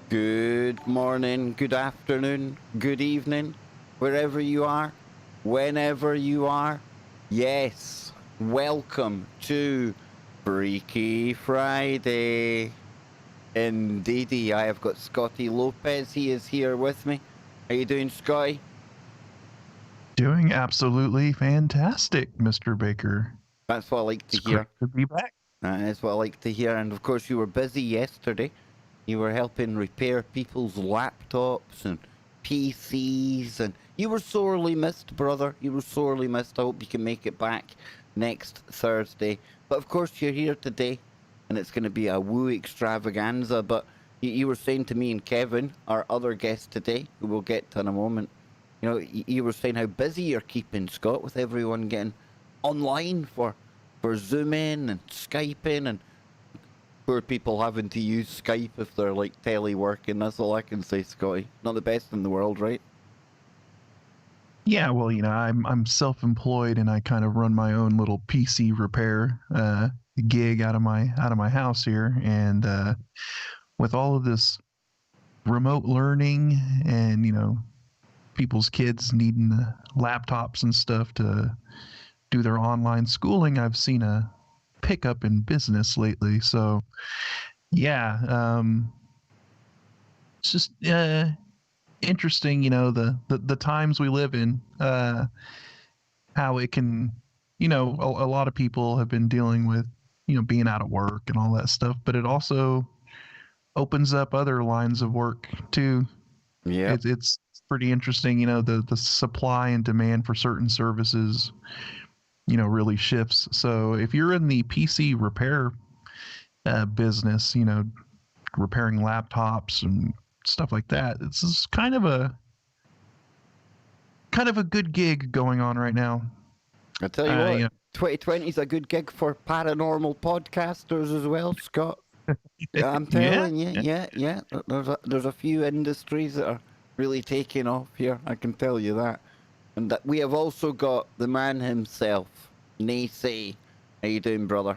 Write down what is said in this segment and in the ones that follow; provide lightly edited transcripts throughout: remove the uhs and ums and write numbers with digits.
Good morning, good afternoon, good evening, wherever you are, whenever you are. Yes, welcome to Freaky Friday. Indeedy, I have got Scotty Lopez. He is here with me. How you doing, Scotty? Doing absolutely fantastic, Mr. Baker. That's what I like to It's hear. great to be back. That's what I like to hear. And of course, you were busy yesterday. You were helping repair people's laptops and PCs, and you were sorely missed, brother. You were sorely missed. I hope you can make it back next Thursday. But of course, you're here today, and it's going to be a woo extravaganza. But you were saying to me and Kevin, our other guest today, who we'll get to in a moment, you know, you were saying how busy you're keeping, Scott, with everyone getting online for Zooming and Skyping, and poor people having to use Skype if they're like teleworking. That's all I can say, Scotty. Not the best in the world, right? Yeah, well, you know, I'm self-employed and I kind of run my own little PC repair gig out of my house here, and with all of this remote learning and, you know, people's kids needing laptops and stuff to do their online schooling, I've seen a pickup in business lately. So yeah, it's just interesting, you know, the times we live in, how it can, you know, a lot of people have been dealing with, you know, being out of work and all that stuff, but it also opens up other lines of work too. Yeah. It's pretty interesting, you know, the supply and demand for certain services, you know, really shifts. So if you're in the PC repair business, you know, repairing laptops and stuff like that, this is kind of a good gig going on right now. I tell you what, you know, 2020 is a good gig for paranormal podcasters as well, Scott. I'm telling you, yeah. There's a few industries that are really taking off here. I can tell you that. And that we have also got the man himself, NeSe. How you doing, brother?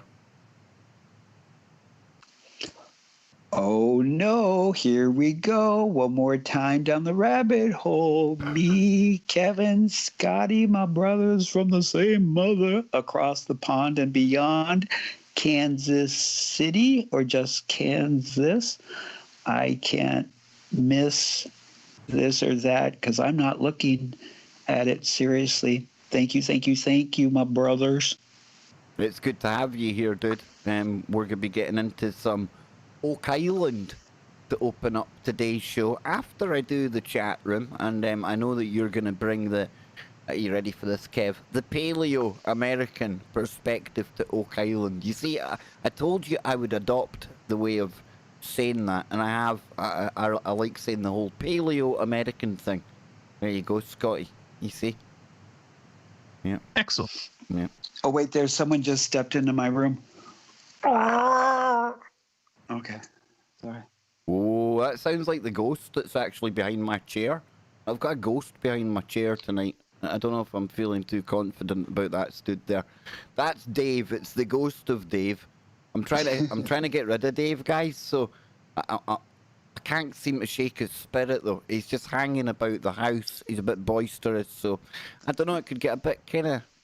Oh no, here we go. One more time down the rabbit hole. Me, Kevin, Scotty, my brothers from the same mother, across the pond and beyond. Kansas City, or just Kansas. I can't miss this or that because I'm not looking at it seriously. Thank you, my brothers. It's good to have you here, dude. We're going to be getting into some Oak Island to open up today's show after I do the chat room. And I know that you're going to bring the... Are you ready for this, Kev? The Paleo-American perspective to Oak Island. You see, I told you I would adopt the way of saying that, and I have. I like saying the whole Paleo-American thing. There you go, Scotty. You see? Yeah. excellent. Yeah. Oh, wait, there's someone just stepped into my room. Okay, sorry. Oh, that sounds like the ghost that's actually behind my chair. I've got a ghost behind my chair tonight. I don't know if I'm feeling too confident about that stood there. That's Dave. It's the ghost of Dave. I'm trying to get rid of Dave, guys. So I can't seem to shake his spirit though. He's just hanging about the house. He's a bit boisterous. So I don't know. It could get a bit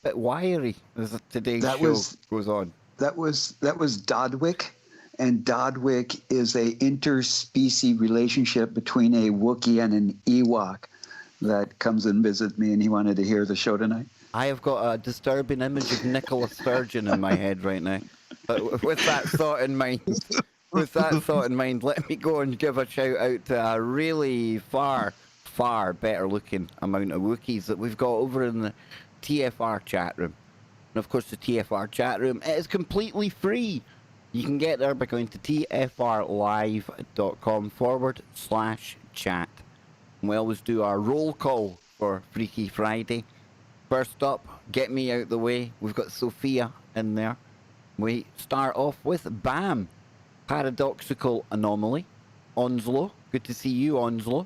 bit wiry as today's show goes on. That was Dodwick, and Dodwick is a interspecies relationship between a Wookiee and an Ewok that comes and visits me, and he wanted to hear the show tonight. I have got a disturbing image of Nicola Sturgeon in my head right now. But with that thought in mind, let me go and give a shout out to a really far better looking amount of Wookiees that we've got over in the TFR chat room. And of course, the TFR chat room is completely free. You can get there by going to tfrlive.com/chat. We always do our roll call for Freaky Friday. First up, get me out the way. We've got Sophia in there. We start off with Bam, Paradoxical Anomaly, Onslow. Good to see you, Onslow.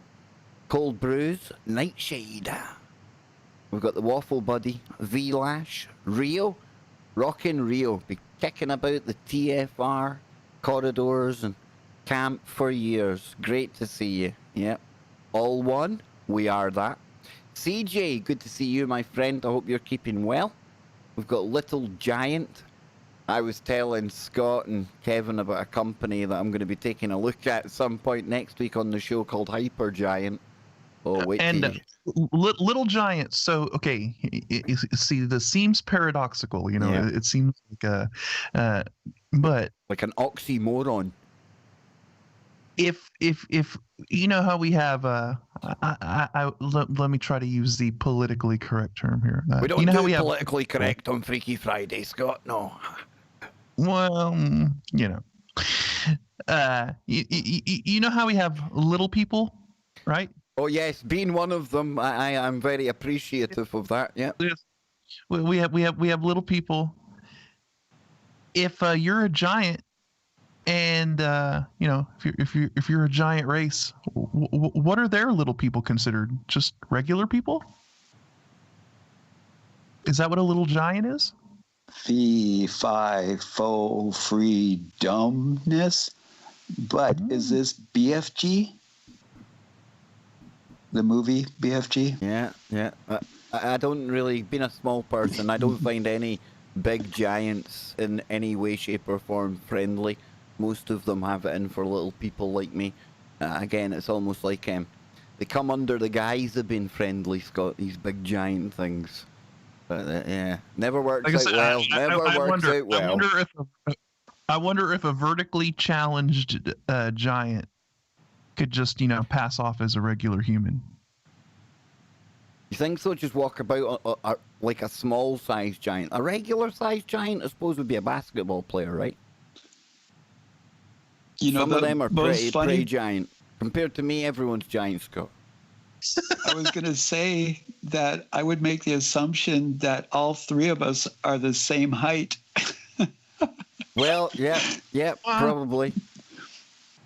Cold Brews, Nightshade. We've got the Waffle Buddy, V-Lash, Rio, Rockin' Rio, be kicking about the TFR corridors and camp for years. Great to see you. Yep. All one, we are that. CJ, good to see you, my friend. I hope you're keeping well. We've got Little Giant. I was telling Scott and Kevin about a company that I'm going to be taking a look at some point next week on the show called Hyper Giant. Oh, wait. And Little Giant. So, okay, see, this seems paradoxical. You know, Yeah. it seems like but like an oxymoron. If you know how we have let me try to use the politically correct term here. We don't you know do how we politically correct on Freaky Friday, Scott. No. Well, you know, you know how we have little people, right? Oh yes, being one of them, I am very appreciative of that. Yeah. We have little people. If you're a giant, and you know, if you're a giant race, what are their little people considered? Just regular people? Is that what a little giant is? Fee, fi, fo, free, dumbness. But is this BFG? The movie BFG? Yeah. I don't really, being a small person, I don't find any big giants in any way, shape, or form friendly. Most of them have it in for little people like me. Again, it's almost like they come under the guise of being friendly, Scott, these big giant things. But yeah, never works Like I out said, well. Never works out well. I wonder if a vertically challenged giant could just, you know, pass off as a regular human. You think so? Just walk about like a small-sized giant. A regular-sized giant, I suppose, would be a basketball player, right? You know, Some of them are pretty funny. giant. Compared to me, everyone's giant, Scott. I was going to say that I would make the assumption that all three of us are the same height. Well, yeah, probably.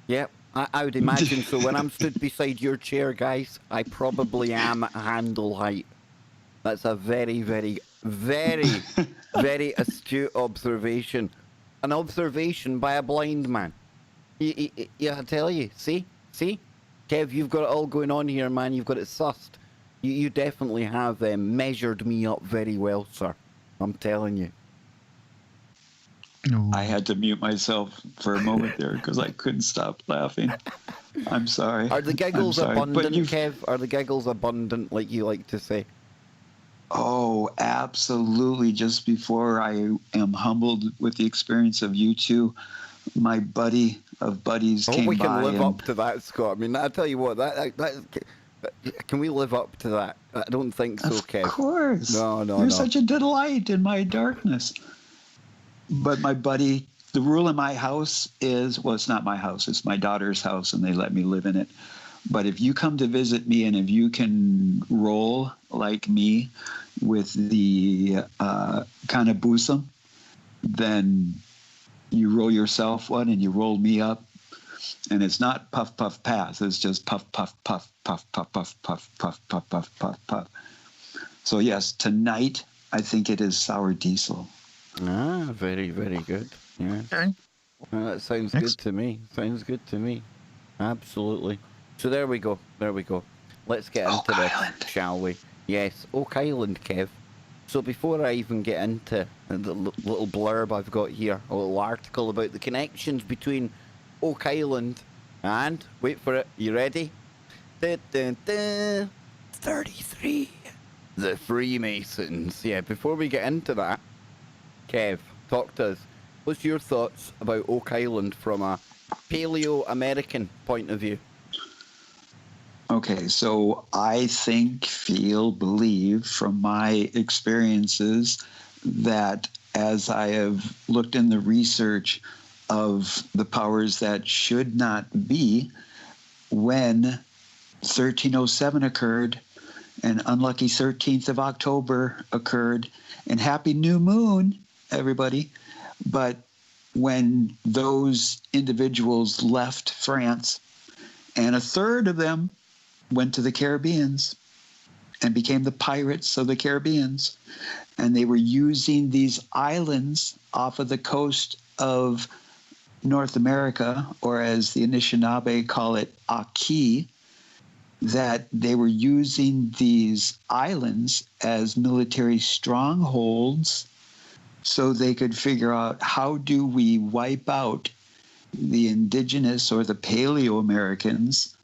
Yep, I would imagine so. When I'm stood beside your chair, guys, I probably am at handle height. That's a very, very, very, very astute observation. An observation by a blind man. Yeah, I tell you. See? Kev, you've got it all going on here, man. You've got it sussed. You definitely have measured me up very well, sir. I'm telling you. No. I had to mute myself for a moment there because I couldn't stop laughing. I'm sorry. Are the giggles I'm sorry, but abundant, Kev? Are the giggles abundant, like you like to say? Oh, absolutely. Just before I am humbled with the experience of you two, my buddy of buddies I hope came we can by. live up to that, Scott. I mean, I tell you what, that can we live up to that? I don't think so, Kev. Of course. No. You're such a delight in my darkness. But my buddy, the rule in my house is, well, it's not my house. It's my daughter's house, and they let me live in it. But if you come to visit me and if you can roll like me with the kind of boosum, then you roll yourself one and you roll me up. And it's not puff, puff, pass. It's just puff, puff, puff, puff, puff, puff, puff, puff, puff, puff, puff, puff. So, yes, tonight I think it is sour diesel. Ah, very, very good. Yeah. Okay. That sounds good to me. Sounds good to me. Absolutely. So there we go. Let's get into this, shall we? Yes, Oak Island, Kev. So before I even get into the little blurb I've got here, a little article about the connections between Oak Island and, wait for it, you ready? 33. The Freemasons. Yeah, before we get into that, Kev, talk to us. What's your thoughts about Oak Island from a Paleo-American point of view? Okay, so I think, feel, believe from my experiences that as I have looked in the research of the powers that should not be, when 1307 occurred, and unlucky 13th of October occurred, and happy new moon, everybody. But when those individuals left France, and a third of them went to the Caribbeans, and became the pirates of the Caribbeans. And they were using these islands off of the coast of North America, or as the Anishinaabe call it, Aki, that they were using these islands as military strongholds so they could figure out how do we wipe out the indigenous or the Paleo-Americans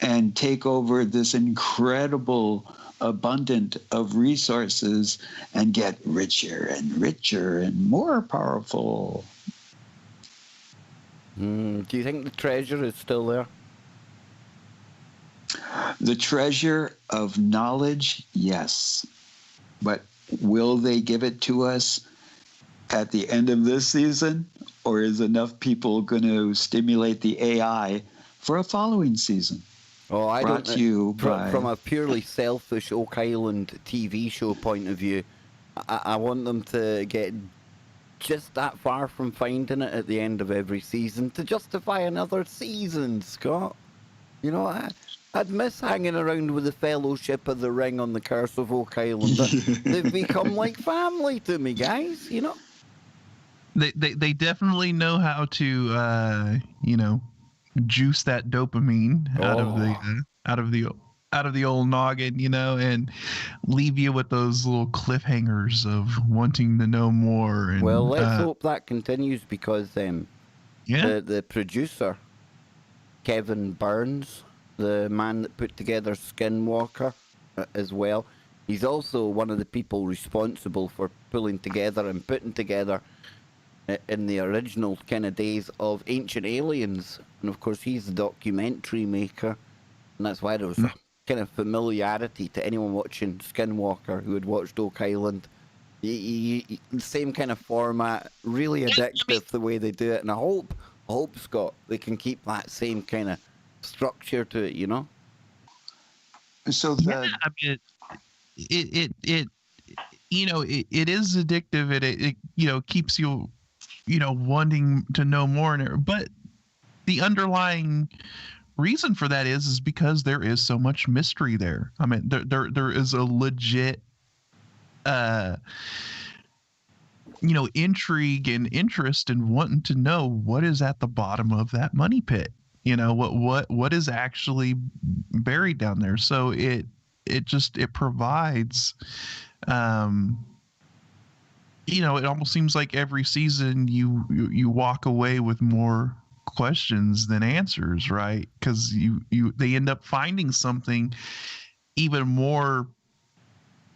and take over this incredible abundant of resources and get richer and more powerful. Do you think the treasure is still there? The treasure of knowledge, yes. But will they give it to us at the end of this season? Or is enough people going to stimulate the AI for a following season? Oh, I Brought don't to you by... From a purely selfish Oak Island TV show point of view, I want them to get just that far from finding it at the end of every season to justify another season, Scott. You know, I'd miss hanging around with the Fellowship of the Ring on the Curse of Oak Island. They've become like family to me, guys, you know? They definitely know how to juice that dopamine out of the old noggin, and leave you with those little cliffhangers of wanting to know more. And, well, let's hope that continues, because the producer, Kevin Burns, the man that put together Skinwalker as well, he's also one of the people responsible for pulling together and putting together in the original kind of days of Ancient Aliens. And of course, he's the documentary maker. And that's why there was a kind of familiarity to anyone watching Skinwalker who had watched Oak Island. The same kind of format, really addictive the way they do it. And I hope, Scott, they can keep that same kind of structure to it, you know? So it is addictive, and it keeps you wanting to know more. But the underlying reason for that is because there is so much mystery there. I mean, there is a legit intrigue and interest in wanting to know what is at the bottom of that money pit. What is actually buried down there. So it provides it almost seems like every season you walk away with more questions than answers, right? Because they end up finding something even more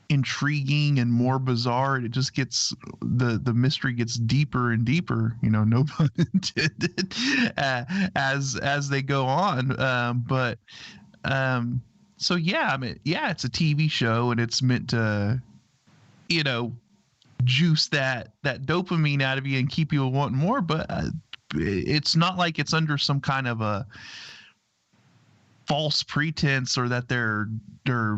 intriguing and more bizarre, and it just gets the mystery gets deeper and deeper, no pun intended, as they go on. So yeah, I mean, yeah, it's a TV show and it's meant to juice that dopamine out of you and keep you wanting more, but it's not like it's under some kind of a false pretense or that they're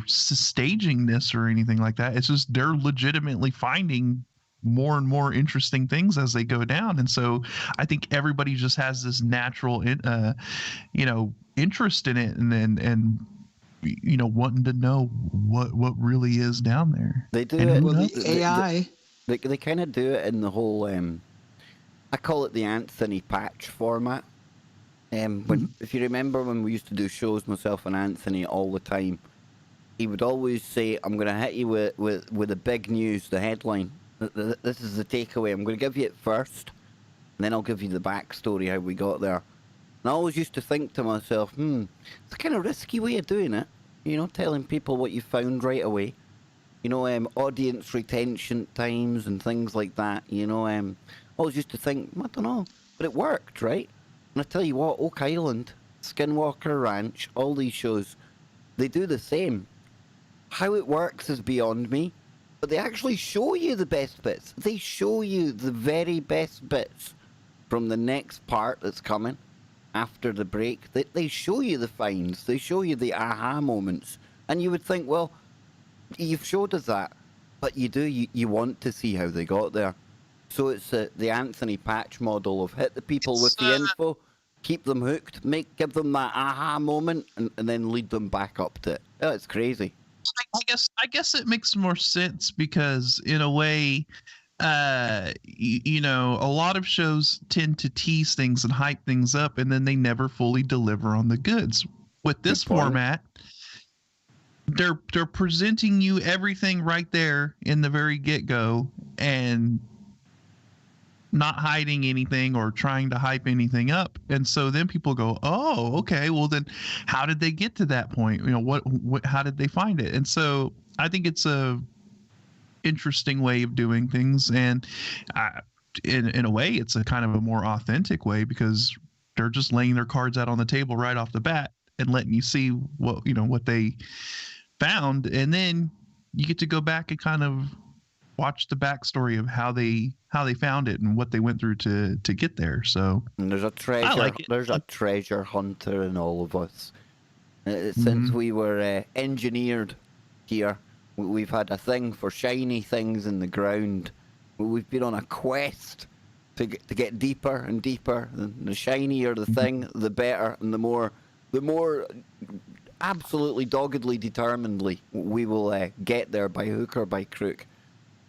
staging this or anything like that. It's just they're legitimately finding more and more interesting things as they go down. And so I think everybody just has this natural interest in it, and wanting to know what really is down there. They do and it. Well, the AI. They kind of do it in the whole, I call it the Anthony Patch format. If you remember when we used to do shows, myself and Anthony, all the time, he would always say, I'm going to hit you with the big news, the headline. This is the takeaway. I'm going to give you it first, and then I'll give you the backstory, how we got there. And I always used to think to myself, it's a kind of risky way of doing it, telling people what you found right away. Audience retention times and things like that, I always used to think, I don't know, but it worked, right? And I tell you what, Oak Island, Skinwalker Ranch, all these shows, they do the same. How it works is beyond me, but they actually show you the best bits. They show you the very best bits from the next part that's coming after the break. They show you the finds, they show you the aha moments, and you would think, well, you've showed us that, but you want to see how they got there. So it's the Anthony Patch model of hit the people with the info, keep them hooked, give them that aha moment, and then lead them back up to it. Oh, it's crazy. I guess it makes more sense because in a way, you know, a lot of shows tend to tease things and hype things up, and then they never fully deliver on the goods. With this format, they're presenting you everything right there in the very get-go and not hiding anything or trying to hype anything up. And so then people go, oh, okay, well then how did they get to that point? You know, what how did they find it? And so I think it's a interesting way of doing things, and in a way it's a kind of a more authentic way because they're just laying their cards out on the table right off the bat and letting you see what, you know, what they found, and then you get to go back and kind of watch the backstory of how they found it and what they went through to get there. So and there's a treasure. I like it. There's a treasure hunter in all of us. Since we were engineered here, we've had a thing for shiny things in the ground. We've been on a quest to get deeper and deeper. The shinier the thing, the better, and the more absolutely doggedly, determinedly we will get there by hook or by crook.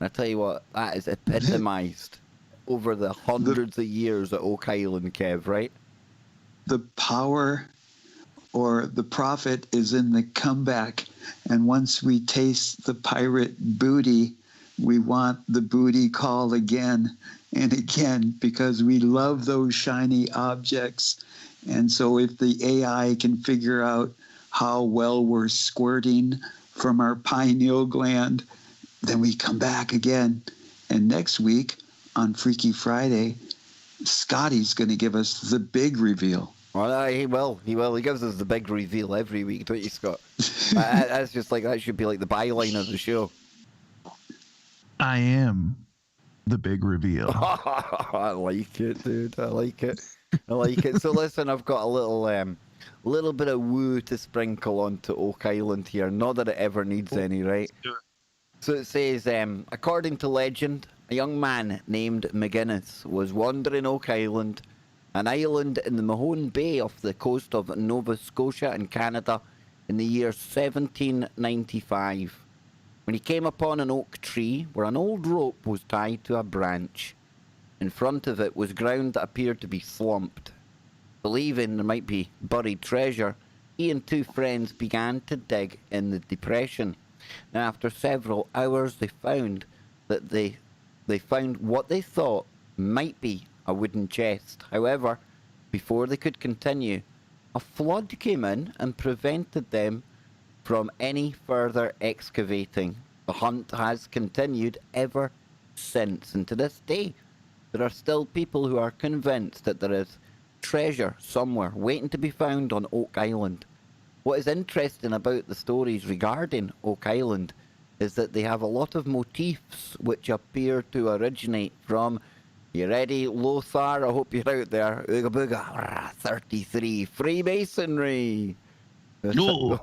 And I tell you what, that is epitomized over the hundreds of years at Oak Island, Kev, right? The power or the profit is in the comeback. And once we taste the pirate booty, we want the booty call again and again because we love those shiny objects. And so if the AI can figure out how well we're squirting from our pineal gland, then we come back again. And next week on Freaky Friday, Scotty's going to give us the big reveal. Well, he will. He will. He gives us the big reveal every week, don't you, Scott? That's just like, that should be like the byline of the show. I am the big reveal. I like it, dude. I like it. I like it. So listen, I've got a little bit of woo to sprinkle onto Oak Island here. Not that it ever needs any, right? So it says, according to legend, a young man named McGinnis was wandering Oak Island, an island in the Mahone Bay off the coast of Nova Scotia in Canada, in the year 1795, when he came upon an oak tree where an old rope was tied to a branch. In front of it was ground that appeared to be slumped. Believing there might be buried treasure, he and two friends began to dig in the depression. And after several hours, they found that they found what they thought might be a wooden chest. However, before they could continue, a flood came in and prevented them from any further excavating. The hunt has continued ever since, and to this day, there are still people who are convinced that there is treasure somewhere waiting to be found on Oak Island. What is interesting about the stories regarding Oak Island is that they have a lot of motifs which appear to originate from, you ready, Lothar? I hope you're out there. Ooga booga, 33, Freemasonry. No.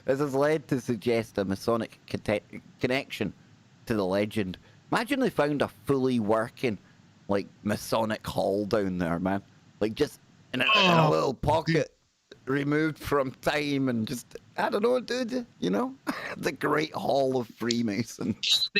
This has led to suggest a Masonic connection to the legend. Imagine they found a fully working, like, Masonic hall down there, man. Like, just in a little pocket, removed from time, and just, I don't know, dude, you know? The Great Hall of Freemasons.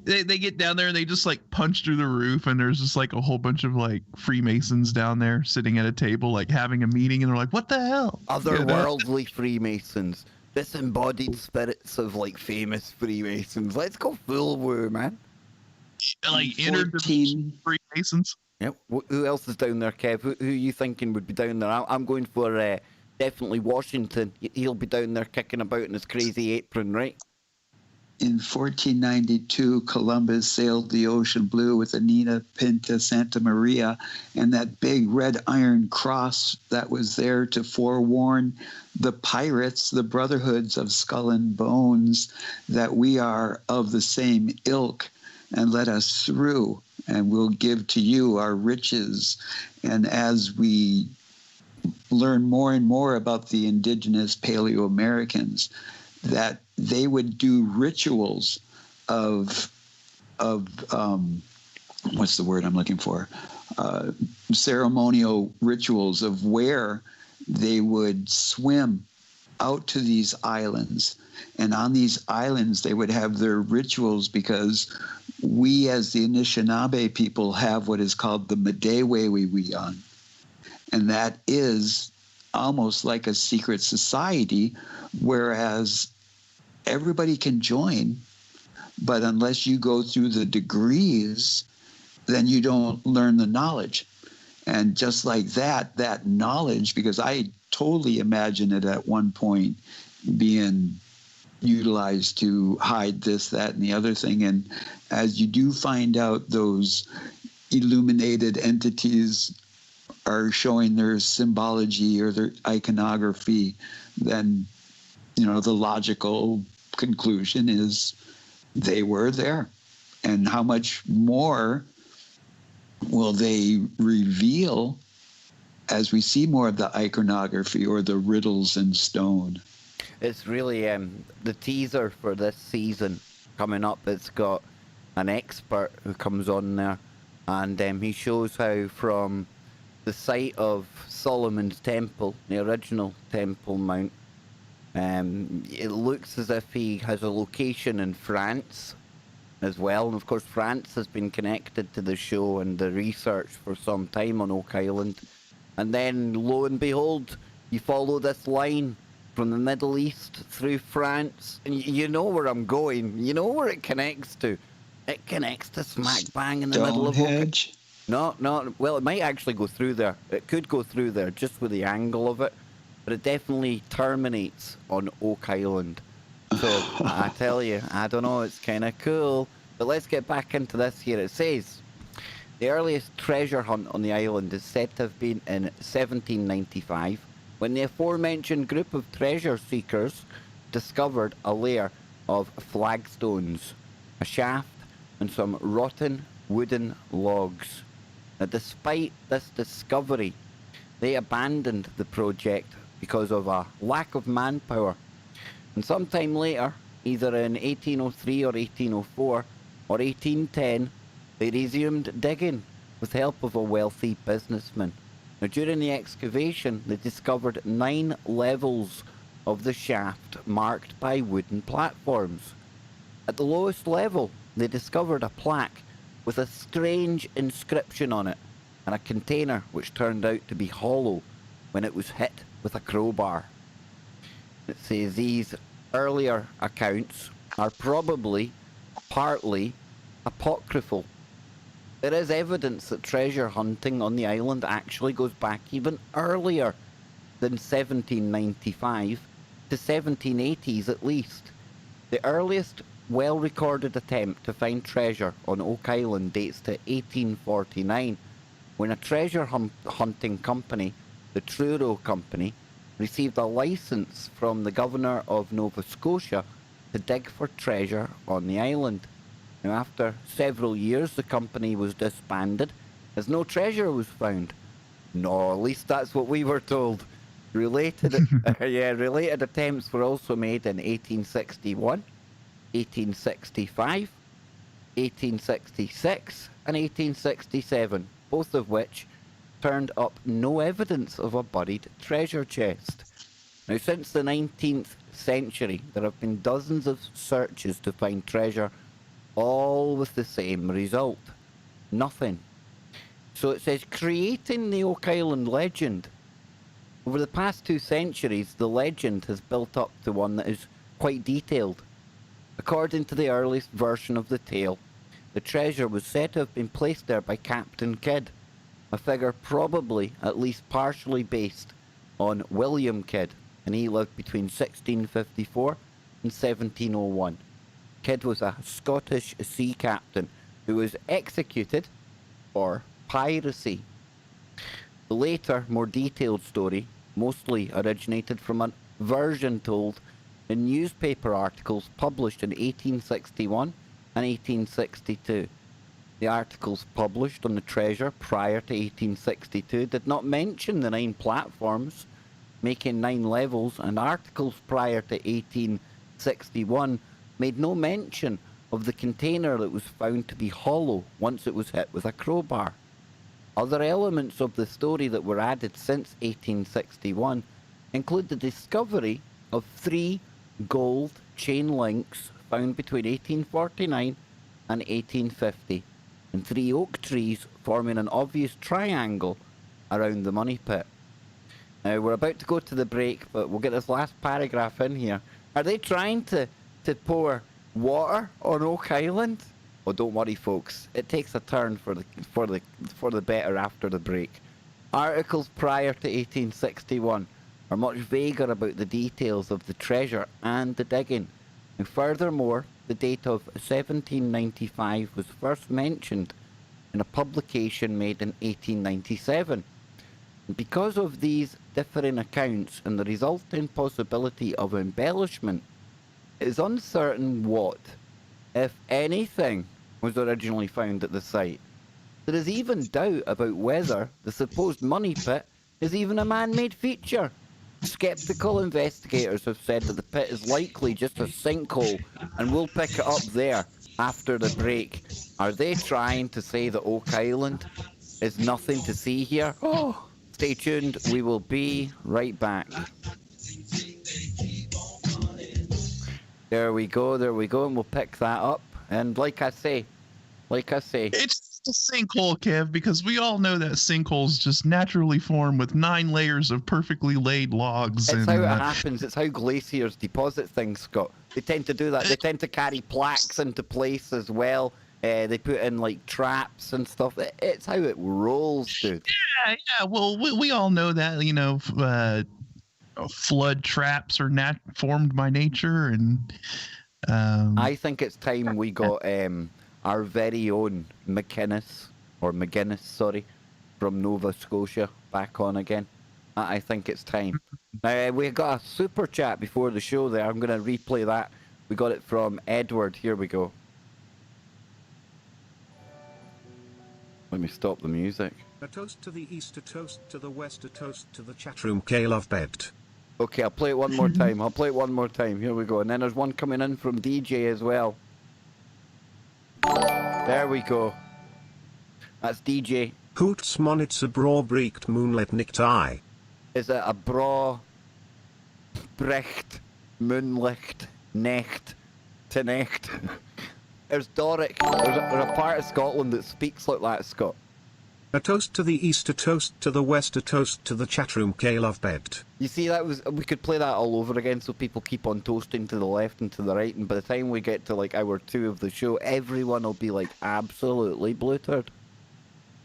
They get down there and they just like punch through the roof, and there's just like a whole bunch of like Freemasons down there sitting at a table, like having a meeting, and they're like, what the hell? Otherworldly Freemasons. Disembodied spirits of like famous Freemasons. Let's go full woo, man. Like interdimensional Freemasons. Yep. Who else is down there, Kev? Who are you thinking would be down there? I'm going for definitely Washington. He'll be down there kicking about in his crazy apron, right? In 1492, Columbus sailed the ocean blue with Anita Pinta Santa Maria, and that big red iron cross that was there to forewarn the pirates, the brotherhoods of Skull and Bones, that we are of the same ilk, and let us through, and we'll give to you our riches. And as we learn more and more about the indigenous Paleo-Americans, that they would do rituals of what's the word I'm looking for? Ceremonial rituals of where they would swim out to these islands. And on these islands, they would have their rituals, because we as the Anishinaabe people have what is called the Medewewiwiyan. And that is almost like a secret society, whereas everybody can join, but unless you go through the degrees, then you don't learn the knowledge. And just like that knowledge, because I totally imagine it at one point being utilized to hide this, that, and the other thing. And as you do find out those illuminated entities are showing their symbology or their iconography, then, the logical conclusion is they were there. And how much more will they reveal as we see more of the iconography or the riddles in stone? It's really the teaser for this season coming up. It's got an expert who comes on there, and he shows how from the site of Solomon's Temple, the original Temple Mount, it looks as if he has a location in France as well. And of course, France has been connected to the show and the research for some time on Oak Island. And then, lo and behold, you follow this line from the Middle East through France, and you know where I'm going. You know where it connects to. It connects to smack bang in the middle of Oak Island. No, well, it might actually go through there. It could go through there just with the angle of it, but it definitely terminates on Oak Island. So, I tell you, I don't know, it's kind of cool. But let's get back into this here. It says, the earliest treasure hunt on the island is said to have been in 1795, when the aforementioned group of treasure seekers discovered a layer of flagstones, a shaft, and some rotten wooden logs. Now, despite this discovery, they abandoned the project because of a lack of manpower. And sometime later, either in 1803 or 1804 or 1810, they resumed digging with the help of a wealthy businessman. Now, during the excavation, they discovered 9 levels of the shaft marked by wooden platforms. At the lowest level, they discovered a plaque with a strange inscription on it, and a container which turned out to be hollow when it was hit with a crowbar. It says these earlier accounts are probably partly apocryphal. There is evidence that treasure hunting on the island actually goes back even earlier than 1795 to 1780s at least. The earliest well-recorded attempt to find treasure on Oak Island dates to 1849, when a treasure hunting company, the Truro Company, received a license from the governor of Nova Scotia to dig for treasure on the island. Now, after several years, the company was disbanded as no treasure was found. No, at least that's what we were told. Related attempts were also made in 1861, 1865, 1866, and 1867, both of which turned up no evidence of a buried treasure chest. Now, since the 19th century, there have been dozens of searches to find treasure, all with the same result: nothing. So it says, creating the Oak Island legend. Over the past 2 centuries, the legend has built up to one that is quite detailed. According to the earliest version of the tale, the treasure was said to have been placed there by Captain Kidd, a figure probably at least partially based on William Kidd, and he lived between 1654 and 1701. Kidd was a Scottish sea captain who was executed for piracy. The later, more detailed story mostly originated from a version told in newspaper articles published in 1861 and 1862. The articles published on the treasure prior to 1862 did not mention the 9 platforms, making 9 levels, and articles prior to 1861 made no mention of the container that was found to be hollow once it was hit with a crowbar. Other elements of the story that were added since 1861 include the discovery of 3 gold chain links found between 1849 and 1850, and 3 oak trees forming an obvious triangle around the money pit. Now, we're about to go to the break, but we'll get this last paragraph in here. Are they trying to pour water on Oak Island? Oh, don't worry, folks. It takes a turn for the better after the break. Articles prior to 1861 are much vaguer about the details of the treasure and the digging. And furthermore, the date of 1795 was first mentioned in a publication made in 1897. And because of these differing accounts and the resulting possibility of embellishment, it is uncertain what, if anything, was originally found at the site. There is even doubt about whether the supposed money pit is even a man-made feature. Skeptical investigators have said that the pit is likely just a sinkhole, and we'll pick it up there after the break. Are they trying to say that Oak Island is nothing to see here? Oh, stay tuned. We will be right back. There we go, and we'll pick that up. And like I say, It's a sinkhole, Kev, because we all know that sinkholes just naturally form with 9 layers of perfectly laid logs. it's and, how it happens. It's how glaciers deposit things, Scott. They tend to do that. They tend to carry plaques into place as well. They put in like traps and stuff. It's how it rolls, dude. Yeah. Well, we all know that, you know, flood traps are formed by nature, and I think it's time we got our very own McGinnis, from Nova Scotia back on again. I think it's time. We got a super chat before the show there. I'm going to replay that. We got it from Edward. Here we go. Let me stop the music. A toast to the east, a toast to the west, a toast to the chatroom K Love Begged. Okay, I'll play it one more time. Here we go. And then there's one coming in from DJ as well. There we go. That's DJ. Hoots man, it's a bra breekt moonlit nicht eye. Is it a bra brecht moonlicht necht to necht? There's Doric. There's a part of Scotland that speaks like that, Scott. A toast to the east, a toast to the west, a toast to the chatroom K Love Begged. You see, we could play that all over again, so people keep on toasting to the left and to the right, and by the time we get to like hour 2 of the show, everyone will be like absolutely blutered.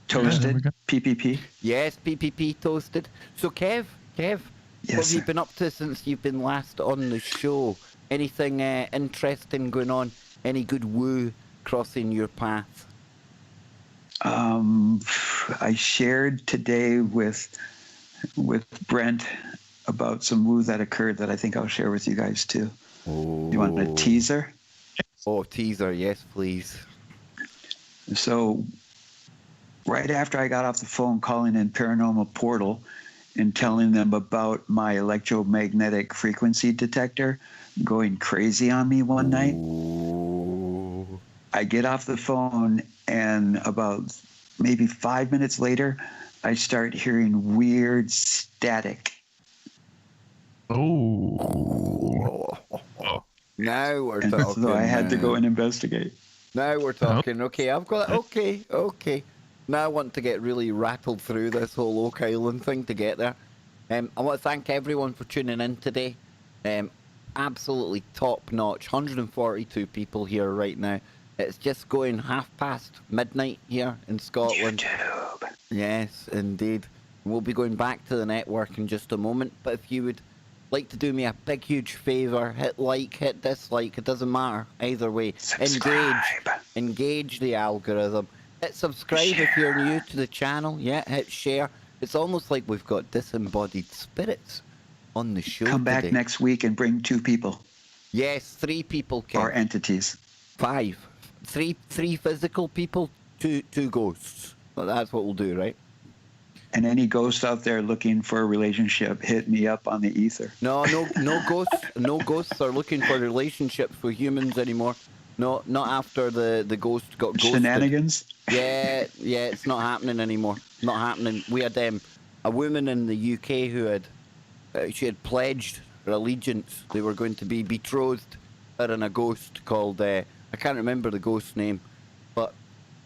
Toasted? PPP? Yes, PPP toasted. So Kev, Yes, what have you sir. been up to since you've been last on the show? Anything interesting going on? Any good woo crossing your path? I shared today with Brent about some woo that occurred that I think I'll share with you guys too. Oh. You want a teaser? Oh, teaser, yes, please. So right after I got off the phone calling in Paranormal Portal and telling them about my electromagnetic frequency detector going crazy on me one night, Ooh. I get off the phone, and about maybe 5 minutes later, I start hearing weird static. oh, Now we're And talking. so I had to go and investigate. Now we're talking. Okay, I've got it. Okay. Now I want to get really rattled through this whole Oak Island thing to get there. I want to thank everyone for tuning in today. Absolutely top notch. 142 people here right now. It's just going midnight here in Scotland. YouTube. Yes, indeed. We'll be going back to the network in just a moment. But if you would like to do me a big, huge favour, hit like, hit dislike. It doesn't matter. Either way. Subscribe. Engage the algorithm. Hit subscribe if you're new to the channel. Yeah, hit share. It's almost like we've got disembodied spirits on the show Come back today. next week and bring 2 people Yes, 3 people, Ken. or entities. 5. 3 physical people, 2 ghosts. Well, that's what we'll do, right? And any ghosts out there looking for a relationship, hit me up on the ether. No ghosts. No ghosts are looking for relationships with humans anymore. No, not after the ghost got ghosted. Shenanigans? Yeah, it's not happening anymore. Not happening. We had a woman in the UK who had she had pledged their allegiance. They were going to be betrothed her and a ghost called, I can't remember the ghost's name, but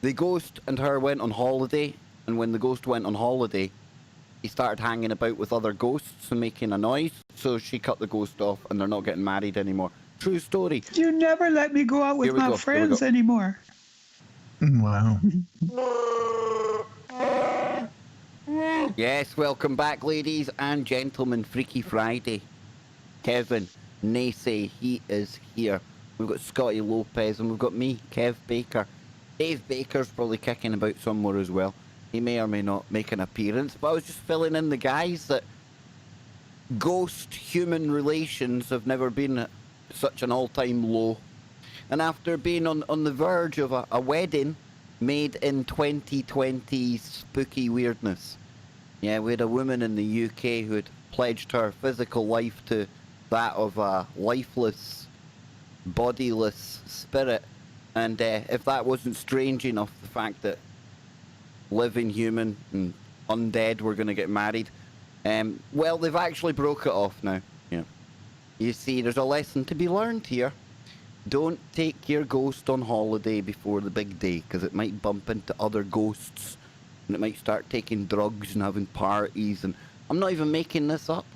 the ghost and her went on holiday, and when the ghost went on holiday, he started hanging about with other ghosts and making a noise, so she cut the ghost off, and they're not getting married anymore. True story. You never let me go out with my friends anymore. Wow. Yes, welcome back, ladies and gentlemen. Freaky Friday. Kevin NeSe, he is here. We've got Scotty Lopez, and we've got me, Kev Baker. Dave Baker's probably kicking about somewhere as well. He may or may not make an appearance, but I was just filling in the guys that ghost-human relations have never been at such an all-time low. And after being on the verge of a wedding made in 2020's spooky weirdness. Yeah, we had a woman in the UK who had pledged her physical life to that of a lifeless, bodiless spirit. And if that wasn't strange enough, the fact that living human and undead were going to get married, well, they've actually broke it off now. Yeah. You see, there's a lesson to be learned here. Don't take your ghost on holiday before the big day, because it might bump into other ghosts, and it might start taking drugs and having parties, and I'm not even making this up.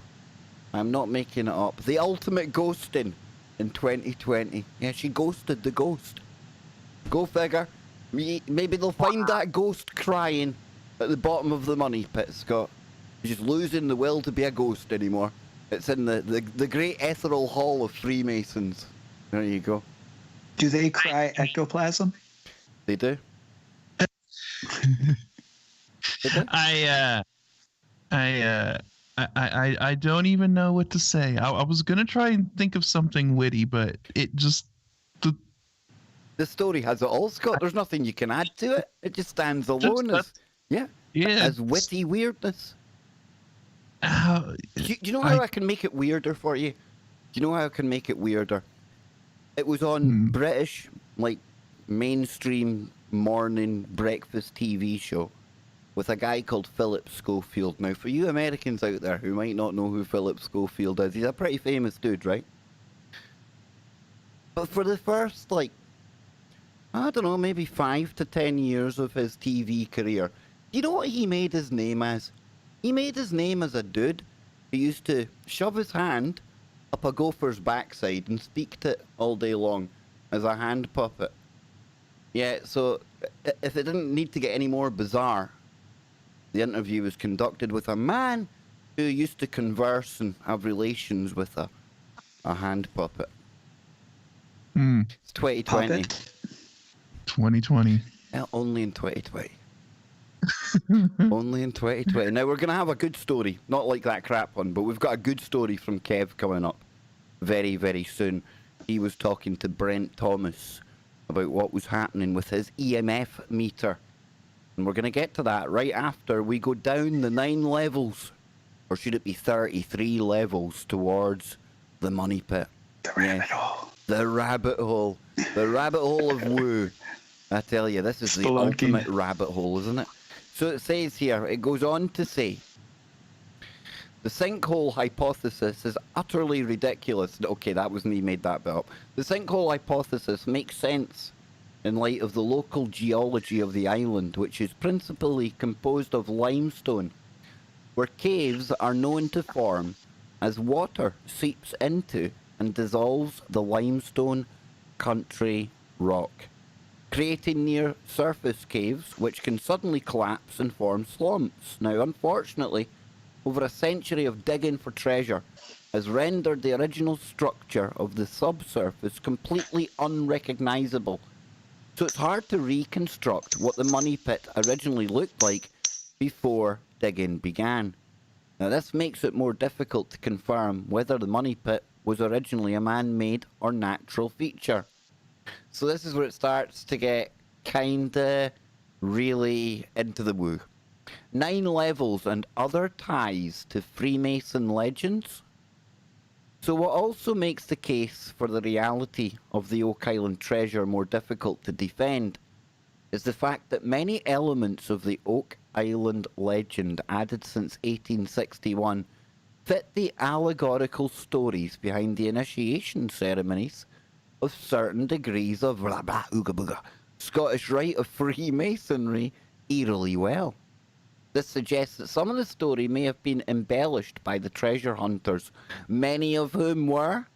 I'm not making it up. The ultimate ghosting in 2020. Yeah, she ghosted the ghost. Go figure. Maybe they'll find that ghost crying at the bottom of the money pit, Scott. He's just losing the will to be a ghost anymore. It's in the great ethereal hall of Freemasons. There you go. Do they cry ectoplasm? They do. They do. I don't even know what to say. I was gonna try and think of something witty, but it just The story has it all, Scott. There's nothing you can add to it. It just stands alone as as witty weirdness. Do you know how I can make it weirder for you? Do you know how I can make it weirder? It was on British, like, mainstream morning breakfast TV show with a guy called Philip Schofield. Now, for you Americans out there who might not know who Philip Schofield is, he's a pretty famous dude, right? But for the first, like, I don't know, maybe 5 to 10 years of his TV career, you know what he made his name as? He made his name as a dude who used to shove his hand up a gopher's backside and speak to it all day long as a hand puppet. Yeah, so if it didn't need to get any more bizarre, the interview was conducted with a man who used to converse and have relations with a hand puppet. It's 2020. Puppet? 2020. Only in 2020. Only in 2020. Now, we're going to have a good story. Not like that crap one, but we've got a good story from Kev coming up very, very soon. He was talking to Brent Thomas about what was happening with his EMF meter. And we're going to get to that right after we go down the 9 levels. Or should it be 33 levels towards the money pit? The rabbit hole. The rabbit hole. The rabbit hole of woo. I tell you, this is the ultimate rabbit hole, isn't it? So it says here, it goes on to say, the sinkhole hypothesis is utterly ridiculous. Okay, that wasn't me made that bit up. The sinkhole hypothesis makes sense in light of the local geology of the island, which is principally composed of limestone, where caves are known to form as water seeps into and dissolves the limestone country rock, creating near surface caves which can suddenly collapse and form slumps. Now, unfortunately, over a century of digging for treasure has rendered the original structure of the subsurface completely unrecognisable. So it's hard to reconstruct what the money pit originally looked like before digging began. Now, this makes it more difficult to confirm whether the money pit was originally a man-made or natural feature. So this is where it starts to get kinda really into the woo. 9 levels and other ties to Freemason legends. So what also makes the case for the reality of the Oak Island treasure more difficult to defend is the fact that many elements of the Oak Island legend added since 1861 fit the allegorical stories behind the initiation ceremonies of certain degrees of blah blah ooga booga Scottish rite of Freemasonry eerily well. This suggests that some of the story may have been embellished by the treasure hunters, many of whom were,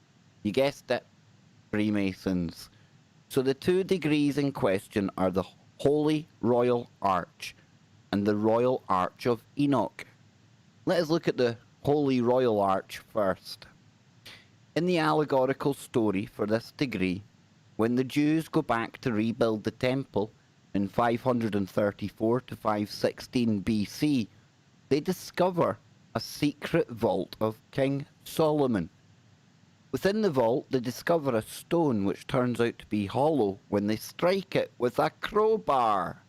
you guessed it, Freemasons. So the two degrees in question are the Holy Royal Arch and the Royal Arch of Enoch. Let us look at the Holy Royal Arch first. In the allegorical story for this degree, when the Jews go back to rebuild the temple in 534 to 516 BC, they discover a secret vault of King Solomon. Within the vault, they discover a stone which turns out to be hollow when they strike it with a crowbar.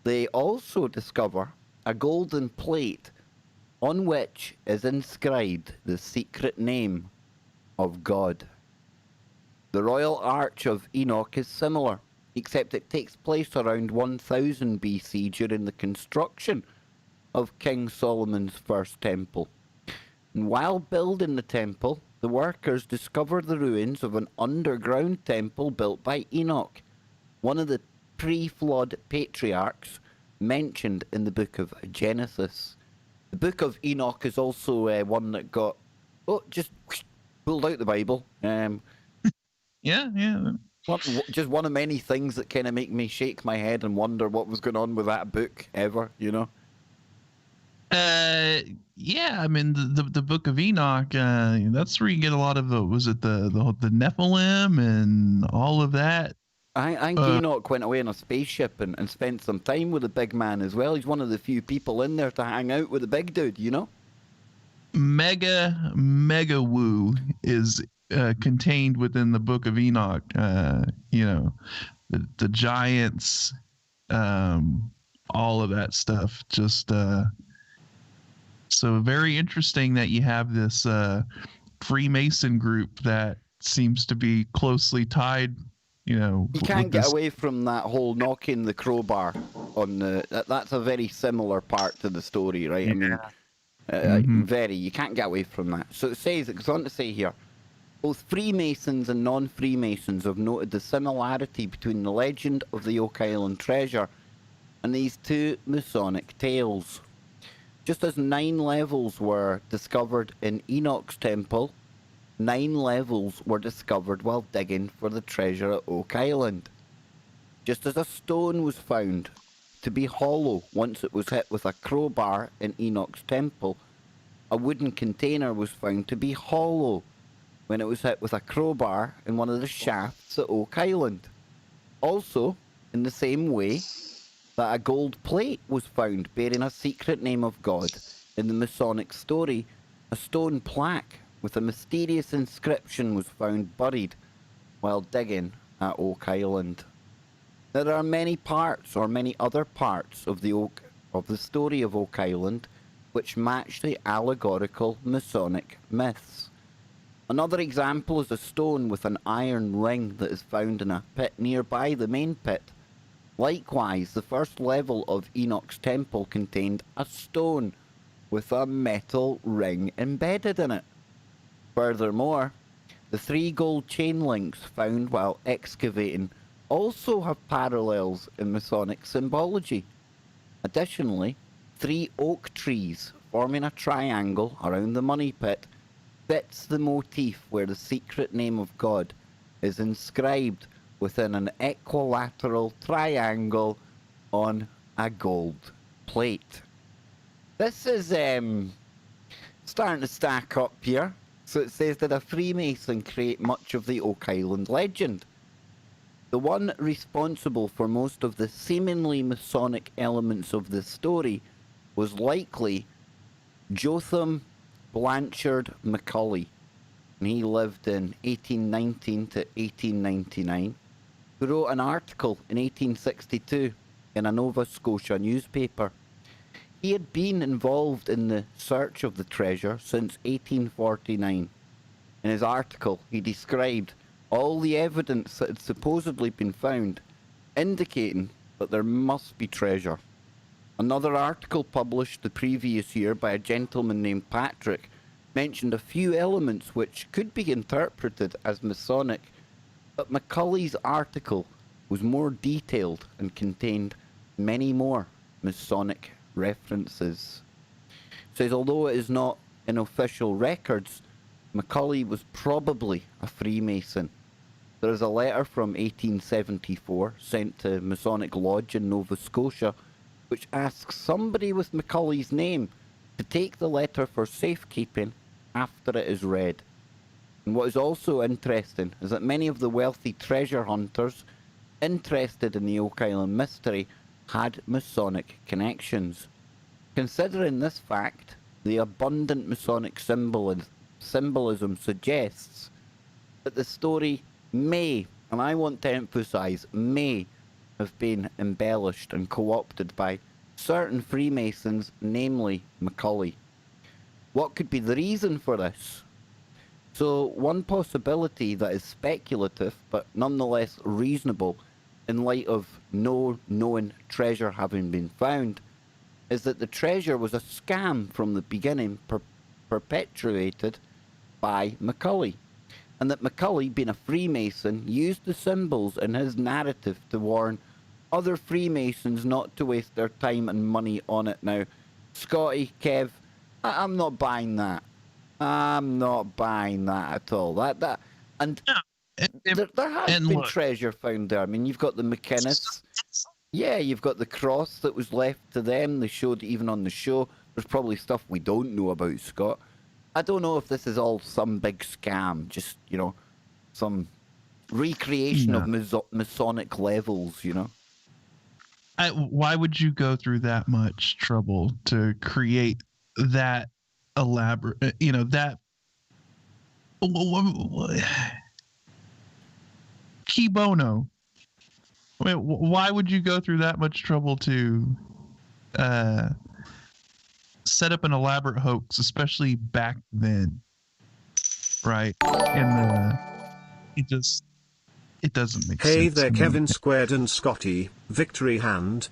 They also discover a golden plate on which is inscribed the secret name of God. The Royal Arch of Enoch is similar, except it takes place around 1000 BC during the construction of King Solomon's first temple. And while building the temple, the workers discovered the ruins of an underground temple built by Enoch, one of the pre-flood patriarchs mentioned in the book of Genesis. The book of Enoch is also one that got, just pulled out the Bible. Yeah. Just one of many things that kind of make me shake my head and wonder what was going on with that book ever, you know? Yeah, I mean the Book of Enoch, that's where you get a lot of the Nephilim and all of that. I think Enoch went away on a spaceship and spent some time with the big man as well. He's one of the few people in there to hang out with the big dude, you know? Mega woo is contained within the Book of Enoch. You know, the giants, all of that stuff. Just so very interesting that you have this Freemason group that seems to be closely tied. You know, you can't get away from that whole knocking the crowbar on the. That's a very similar part to the story, right? Yeah. I mean, you can't get away from that. So it goes on to say here, both Freemasons and non-Freemasons have noted the similarity between the legend of the Oak Island treasure and these two Masonic tales. Just as 9 levels were discovered in Enoch's temple, 9 levels were discovered while digging for the treasure at Oak Island. Just as a stone was found to be hollow once it was hit with a crowbar in Enoch's temple, a wooden container was found to be hollow when it was hit with a crowbar in one of the shafts at Oak Island. Also, in the same way that a gold plate was found bearing a secret name of God in the Masonic story, a stone plaque with a mysterious inscription was found buried while digging at Oak Island. There are many parts, or many other parts, of the story of Oak Island which match the allegorical Masonic myths. Another example is a stone with an iron ring that is found in a pit nearby the main pit. Likewise, the first level of Enoch's temple contained a stone with a metal ring embedded in it. Furthermore, the 3 gold chain links found while excavating also have parallels in Masonic symbology. Additionally, 3 oak trees forming a triangle around the money pit fits the motif where the secret name of God is inscribed within an equilateral triangle on a gold plate. This is starting to stack up here. So it says that a Freemason create much of the Oak Island legend. The one responsible for most of the seemingly Masonic elements of this story was likely Jotham Blanchard Macaulay, and he lived in 1819 to 1899, who wrote an article in 1862 in a Nova Scotia newspaper. He had been involved in the search of the treasure since 1849. In his article, he described all the evidence that had supposedly been found, indicating that there must be treasure. Another article published the previous year by a gentleman named Patrick mentioned a few elements which could be interpreted as Masonic, but Macaulay's article was more detailed and contained many more Masonic references. It says, although it is not in official records, Macaulay was probably a Freemason. There is a letter from 1874 sent to Masonic Lodge in Nova Scotia, which asks somebody with Macaulay's name to take the letter for safekeeping after it is read. And what is also interesting is that many of the wealthy treasure hunters interested in the Oak Island mystery had Masonic connections. Considering this fact, the abundant Masonic symbolism suggests that the story may, and I want to emphasise, may have been embellished and co-opted by certain Freemasons, namely Macaulay. What could be the reason for this? So one possibility that is speculative but nonetheless reasonable in light of no known treasure having been found is that the treasure was a scam from the beginning perpetuated by Macaulay, and that Macaulay, being a Freemason, used the symbols in his narrative to warn other Freemasons not to waste their time and money on it. Now, Scotty, Kev, I'm not buying that. I'm not buying that at all. And there has been treasure found there. I mean, you've got the McInnes. Yeah, you've got the cross that was left to them. They showed it even on the show. There's probably stuff we don't know about, Scott. I don't know if this is all some big scam, just, you know, some recreation of Masonic levels, you know? Why would you go through that much trouble to create that elaborate, you know, that key bono? I mean, why would you go through that much trouble to set up an elaborate hoax, especially back then, right? And it doesn't make sense. Hey there, Kevin Squared and Scotty, victory hand.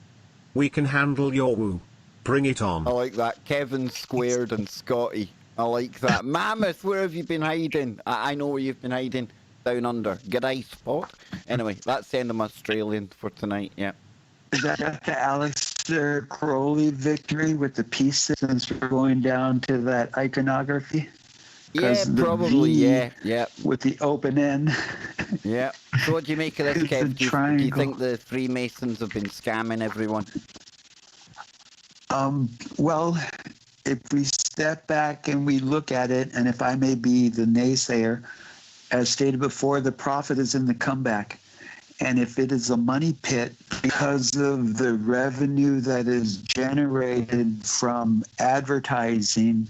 We can handle your woo. Bring it on. I like that. Kevin Squared and Scotty. I like that. Mammoth, where have you been hiding? I know where you've been hiding. Down under. G'day, Spot. Anyway, that's the end of my Australian for tonight, yeah. Is that the Aleister Crowley victory with the pieces since we're going down to that iconography? Yeah, probably, yeah. With the open end. Yeah. So what do you make of this, Kev? Do you think the Freemasons have been scamming everyone? Well, if we step back and we look at it, and if I may be the naysayer, as stated before, the profit is in the comeback. And if it is a money pit because of the revenue that is generated from advertising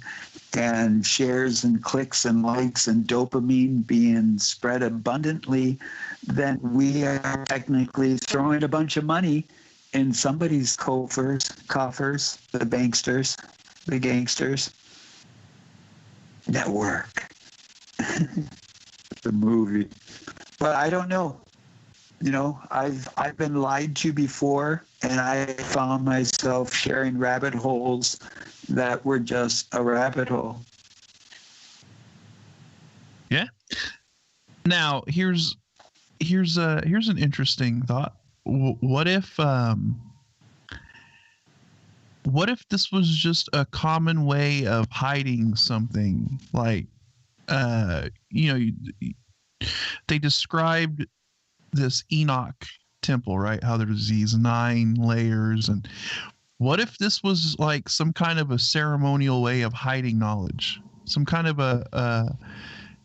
and shares and clicks and likes and dopamine being spread abundantly, then we are technically throwing a bunch of money in somebody's coffers, the banksters, the gangsters. Network. The movie. But I don't know. You know, I've been lied to before, and I found myself sharing rabbit holes that were just a rabbit hole. Yeah. Now, here's an interesting thought. What if this was just a common way of hiding something? Like, you know, they described this Enoch temple, right? How there's these 9 layers, and what if this was like some kind of a ceremonial way of hiding knowledge? Some kind of a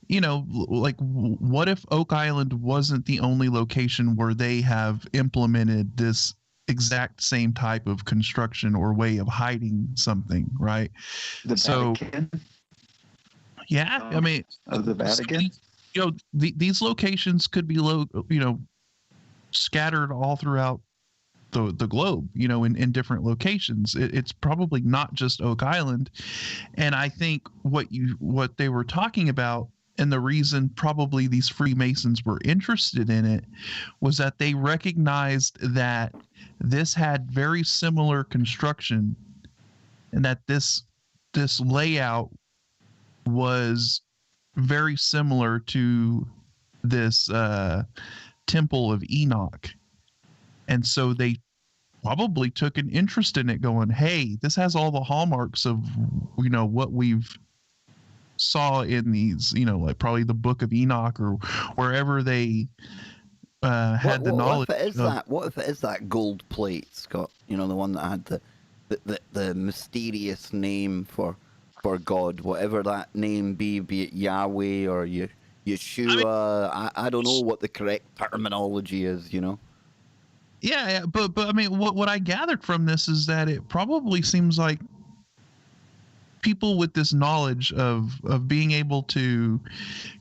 you know, like, what if Oak Island wasn't the only location where they have implemented this exact same type of construction or way of hiding something, right? The Vatican? Yeah, I mean, of the Vatican? You know, these locations could be scattered all throughout the globe, you know, in different locations. It's probably not just Oak Island. And I think what they were talking about, and the reason probably these Freemasons were interested in it, was that they recognized that this had very similar construction, and that this layout was very similar to this Temple of Enoch. And so they probably took an interest in it, going, hey, this has all the hallmarks of, you know, what we've saw in these, you know, like probably the Book of Enoch or wherever they had the knowledge. What if it is that? What if it is that gold plate, Scott? You know, the one that had the mysterious name for God, whatever that name be it Yahweh or Yeshua. I don't know what the correct terminology is, you know. Yeah, but I mean, what I gathered from this is that it probably seems like people with this knowledge of being able to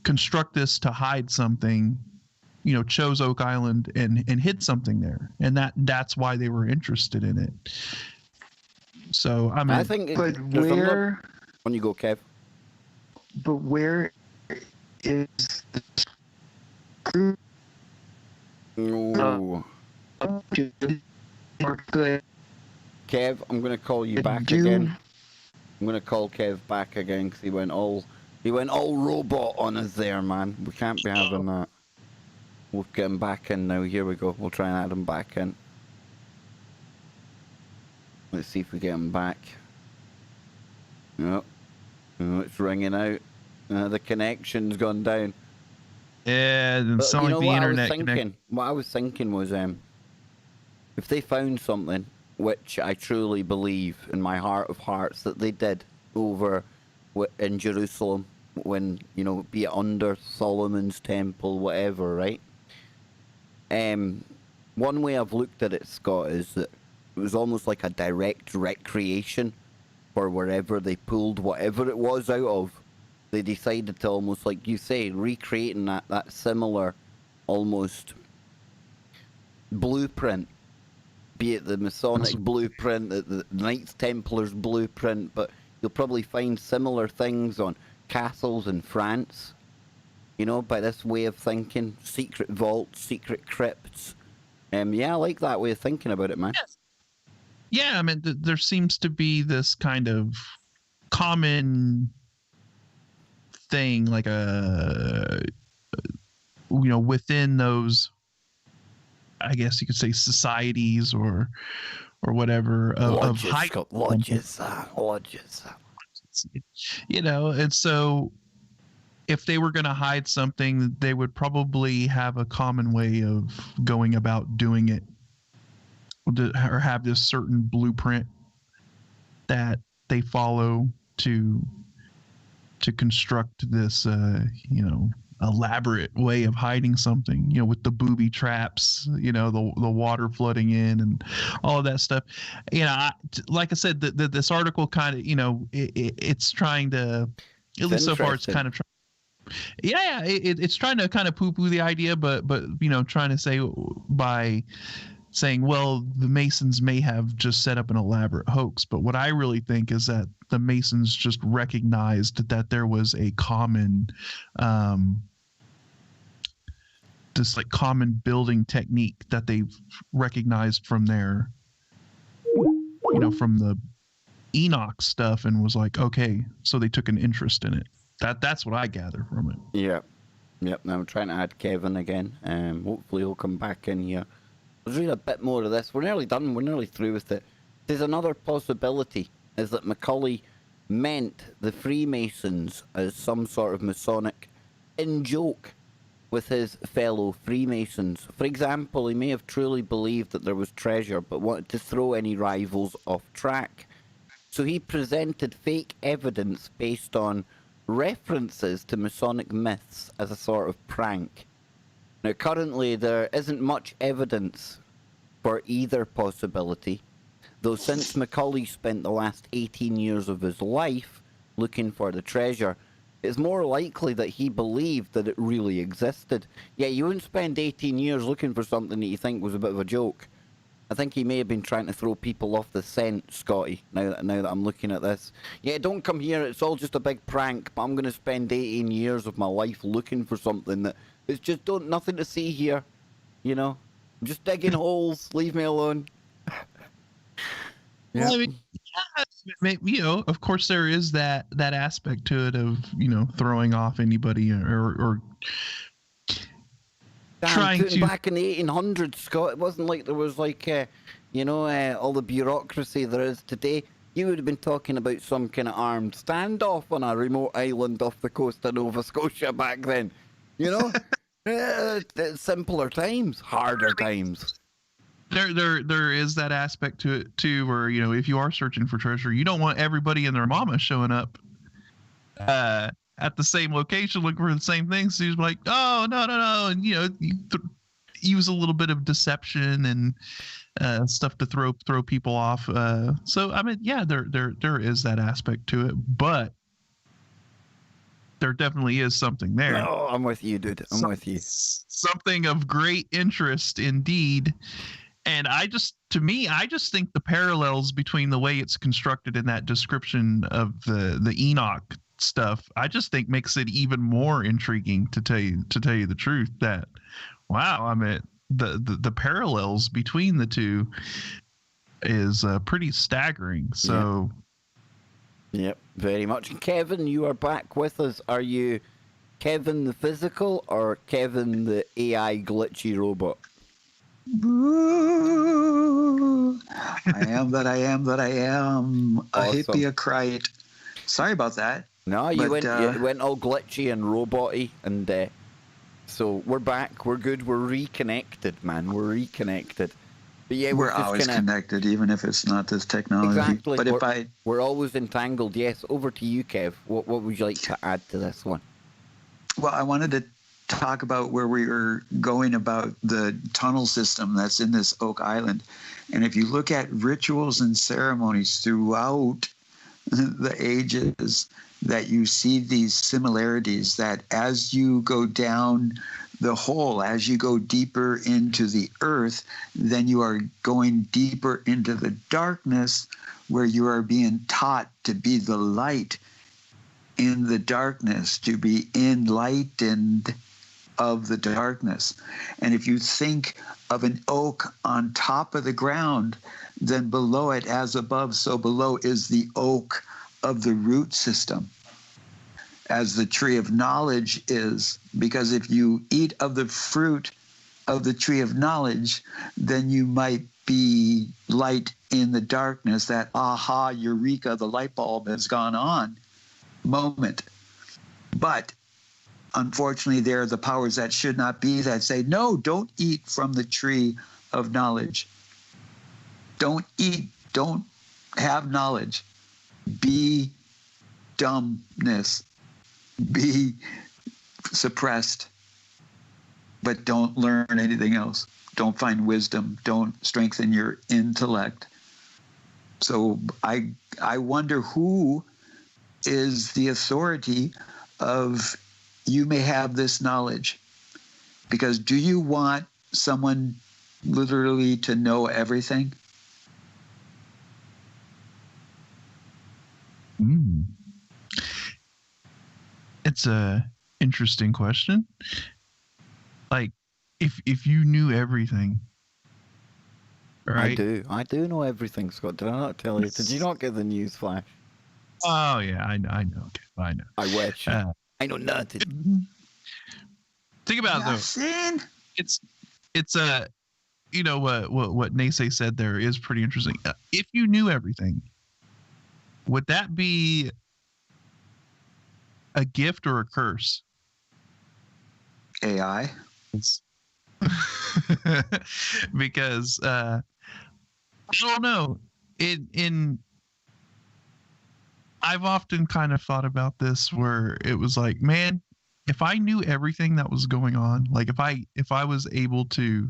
construct this to hide something, you know, chose Oak Island and hid something there, and that's why they were interested in it. So I mean, I think, but where? When you go, Kev. But where is the group? No. Good. Kev, I'm gonna call you back again. I'm gonna call Kev back again because he went all robot on us there, man. We can't be having that. We'll get him back in now. Here we go. We'll try and add him back in. Let's see if we get him back. Yep. Oh, it's ringing out. The connection's gone down. Yeah, it sounds like the internet. What I was thinking was, if they found something, which I truly believe in my heart of hearts that they did over in Jerusalem, when, you know, be it under Solomon's temple, whatever, right? One way I've looked at it, Scott, is that it was almost like a direct recreation for wherever they pulled whatever it was out of. They decided to, almost like you say, recreating that similar almost blueprint, be it the Masonic blueprint, the Knights Templars blueprint, but you'll probably find similar things on castles in France, you know, by this way of thinking. Secret vaults, secret crypts. Yeah, I like that way of thinking about it, man. Yes. Yeah, I mean, there seems to be this kind of common thing, like you know, within those, I guess you could say, societies or whatever of high lodges, you know. And so if they were going to hide something, they would probably have a common way of going about doing it, or have this certain blueprint that they follow to construct this you know, elaborate way of hiding something, you know, with the booby traps, you know, the water flooding in and all of that stuff. You know, like I said, this article kind of, you know, it's trying to, at least so far, it's kind of it's trying to kind of poo-poo the idea, but you know, trying to say by saying, well, the Masons may have just set up an elaborate hoax. But what I really think is that the Masons just recognized that there was a common, this like common building technique that they've recognized from their, you know, from the Enoch stuff, and was like, okay, so they took an interest in it. That's what I gather from it. Yeah. Yep. Now I'm trying to add Kevin again. Hopefully he'll come back in here. Let's read a bit more of this. We're nearly done. We're nearly through with it. There's another possibility, is that Macaulay meant the Freemasons as some sort of Masonic in joke with his fellow Freemasons. For example, he may have truly believed that there was treasure, but wanted to throw any rivals off track. So he presented fake evidence based on references to Masonic myths as a sort of prank. Now, currently, there isn't much evidence for either possibility, though since Macaulay spent the last 18 years of his life looking for the treasure, it's more likely that he believed that it really existed. Yeah, you wouldn't spend 18 years looking for something that you think was a bit of a joke. I think he may have been trying to throw people off the scent, Scotty, now that I'm looking at this. Yeah, don't come here, it's all just a big prank, but I'm going to spend 18 years of my life looking for something that it's just nothing to see here, you know? I'm just digging holes, leave me alone. Well, I mean, You know, of course, there is that aspect to it of, you know, throwing off anybody or Damn, trying putting to. back in the 1800s, Scott, it wasn't like there was like, you know, all the bureaucracy there is today. You would have been talking about some kind of armed standoff on a remote island off the coast of Nova Scotia back then. You know, simpler times, harder times. There is that aspect to it too, where, you know, if you are searching for treasure, you don't want everybody and their mama showing up at the same location looking for the same thing. So he's like, oh, no, and, you know, you use a little bit of deception and stuff to throw people off. So I mean, yeah, there is that aspect to it, but there definitely is something there. Oh, I'm with you, dude. I'm with you. Something of great interest indeed. And I just think the parallels between the way it's constructed in that description of the Enoch stuff, I just think makes it even more intriguing, to tell you the truth. That, wow, I mean, the parallels between the two is pretty staggering. So, yep, very much. Kevin, you are back with us. Are you Kevin the physical or Kevin the AI glitchy robot? Boo. I am that I am that I am. A Awesome. hippiocrite. Sorry about that. No, you went all glitchy and robot-y, and so we're back. We're good. We're reconnected, man. We're reconnected. But yeah, We're just always connected, even if it's not this technology. Exactly. But we're always entangled. Yes. Over to you, Kev. What would you like to add to this one? Well, I wanted to talk about where we were going about the tunnel system that's in this Oak Island. And if you look at rituals and ceremonies throughout the ages, that you see these similarities, that as you go down the hole, as you go deeper into the earth, then you are going deeper into the darkness, where you are being taught to be the light in the darkness, to be enlightened of the darkness. And if you think of an oak on top of the ground, then below it, as above, so below, is the oak of the root system, as the tree of knowledge is. Because if you eat of the fruit of the tree of knowledge, then you might be light in the darkness, that aha, eureka, the light bulb has gone on moment. But unfortunately, there are the powers that should not be that say, no, don't eat from the tree of knowledge. Don't eat, don't have knowledge. Be dumbness. Be suppressed. But don't learn anything else. Don't find wisdom. Don't strengthen your intellect. So I wonder who is the authority of, you may have this knowledge. Because do you want someone literally to know everything? It's a interesting question. Like, if you knew everything, right? I do know everything, Scott. Did I not tell you? Did you not get the news flash? Oh yeah, I know. Okay, I know. I wish. I know nothing. Think about it, though. It's a, you know, what NeSe said there is pretty interesting. If you knew everything, would that be a gift or a curse? AI. Because I don't know. I've often kind of thought about this, where it was like, man, if I knew everything that was going on, like if I was able to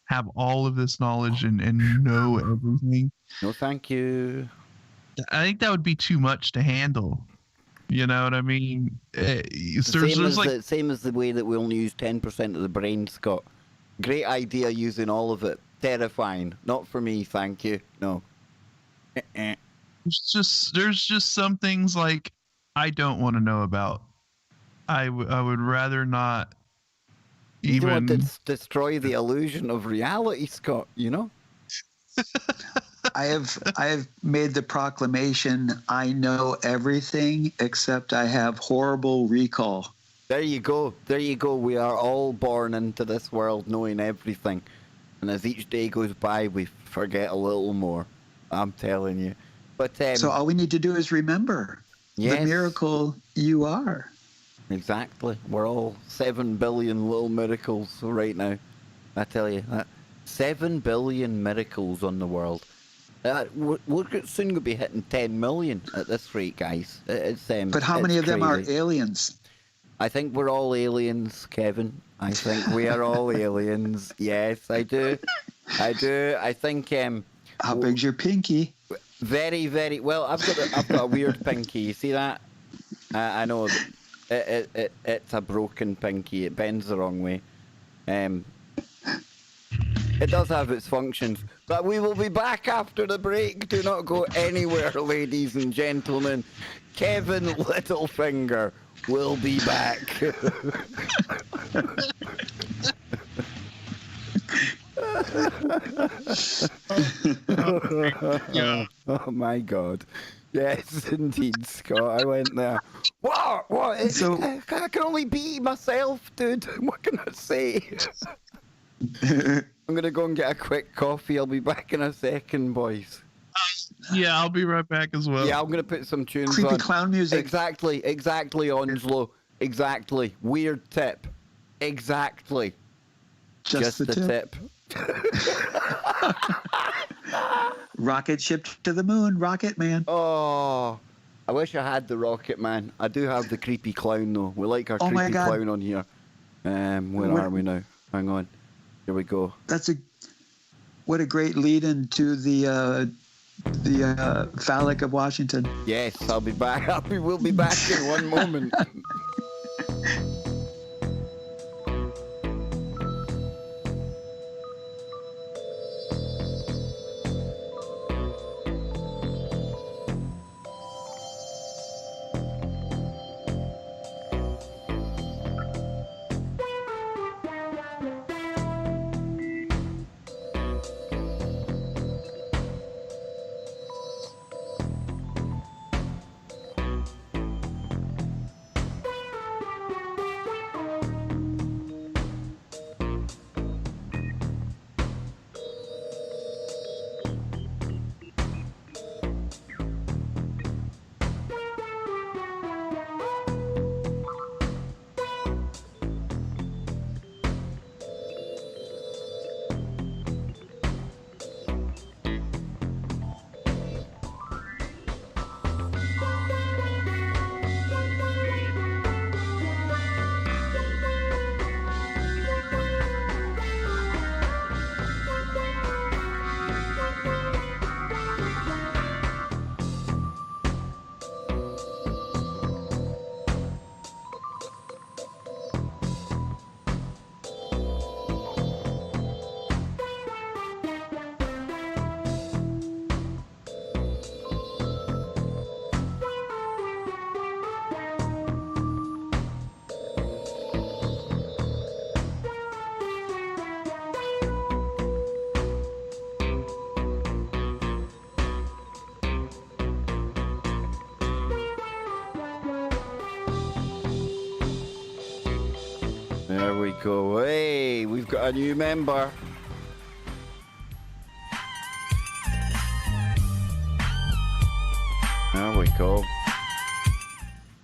have all of this knowledge and know everything. No, thank you. I think that would be too much to handle. You know what I mean? Same as the way that we only use 10% of the brain, Scott. Great idea using all of it. Terrifying. Not for me, thank you. No. There's just some things like I don't want to know about. I would rather not You even don't want to destroy the illusion of reality, Scott, you know? I have made the proclamation. I know everything except I have horrible recall. There you go. There you go. We are all born into this world knowing everything. And as each day goes by, we forget a little more. I'm telling you. But So all we need to do is remember the miracle you are. Exactly. We're all 7 billion little miracles right now. I tell you that. 7 billion miracles on the world. We're soon going to be hitting 10 million at this rate, guys. But how many of them are aliens? I think we're all aliens, Kevin. I think we are all aliens. Yes, I do. I do. I think. How big's your pinky? Very, very well. I've got a weird pinky. You see that? I know. It's a broken pinky. It bends the wrong way. It does have its functions, but we will be back after the break. Do not go anywhere, ladies and gentlemen. Kevin Littlefinger will be back. Oh my God. Yes, indeed, Scott. I went there. What? So, I can only be myself, dude. What can I say? I'm going to go and get a quick coffee. I'll be back in a second, boys. Yeah, I'll be right back as well. Yeah, I'm going to put some tunes creepy on. clown music. Exactly, Onslow. Exactly. Weird tip. Exactly. Just the tip. Rocket ship to the moon, Rocket Man. Oh, I wish I had the Rocket Man. I do have the creepy clown though. We like our creepy clown on here. Where are we now? Hang on. Here we go. What a great lead into the phallic of Washington. Yes, I'll be back. We'll be back in one moment. There we go. Hey, we've got a new member. There we go.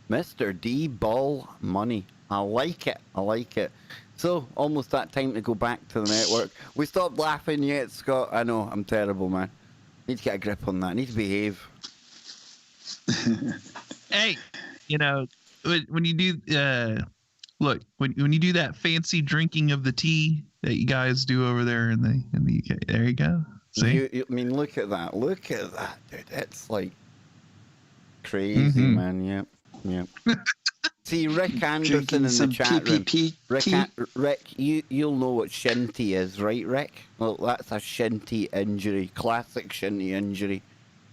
Mr. D Ball Money. I like it. I like it. So, almost that time to go back to the network. We stopped laughing yet, Scott? I know, I'm terrible, man. Need to get a grip on that. Need to behave. Hey, you know, when you do, look, when you do that fancy drinking of the tea that you guys do over there in the UK, there you go. See? I mean, look at that. Look at that, dude. It's like crazy, man. Yep. See, Rick Anderson in the chat room. Rick, you'll know what shinty is, right, Rick? Well, that's a shinty injury. Classic shinty injury.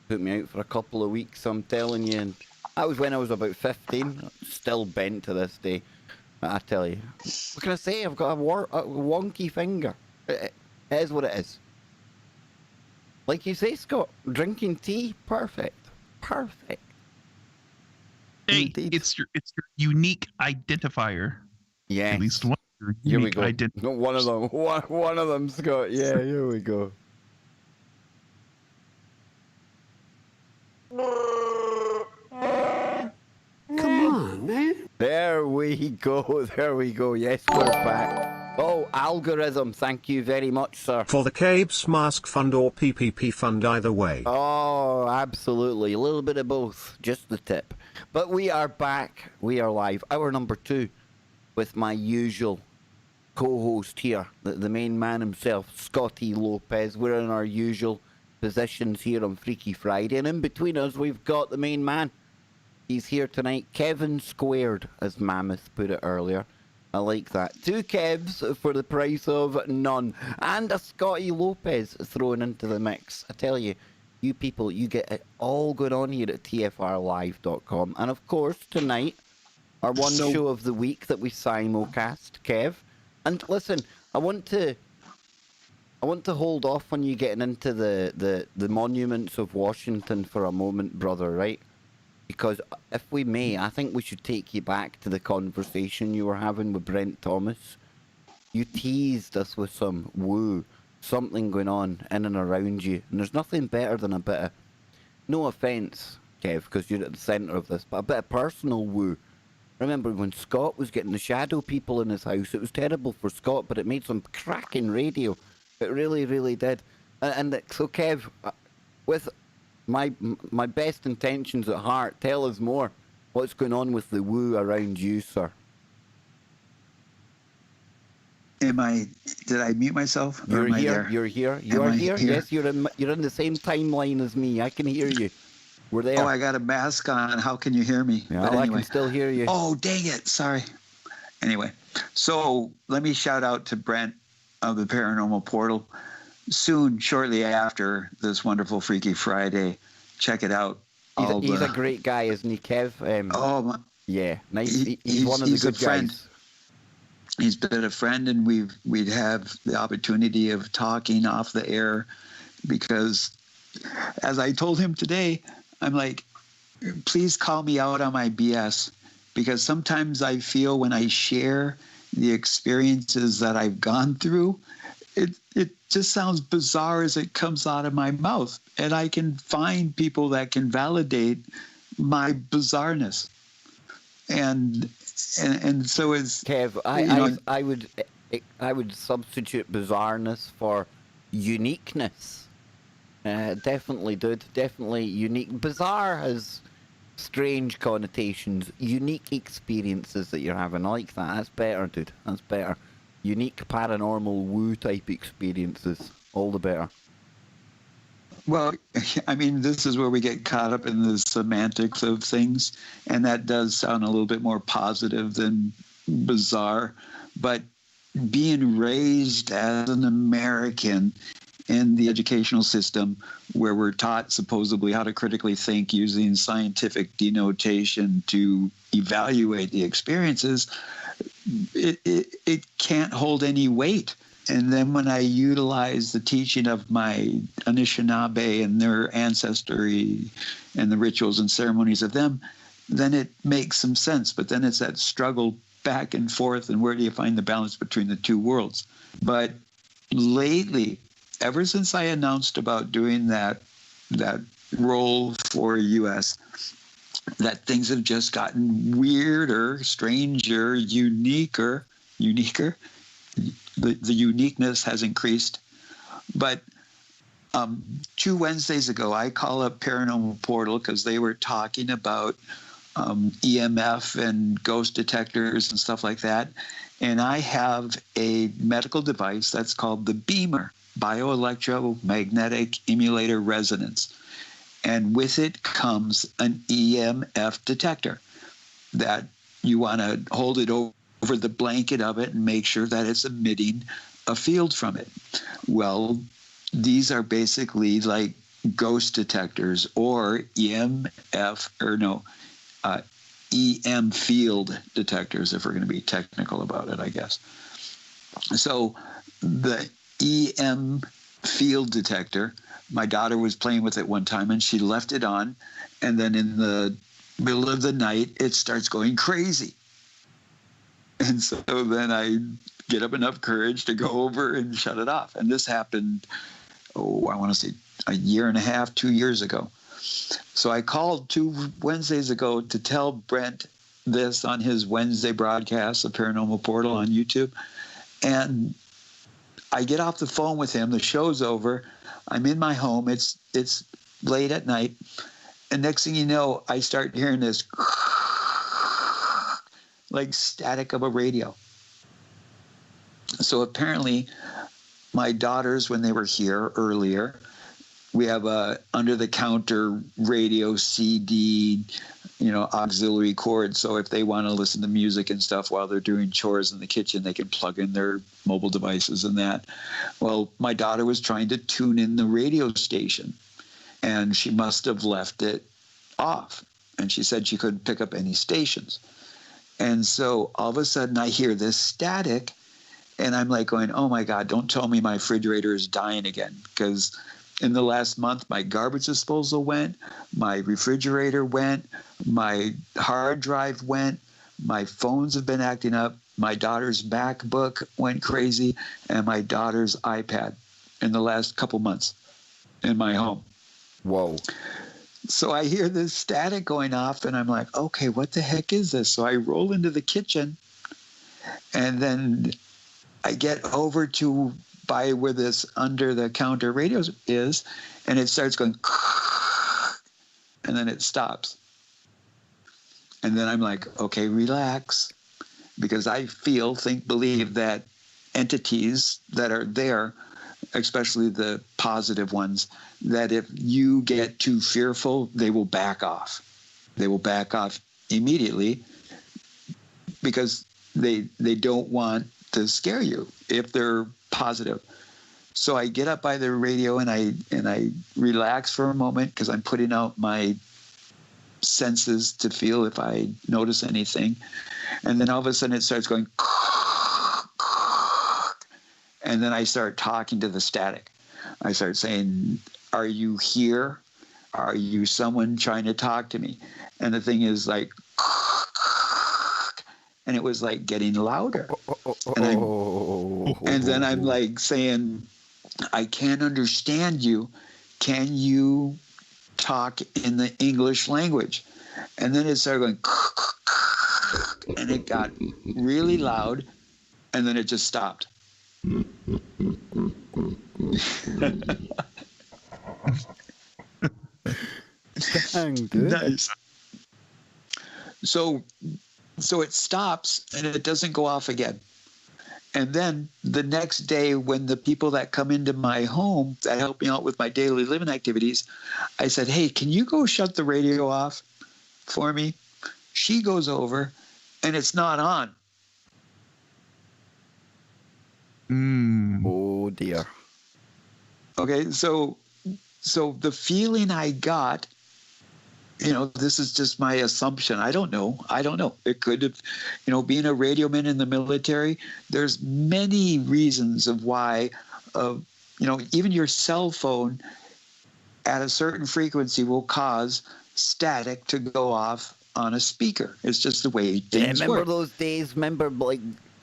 Put me out for a couple of weeks, I'm telling you. And that was when I was about 15. Still bent to this day. I tell you, what can I say? I've got a wonky finger. It is what it is. Like you say, Scott, drinking tea, perfect. Perfect. Hey, Indeed. it's your unique identifier. Yes. At least one of your Here we unique go. identifiers. No, one of them. One of them, Scott. Yeah, here we go. Come on, man. There we go. There we go. Yes, we're back. Oh, algorithm. Thank you very much, sir. For the Caves Mask Fund or PPP Fund, either way. Oh, absolutely. A little bit of both. Just the tip. But we are back. We are live. Hour number 2 with my usual co-host here, the main man himself, Scotty Lopez. We're in our usual positions here on Freaky Friday. And in between us, we've got the main man. He's here tonight. Kevin Squared, as Mammoth put it earlier. I like that. 2 Kevs for the price of none. And a Scotty Lopez thrown into the mix. I tell you, you people, you get it all going on here at tfrlive.com. And of course, tonight, our one show of the week that we simulcast, Kev. And listen, I want to hold off on you getting into the monuments of Washington for a moment, brother, right? Because if we may, I think we should take you back to the conversation you were having with Brent Thomas. You teased us with some woo, something going on in and around you. And there's nothing better than a bit of, no offence, Kev, because you're at the centre of this, but a bit of personal woo. Remember when Scott was getting the shadow people in his house? It was terrible for Scott, but it made some cracking radio. It really, really did. And so, Kev, with my best intentions at heart, tell us more. What's going on with the woo around you, sir? Did I mute myself? You're here. There? You're here. You are here. Yes, you're in the same timeline as me. I can hear you. We're there. Oh, I got a mask on. How can you hear me? Yeah, but anyway. I can still hear you. Oh, dang it. Sorry. Anyway, so let me shout out to Brent of the Paranormal Portal. Soon, shortly after this wonderful Freaky Friday, check it out. He's a great guy, isn't he, Kev? Yeah, nice. He's one of the good guys. He's been a friend, and we'd have the opportunity of talking off the air because, as I told him today, I'm like, please call me out on my BS, because sometimes I feel when I share the experiences that I've gone through, it just sounds bizarre as it comes out of my mouth, and I can find people that can validate my bizarreness, and so it's Kev. I would substitute bizarreness for uniqueness. Definitely, dude. Definitely unique. Bizarre has strange connotations. Unique experiences that you're having. I like that. That's better, dude. That's better. Unique paranormal woo type experiences. All the better. Well, I mean, this is where we get caught up in the semantics of things, and that does sound a little bit more positive than bizarre. But being raised as an American in the educational system, where we're taught supposedly how to critically think using scientific denotation to evaluate the experiences, it can't hold any weight. And then when I utilize the teaching of my Anishinaabe and their ancestry and the rituals and ceremonies of them, then it makes some sense. But then it's that struggle back and forth, and where do you find the balance between the two worlds? But lately, ever since I announced about doing that role for U.S., that things have just gotten weirder, stranger, uniquer. The uniqueness has increased. But 2 Wednesdays ago, I call up Paranormal Portal because they were talking about EMF and ghost detectors and stuff like that. And I have a medical device that's called the Beamer, Bioelectromagnetic Emulator Resonance. And with it comes an EMF detector that you want to hold it over the blanket of it and make sure that it's emitting a field from it. Well, these are basically like ghost detectors, or EM field detectors, if we're going to be technical about it, I guess. So the EM field detector My daughter was playing with it one time, and she left it on, and then in the middle of the night, it starts going crazy. And so then I get up enough courage to go over and shut it off. And this happened, I want to say a year and a half, 2 years ago. So I called 2 Wednesdays ago to tell Brent this on his Wednesday broadcast, the Paranormal Portal on YouTube. And I get off the phone with him. The show's over. I'm in my home. It's late at night. And next thing you know, I start hearing this like static of a radio. So apparently my daughters, when they were here earlier, we have a under-the-counter radio CD, auxiliary cord. So if they want to listen to music and stuff while they're doing chores in the kitchen, they can plug in their mobile devices and that. Well, my daughter was trying to tune in the radio station, and she must have left it off. And she said she couldn't pick up any stations. And so all of a sudden I hear this static, and I'm like going, oh my God, don't tell me my refrigerator is dying again. Because in the last month, my garbage disposal went, my refrigerator went, my hard drive went, my phones have been acting up, my daughter's MacBook went crazy, and my daughter's iPad in the last couple months in my home. Whoa. So I hear this static going off, and I'm like, okay, what the heck is this? So I roll into the kitchen, and then I get over to by where this under-the-counter radio is, and it starts going, and then it stops. And then I'm like, okay, relax, because I believe that entities that are there, especially the positive ones, that if you get too fearful, they will back off. They will back off immediately because they don't want to scare you if they're positive. So I get up by the radio and I relax for a moment because I'm putting out my senses to feel if I notice anything. And then all of a sudden it starts going, and then I start talking to the static. I start saying, are you here? Are you someone trying to talk to me? And the thing is like, and it was like getting louder. And then I'm like saying, I can't understand you. Can you talk in the English language? And then it started going, and it got really loud, and then it just stopped. Dang, dude. Nice. So it stops and it doesn't go off again. And then the next day, when the people that come into my home that help me out with my daily living activities, I said, hey, can you go shut the radio off for me? She goes over and it's not on. Oh dear. Okay, so the feeling I got, this is just my assumption. I don't know. It could have, being a radio man in the military, there's many reasons of why, even your cell phone at a certain frequency will cause static to go off on a speaker. It's just the way things remember work. those days? Remember like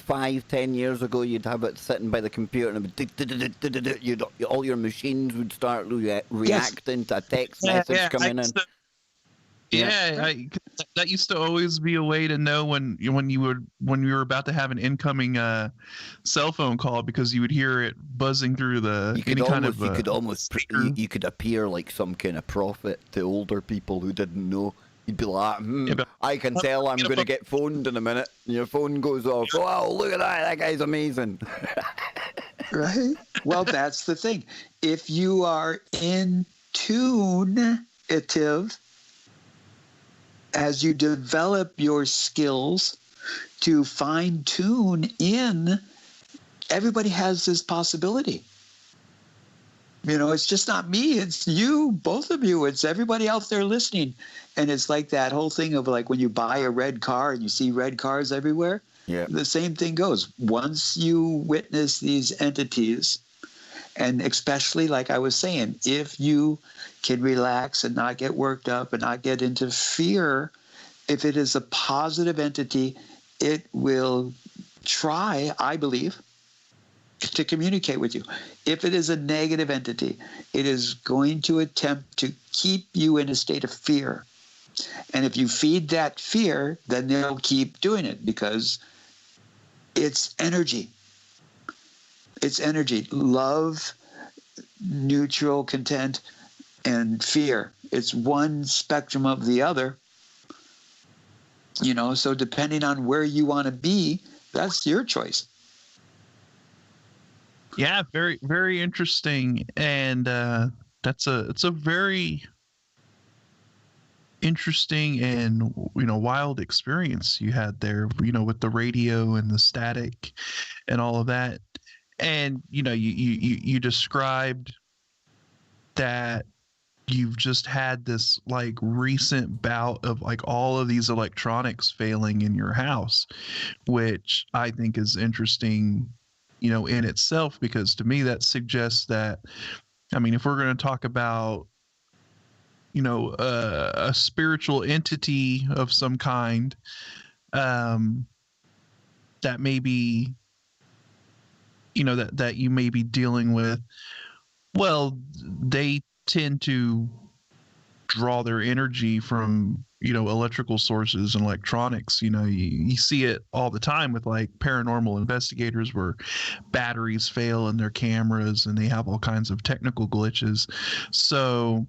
5-10 years ago, you'd have it sitting by the computer and it would all your machines would start reacting to a text message coming in. That used to always be a way to know when you were about to have an incoming cell phone call, because you would hear it buzzing through the you could appear like some kind of prophet to older people who didn't know. You'd be like, I can tell I'm going to get phoned in a minute. And your phone goes off. Wow, look at that guy's amazing. Right? Well, that's the thing. If you are in tune-ative, as you develop your skills to fine tune in, everybody has this possibility. It's just not me. It's you, both of you. It's everybody out there listening. And it's like that whole thing of like when you buy a red car and you see red cars everywhere. Yeah. The same thing goes. Once you witness these entities And especially, like I was saying, if you can relax and not get worked up and not get into fear, if it is a positive entity, it will try, I believe, to communicate with you. If it is a negative entity, it is going to attempt to keep you in a state of fear. And if you feed that fear, then they'll keep doing it because it's energy. It's energy. Love, neutral, content, and fear. It's one spectrum of the other. You know, so depending on where you want to be, that's your choice. Yeah, very, very interesting. And it's a very interesting and, you know, wild experience you had there, you know, with the radio and the static and all of that. And, you know, you described that you've just had this like recent bout of like all of these electronics failing in your house, which I think is interesting, you know, in itself, because to me that suggests that, I mean, if we're going to talk about, you know, a spiritual entity of some kind, that maybe, you know, that you may be dealing with, well, they tend to draw their energy from, you know, electrical sources and electronics. You know, you see it all the time with like paranormal investigators where batteries fail in their cameras and they have all kinds of technical glitches. So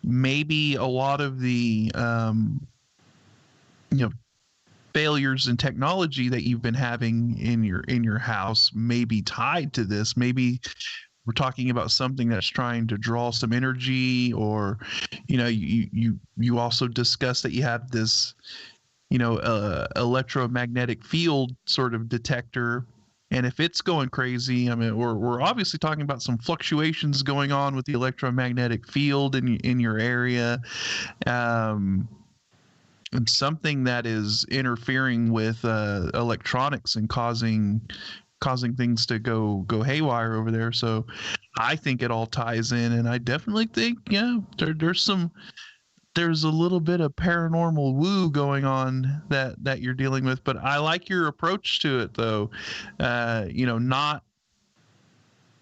maybe a lot of the you know, failures in technology that you've been having in your house may be tied to this. Maybe we're talking about something that's trying to draw some energy, or, you know, you also discussed that you have this, you know, electromagnetic field sort of detector. And if it's going crazy, I mean, we're obviously talking about some fluctuations going on with the electromagnetic field in your area, and something that is interfering with electronics and causing things to go haywire over there. So I think it all ties in, and I definitely think, yeah, there's a little bit of paranormal woo going on that you're dealing with. But I like your approach to it, though. You know,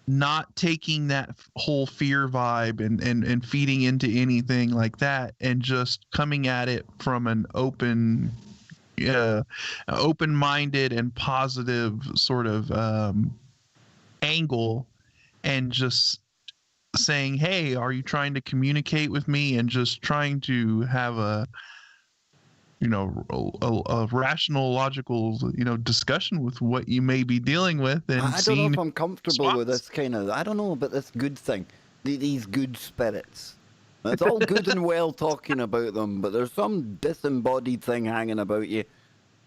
not taking that whole fear vibe and feeding into anything like that, and just coming at it from an open-minded and positive sort of angle, and just saying, hey, are you trying to communicate with me, and just trying to have a, you know, a rational, logical, you know, discussion with what you may be dealing with. And I don't know if I'm comfortable with this kind of, I don't know about this good thing, these good spirits. It's all good and well talking about them, but there's some disembodied thing hanging about you.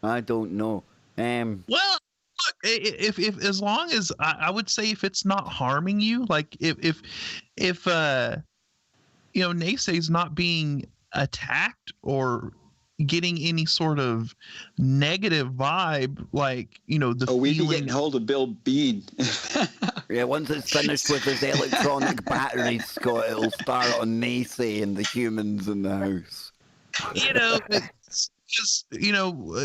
I don't know. Well, look, if as long as I would say, if it's not harming you, like if you know, NeSe's not being attacked or getting any sort of negative vibe, like, you know, the we be feeling. getting hold of Bill Bean. Yeah, once it's finished with his electronic batteries, Scott, it'll start on NeSe and the humans in the house. You know, just, you know,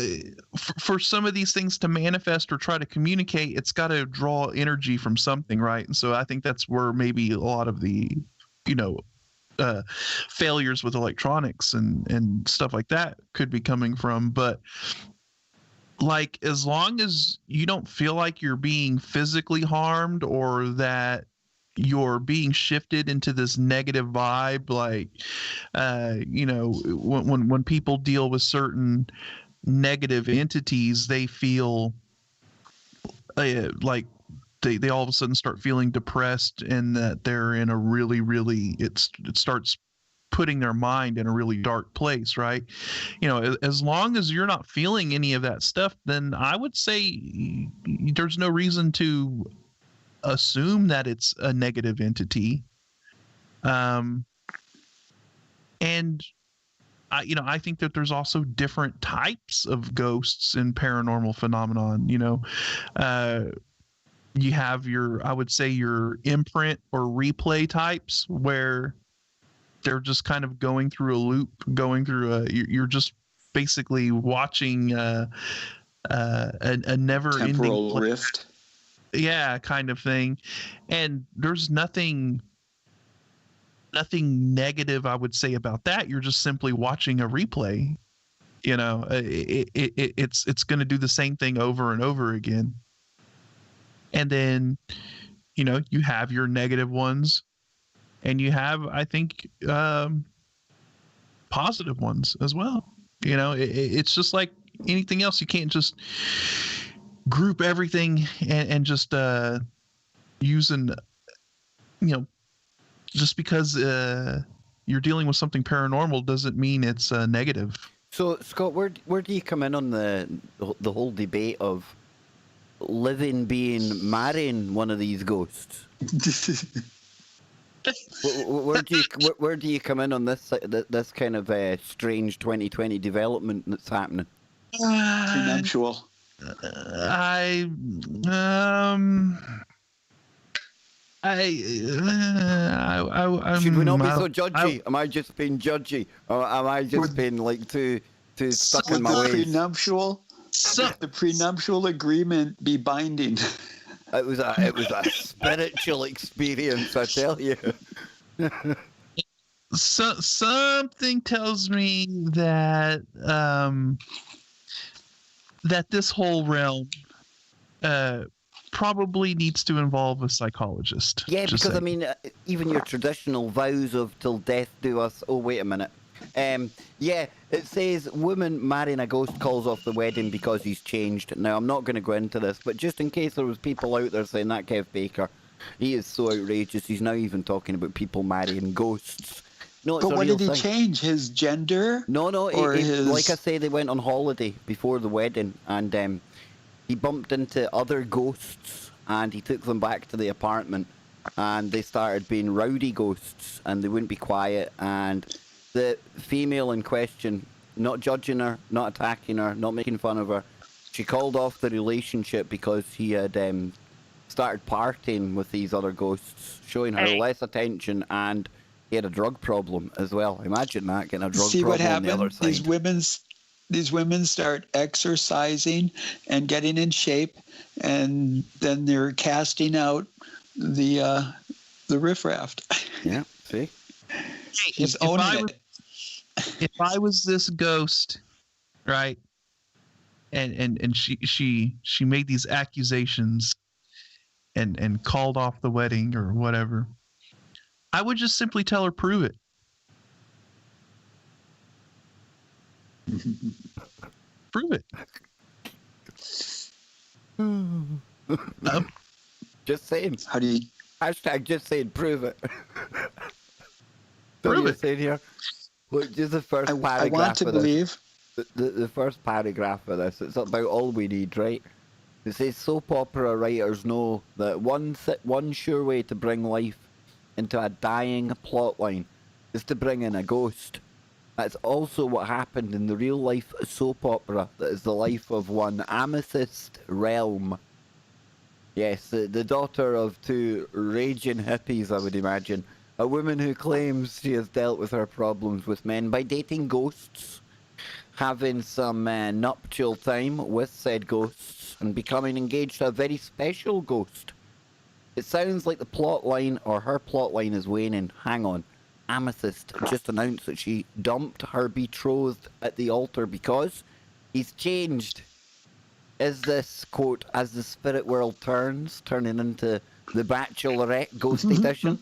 for some of these things to manifest or try to communicate, it's got to draw energy from something, right? And so I think that's where maybe a lot of the, you know, failures with electronics and stuff like that could be coming from. But like, as long as you don't feel like you're being physically harmed, or that you're being shifted into this negative vibe, like, you know, when people deal with certain negative entities, they feel like they all of a sudden start feeling depressed, and that they're in a really it starts putting their mind in a really dark place, right? You know, as long as you're not feeling any of that stuff, then I would say there's no reason to assume that it's a negative entity. And you know, I think that there's also different types of ghosts in paranormal phenomenon. You know, you have your, I would say, your imprint or replay types where they're just kind of going through a loop, going through a, you're just basically watching a never ending Temporal rift. Yeah, kind of thing. And there's nothing negative I would say about that. You're just simply watching a replay. You know, it's going to do the same thing over and over again. And then, you know, you have your negative ones, and you have, I think, positive ones as well. You know, it's just like anything else. You can't just group everything and just using, you know, just because you're dealing with something paranormal doesn't mean it's negative. So, Scott, where do you come in on the whole debate of living being marrying one of these ghosts? where do you come in on this kind of strange 2020 development that's happening? Prenuptial. Should we not be so judgy? Am I just being judgy, or am I just being like too stuck in my ways? The prenuptial agreement be binding. It was a spiritual experience, I tell you. So something tells me that that this whole realm probably needs to involve a psychologist. Yeah, because I mean, even your traditional vows of till death do us. Oh, wait a minute. Yeah, it says woman marrying a ghost calls off the wedding because he's changed. Now, I'm not going to go into this, but just in case there was people out there saying that Kev Baker, he is so outrageous. He's now even talking about people marrying ghosts. No, it's but a what real did he thing. change? His gender? No. His... Like I say, they went on holiday before the wedding, and he bumped into other ghosts, and he took them back to the apartment, and they started being rowdy ghosts, and they wouldn't be quiet, and the female in question, not judging her, not attacking her, not making fun of her, she called off the relationship because he had started partying with these other ghosts, showing her less attention, and he had a drug problem as well. Imagine that, getting a drug See problem what on the other happened? side. These women start exercising and getting in shape, and then they're casting out the riffraff. Yeah, see? She's owning it. If I was this ghost, right, and she made these accusations and called off the wedding or whatever, I would just simply tell her, prove it. Prove it. Just saying. How do you... Hashtag just saying, prove it. Prove it. Saying here. Look, just the first paragraph. I want to believe. The first paragraph of this, it's about all we need, right? It says soap opera writers know that one sure way to bring life into a dying plotline is to bring in a ghost. That's also what happened in the real-life soap opera that is the life of one Amethyst Realm. Yes, the daughter of two raging hippies, I would imagine. A woman who claims she has dealt with her problems with men by dating ghosts, having some nuptial time with said ghosts, and becoming engaged to a very special ghost. It sounds like the plot line, or her plot line, is waning. Hang on. Amethyst just announced that she dumped her betrothed at the altar because he's changed. Is this, quote, as the spirit world turning into the Bachelorette Ghost Edition?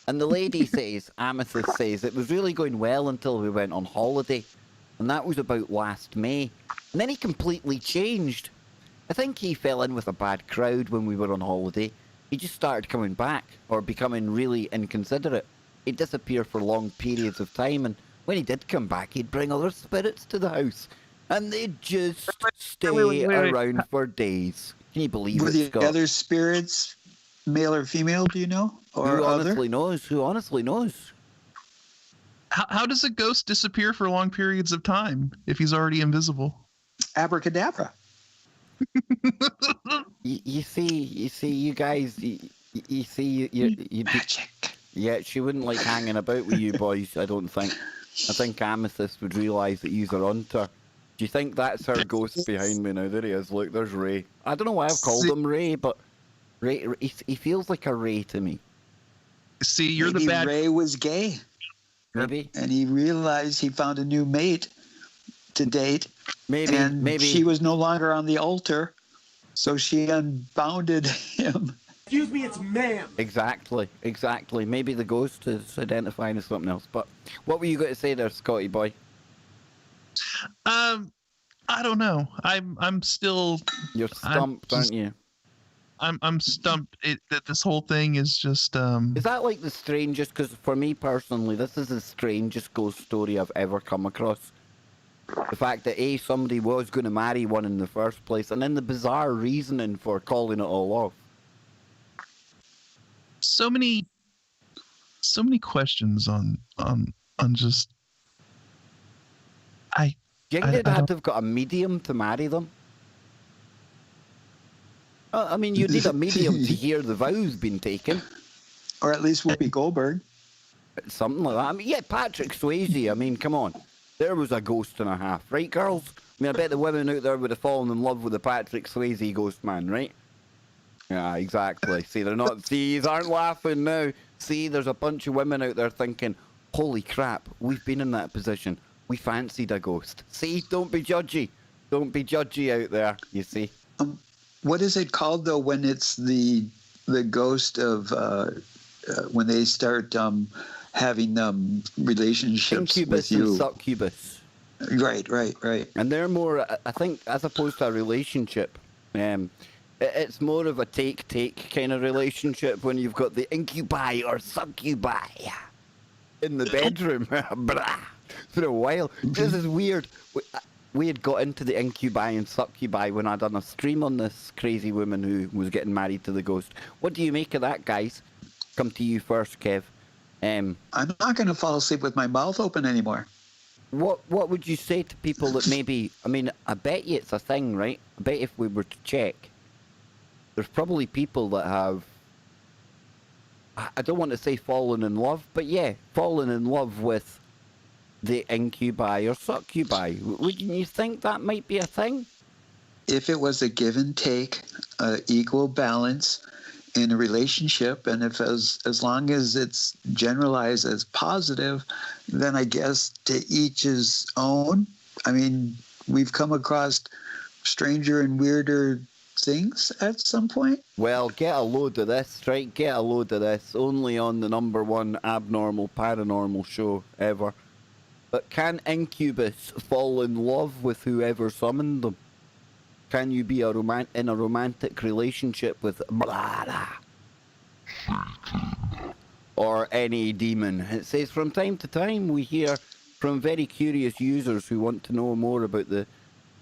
And the lady says, Amethyst says, it was really going well until we went on holiday. And that was about last May. And then he completely changed. I think he fell in with a bad crowd when we were on holiday. He just started coming back, or becoming really inconsiderate. He'd disappear for long periods of time, and when he did come back, he'd bring other spirits to the house. And they'd just stay around for days. Can you believe it, Scott? Were the other spirits male or female, do you know? Or Who honestly other? knows? Who honestly knows? How does a ghost disappear for long periods of time if he's already invisible? Abracadabra. You see, you guys, you see, you Magic. yeah, she wouldn't like hanging about with you boys, I don't think. I think Amethyst would realise that yous are onto her. Do you think that's her ghost behind me now? There he is, look, there's Ray. I don't know why I've called him Ray, but Ray, he feels like a Ray to me. See, you're Maybe the bad. Ray was gay, Maybe. and he realized he found a new mate to date. Maybe. And she was no longer on the altar, so she unbounded him. Excuse me, it's ma'am. Exactly. Maybe the ghost is identifying as something else. But what were you going to say there, Scotty boy? I don't know. I'm still. You're stumped, aren't you? I'm stumped. That this whole thing is just. Is that like the strangest? Because for me personally, this is the strangest ghost story I've ever come across. The fact that somebody was going to marry one in the first place, and then the bizarre reasoning for calling it all off. So many questions on just. Do you think they'd I have to have got a medium to marry them? I mean, you need a medium to hear the vows being taken. Or at least Whoopi Goldberg. Something like that. I mean, yeah, Patrick Swayze. I mean, come on. There was a ghost and a half, right, girls? I mean, I bet the women out there would have fallen in love with the Patrick Swayze ghost man, right? Yeah, exactly. See, they're not. See, you aren't laughing now. See, there's a bunch of women out there thinking, holy crap, we've been in that position. We fancied a ghost. See, don't be judgy. Don't be judgy out there, you see. What is it called, though, when it's the ghost of when they start having relationships Incubus with you? and succubus. Right. And they're more, I think, as opposed to a relationship, it's more of a take kind of relationship when you've got the incubi or succubi in the bedroom. Blah. It's been a while. This is weird. We had got into the incubi and succubi when I'd done a stream on this crazy woman who was getting married to the ghost. What do you make of that, guys? Come to you first, Kev. I'm not going to fall asleep with my mouth open anymore. What would you say to people that maybe, I mean, I bet you it's a thing, right? I bet if we were to check, there's probably people that have, I don't want to say fallen in love, but yeah, fallen in love with the incubi or succubi. Wouldn't you think that might be a thing? If it was a give and take, equal balance in a relationship, and if as long as it's generalized as positive, then I guess to each his own. I mean, we've come across stranger and weirder things at some point. Well, get a load of this, right? Get a load of this. Only on the #1 abnormal paranormal show ever. But can incubus fall in love with whoever summoned them? Can you be in a romantic relationship with blah, or any demon? It says from time to time we hear from very curious users who want to know more about the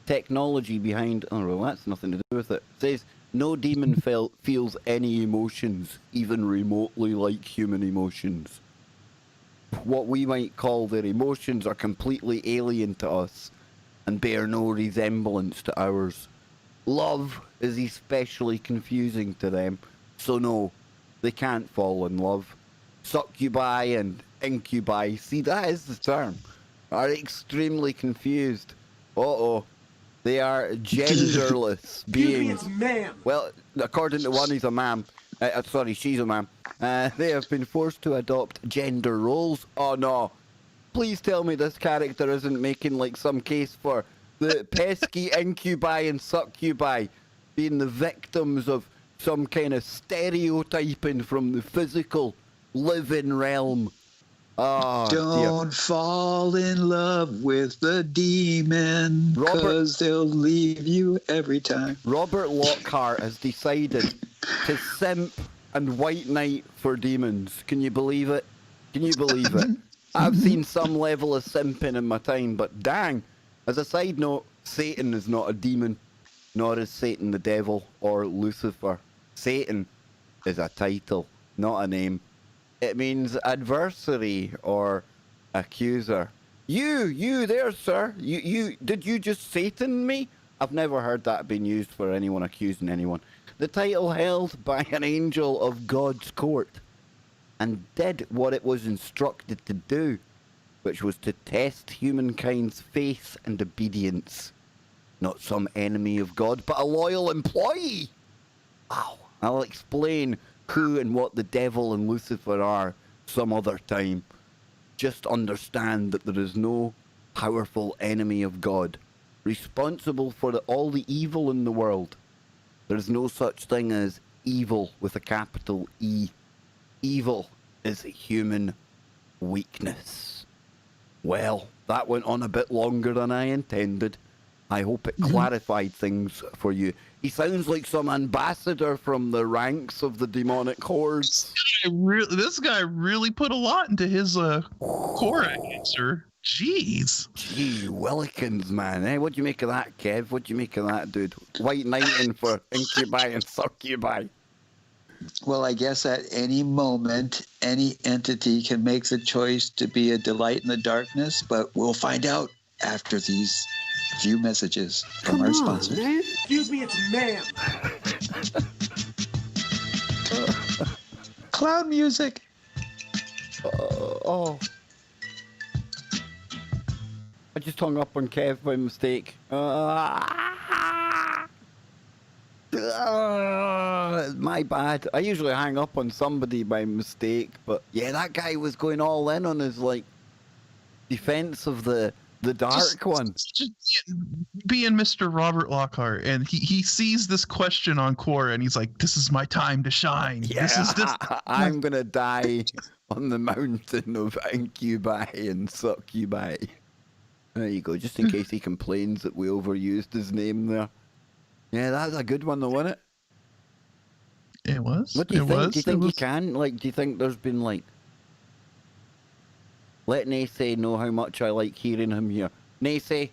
technology behind. Oh, well, that's nothing to do with it. It says no demon feels any emotions, even remotely like human emotions. What we might call their emotions are completely alien to us and bear no resemblance to ours. Love is especially confusing to them, so no, they can't fall in love. Succubi and incubi, see, that is the term, are extremely confused. Uh-oh, they are genderless beings. Excuse me, it's ma'am. Well, according to one, he's a ma'am. Sorry, she's a ma'am. They have been forced to adopt gender roles. Oh no. Please tell me this character isn't making like some case for the pesky incubi and succubi being the victims of some kind of stereotyping from the physical living realm. Oh, Don't fall in love with the demon, because they'll leave you every time. Robert Lockhart has decided to simp and white knight for demons. Can you believe it? Can you believe it? I've seen some level of simping in my time, but dang, as a side note, Satan is not a demon, nor is Satan the devil or Lucifer. Satan is a title, not a name. It means adversary or accuser. You there, sir. Did you just Satan me? I've never heard that being used for anyone accusing anyone. The title held by an angel of God's court and did what it was instructed to do, which was to test humankind's faith and obedience. Not some enemy of God, but a loyal employee. Wow. I'll explain who and what the devil and Lucifer are some other time. Just understand that there is no powerful enemy of God responsible for all the evil in the world. There is no such thing as evil with a capital E. Evil is human weakness. Well, that went on a bit longer than I intended. I hope it clarified things for you. He sounds like some ambassador from the ranks of the demonic hordes. This guy really put a lot into his core answer. Jeez. Gee willikins, man. Hey, what do you make of that, Kev? What do you make of that, dude? White knighting for incubi and succubi. Well, I guess at any moment, any entity can make the choice to be a delight in the darkness, but we'll find out after these few messages from Come our on, sponsors. man. Excuse me, it's ma'am. Cloud music. Oh. I just hung up on Kev by mistake. My bad. I usually hang up on somebody by mistake, but yeah, that guy was going all in on his like defense of the dark one. Just being Mr. Robert Lockhart, and he sees this question on Quora, and he's like, "This is my time to shine. Yeah, I'm gonna die on the mountain of incubi and succubi." There you go, just in case he complains that we overused his name there. Yeah, that's a good one though, wasn't it? It was. What do you it think? Was. Do you think you can? Like, do you think there's been like... Let NeSe know how much I like hearing him here. NeSe,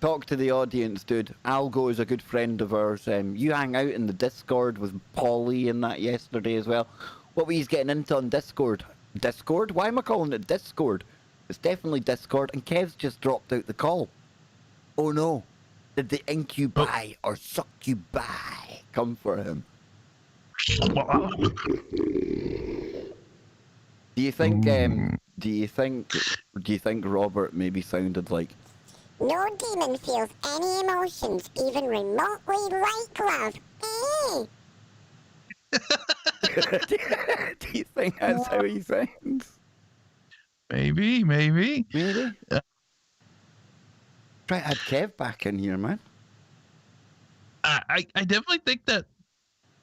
talk to the audience, dude. Algo is a good friend of ours. You hang out in the Discord with Polly and that yesterday as well. What were you getting into on Discord? Discord? Why am I calling it Discord? It's definitely Discord, and Kev's just dropped out the call. Oh no. Did the incubi or succubi come for him? Do you think Robert maybe sounded like... No demon feels any emotions, even remotely like love. Do you think that's how he sounds? Maybe. Really? Try to add Kev back in here, man. I definitely think that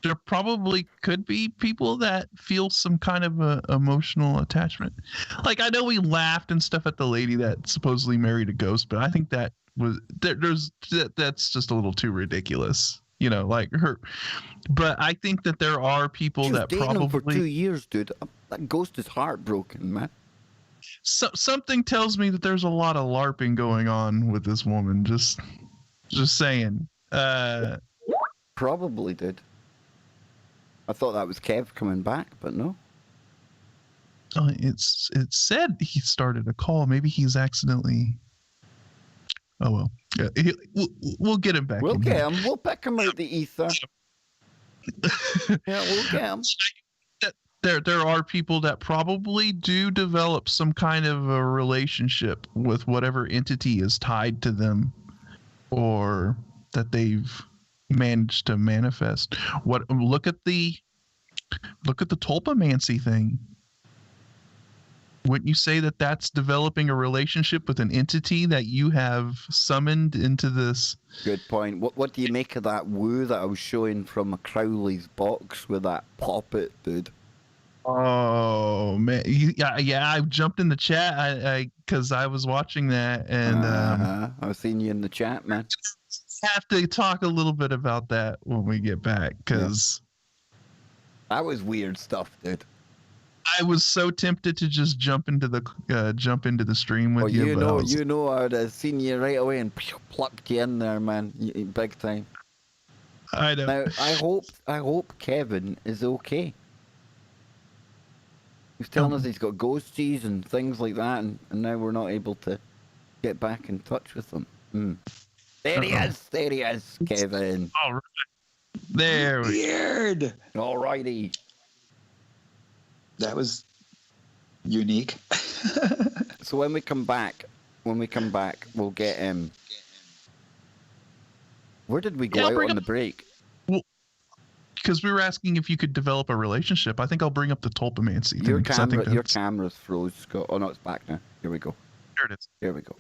there probably could be people that feel some kind of a emotional attachment. Like, I know we laughed and stuff at the lady that supposedly married a ghost, but I think that was that's just a little too ridiculous. You know, like her. But I think that there are people She was that dating him for 2 probably years, dude. That ghost is heartbroken, man. something tells me that there's a lot of LARPing going on with this woman. Just saying. Probably did. I thought that was Kev coming back, but no. It said he started a call. Maybe he's accidentally. Oh well. Yeah, we'll get him back. We'll in get here. him. We'll pick him out the ether. Yeah, we'll get him. There are people that probably do develop some kind of a relationship with whatever entity is tied to them, or that they've managed to manifest. Look at the tulpamancy thing. Wouldn't you say that that's developing a relationship with an entity that you have summoned into this? Good point. What do you make of that woo that I was showing from Crowley's box with that puppet, dude? Oh man, yeah. I jumped in the chat, I because I was watching that, and I was seeing you in the chat, man. have to talk a little bit about that when we get back, because that was weird stuff, dude. I was so tempted to just jump into the stream with you. You know, I'd have seen you right away and plucked you in there, man, big time. I know. Now, I hope Kevin is okay. He's telling us he's got ghosties and things like that, and now we're not able to get back in touch with him. There he is. There he is, Kevin. All right. There we Weird. Alrighty. That was unique. So when we come back, we'll get Where did we go Yeah, I'll out bring on up- the break? Because we were asking if you could develop a relationship. I think I'll bring up the tulpamancy thing. Your 'cause I think that's- camera's froze, Scott. Oh no, it's back now. Here we go. There it is. Here we go.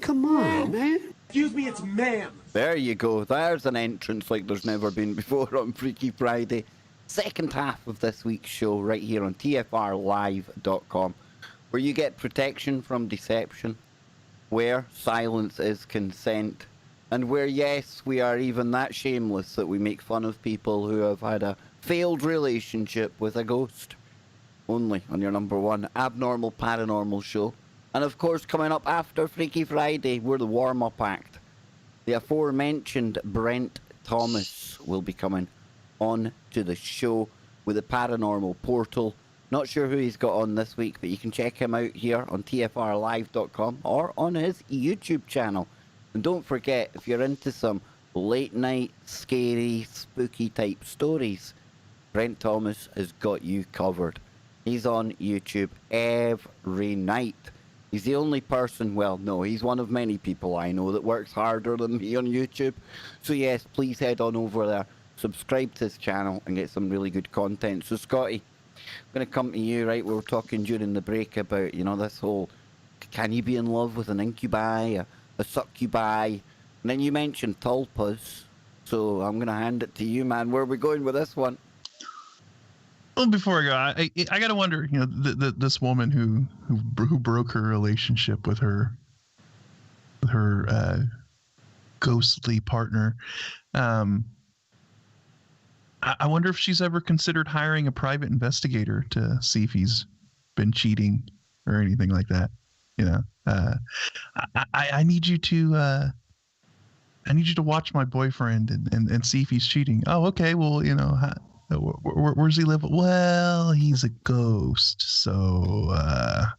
Come on, man. Excuse me, it's ma'am. There you go. There's an entrance like there's never been before on Freaky Friday. Second half of this week's show right here on tfrlive.com, where you get protection from deception, where silence is consent, and where, yes, we are even that shameless that we make fun of people who have had a failed relationship with a ghost. Only on your number one abnormal paranormal show. And of course, coming up after Freaky Friday, we're the warm-up act. The aforementioned Brent Thomas will be coming on to the show with the paranormal portal. Not sure who he's got on this week, but you can check him out here on tfrlive.com or on his YouTube channel. And don't forget, if you're into some late night, scary, spooky type stories, Brent Thomas has got you covered. He's on YouTube every night. He's the only person, well, no, he's one of many people I know that works harder than me on YouTube. So yes, please head on over there, subscribe to his channel and get some really good content. So Scotty, I'm going to come to you, right? We were talking during the break about, you know, this whole, can you be in love with an incubi, a succubi? And then you mentioned tulpas. So I'm going to hand it to you, man. Where are we going with this one? Well, before I go, I gotta wonder, you know, this woman who broke her relationship with her ghostly partner. I wonder if she's ever considered hiring a private investigator to see if he's been cheating or anything like that. You know, I need you to watch my boyfriend and see if he's cheating. Oh, okay. Well, you know. Where's he live? Well, he's a ghost, so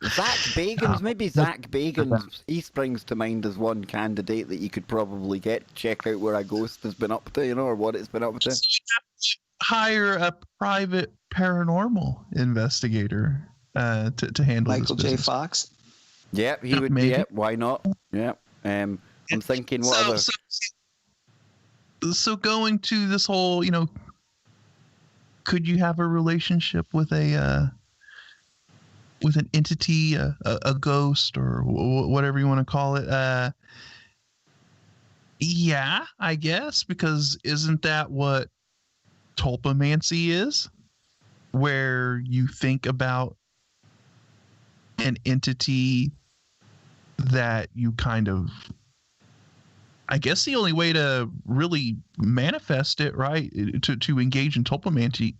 Zach Bagans, maybe Zach Bagans. He springs to mind as one candidate that you could probably get. Check out where a ghost has been up to, you know, or what it's been up to. Hire a private paranormal investigator to handle Michael this J. business. Fox. Yeah, he would. Maybe. Yeah, why not? Yeah. I'm thinking what other. So going to this whole, you know, could you have a relationship with an entity, a ghost, or whatever you want to call it? Yeah, I guess, because isn't that what tulpamancy is? Where you think about an entity that you kind of, I guess the only way to really manifest it, right, to engage in tulpamancy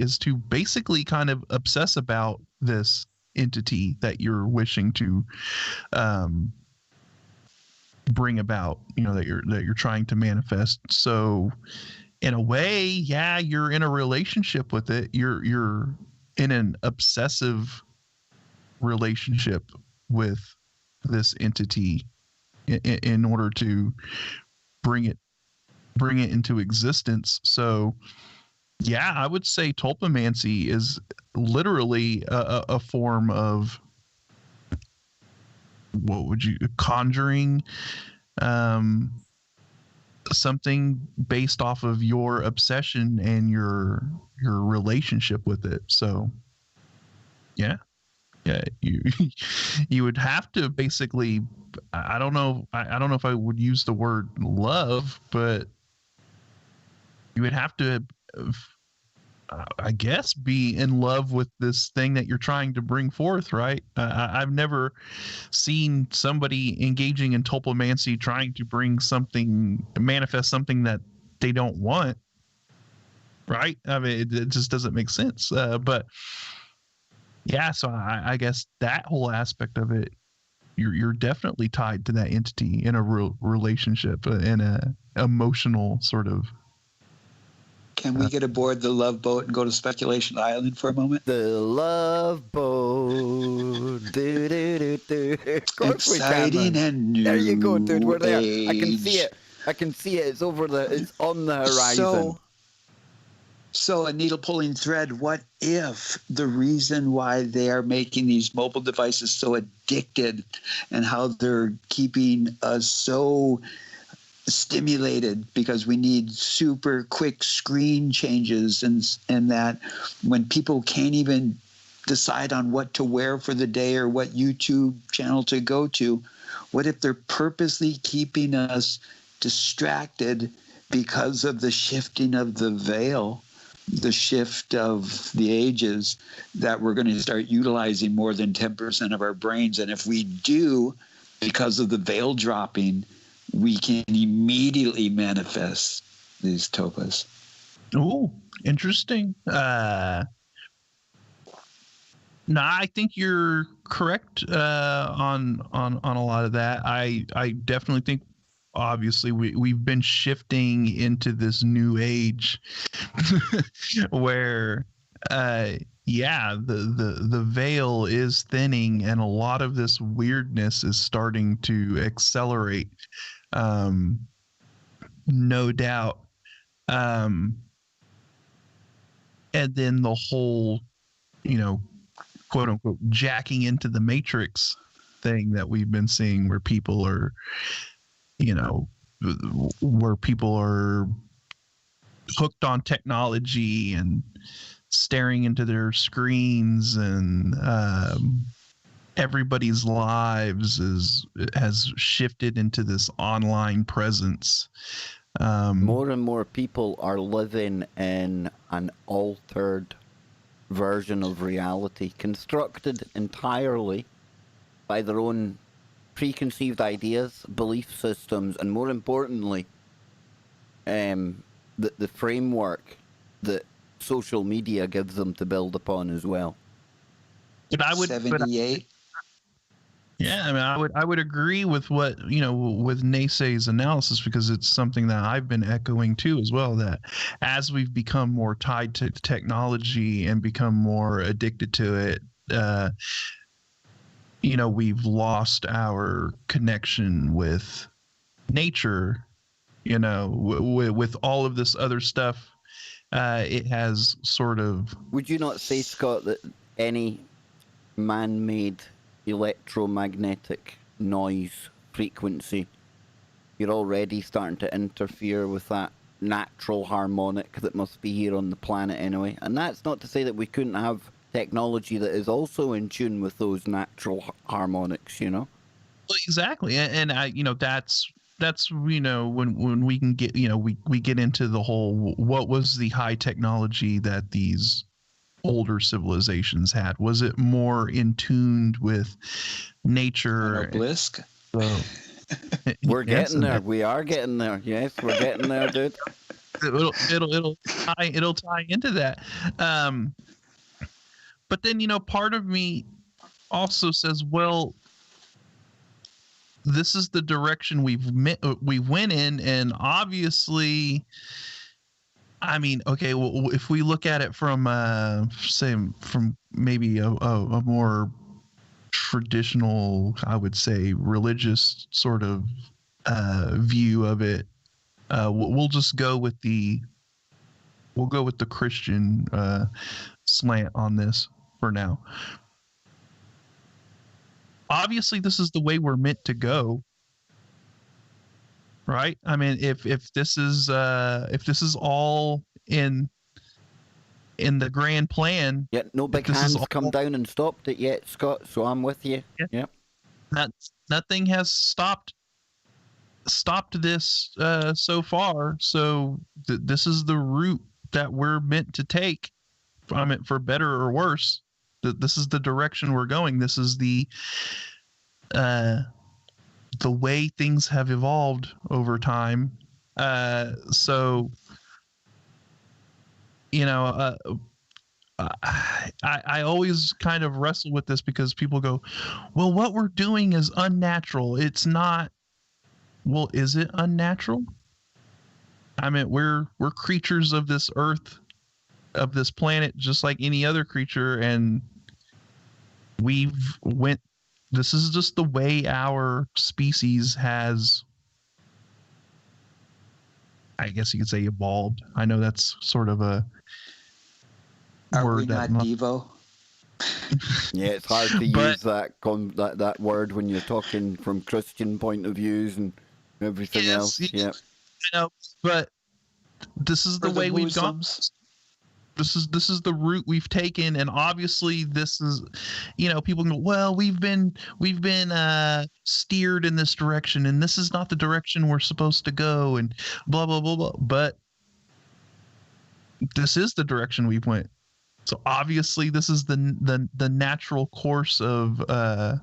is to basically kind of obsess about this entity that you're wishing to bring about, you know, that you're trying to manifest. So in a way, yeah, you're in a relationship with it. You're in an obsessive relationship with this entity in order to bring it into existence. So yeah, I would say tulpamancy is literally a form of, what would you, conjuring something based off of your obsession and your relationship with it. So yeah, you would have to basically, I don't know if I would use the word love, but you would have to, I guess, be in love with this thing that you're trying to bring forth, right? I've never seen somebody engaging in tulpamancy trying to manifest something that they don't want, right? I mean, it just doesn't make sense. But yeah, so I guess that whole aspect of it, you're definitely tied to that entity in a real relationship, in a emotional sort of Can we get aboard the Love Boat and go to Speculation Island for a moment? The Love Boat. Do, do, do, do. Of course we can, Exciting man. and new There you go, dude. We're there. age. I can see it. I can see it. It's over the. It's on the horizon. So a needle pulling thread. What if the reason why they are making these mobile devices so addicted, and how they're keeping us so stimulated because we need super quick screen changes, and that when people can't even decide on what to wear for the day or what YouTube channel to go to, what if they're purposely keeping us distracted because of the shifting of the veil, the shift of the ages, that we're going to start utilizing more than 10% of our brains? And if we do, because of the veil dropping, we can immediately manifest these topas. Oh, interesting. No, I think you're correct on a lot of that. I definitely think, obviously, we've been shifting into this new age where the veil is thinning, and a lot of this weirdness is starting to accelerate. No doubt. And then the whole, quote unquote, jacking into the matrix thing that we've been seeing, where people are, hooked on technology and staring into their screens, and everybody's lives has shifted into this online presence. More and more people are living in an altered version of reality, constructed entirely by their own preconceived ideas, belief systems, and more importantly, the framework that social media gives them to build upon as well. But I would 78. Yeah, I mean, I would agree with what, with NeSe's analysis, because it's something that I've been echoing too as well, that as we've become more tied to technology and become more addicted to it, we've lost our connection with nature, with all of this other stuff. It has sort of... Would you not say, Scott, that any man-made electromagnetic noise frequency, you're already starting to interfere with that natural harmonic that must be here on the planet anyway? And that's not to say that we couldn't have technology that is also in tune with those natural harmonics, Well, exactly. And I, that's when we can get, we get into the whole, what was the high technology that these older civilizations had? Was it more in tune with nature? Blisk. We're getting there. We are getting there. Yes, we're getting there, dude. It'll tie into that. But then, part of me also says, well, this is the direction we went in, and obviously, I mean, okay, well, if we look at it from, from maybe a more traditional, I would say, religious sort of view of it, we'll just go with the Christian slant on this for now. Obviously, this is the way we're meant to go, right? I mean, if this is all in the grand plan, yeah, no big hands come down and stopped it yet, Scott. So I'm with you. Yeah. Nothing has stopped this so far. So this is the route that we're meant to take. I mean, for better or worse, this is the direction we're going. This is the way things have evolved over time. So, I always kind of wrestle with this, because people go, well, what we're doing is unnatural. It's not. Well, is it unnatural? I mean, we're creatures of this earth, of this planet, just like any other creature, and this is just the way our species has, I guess you could say, evolved. I know that's sort of a Are word we not Devo? Yeah, it's hard to But- use that word when you're talking from Christian point of views and everything Yes, else. yes. Yeah. I know, but this is the Or way we've gone. Muslims? This is the route we've taken, and obviously this is, people go, well, we've been steered in this direction, and this is not the direction we're supposed to go, and blah blah blah blah. But this is the direction we went. So obviously this is the natural course of the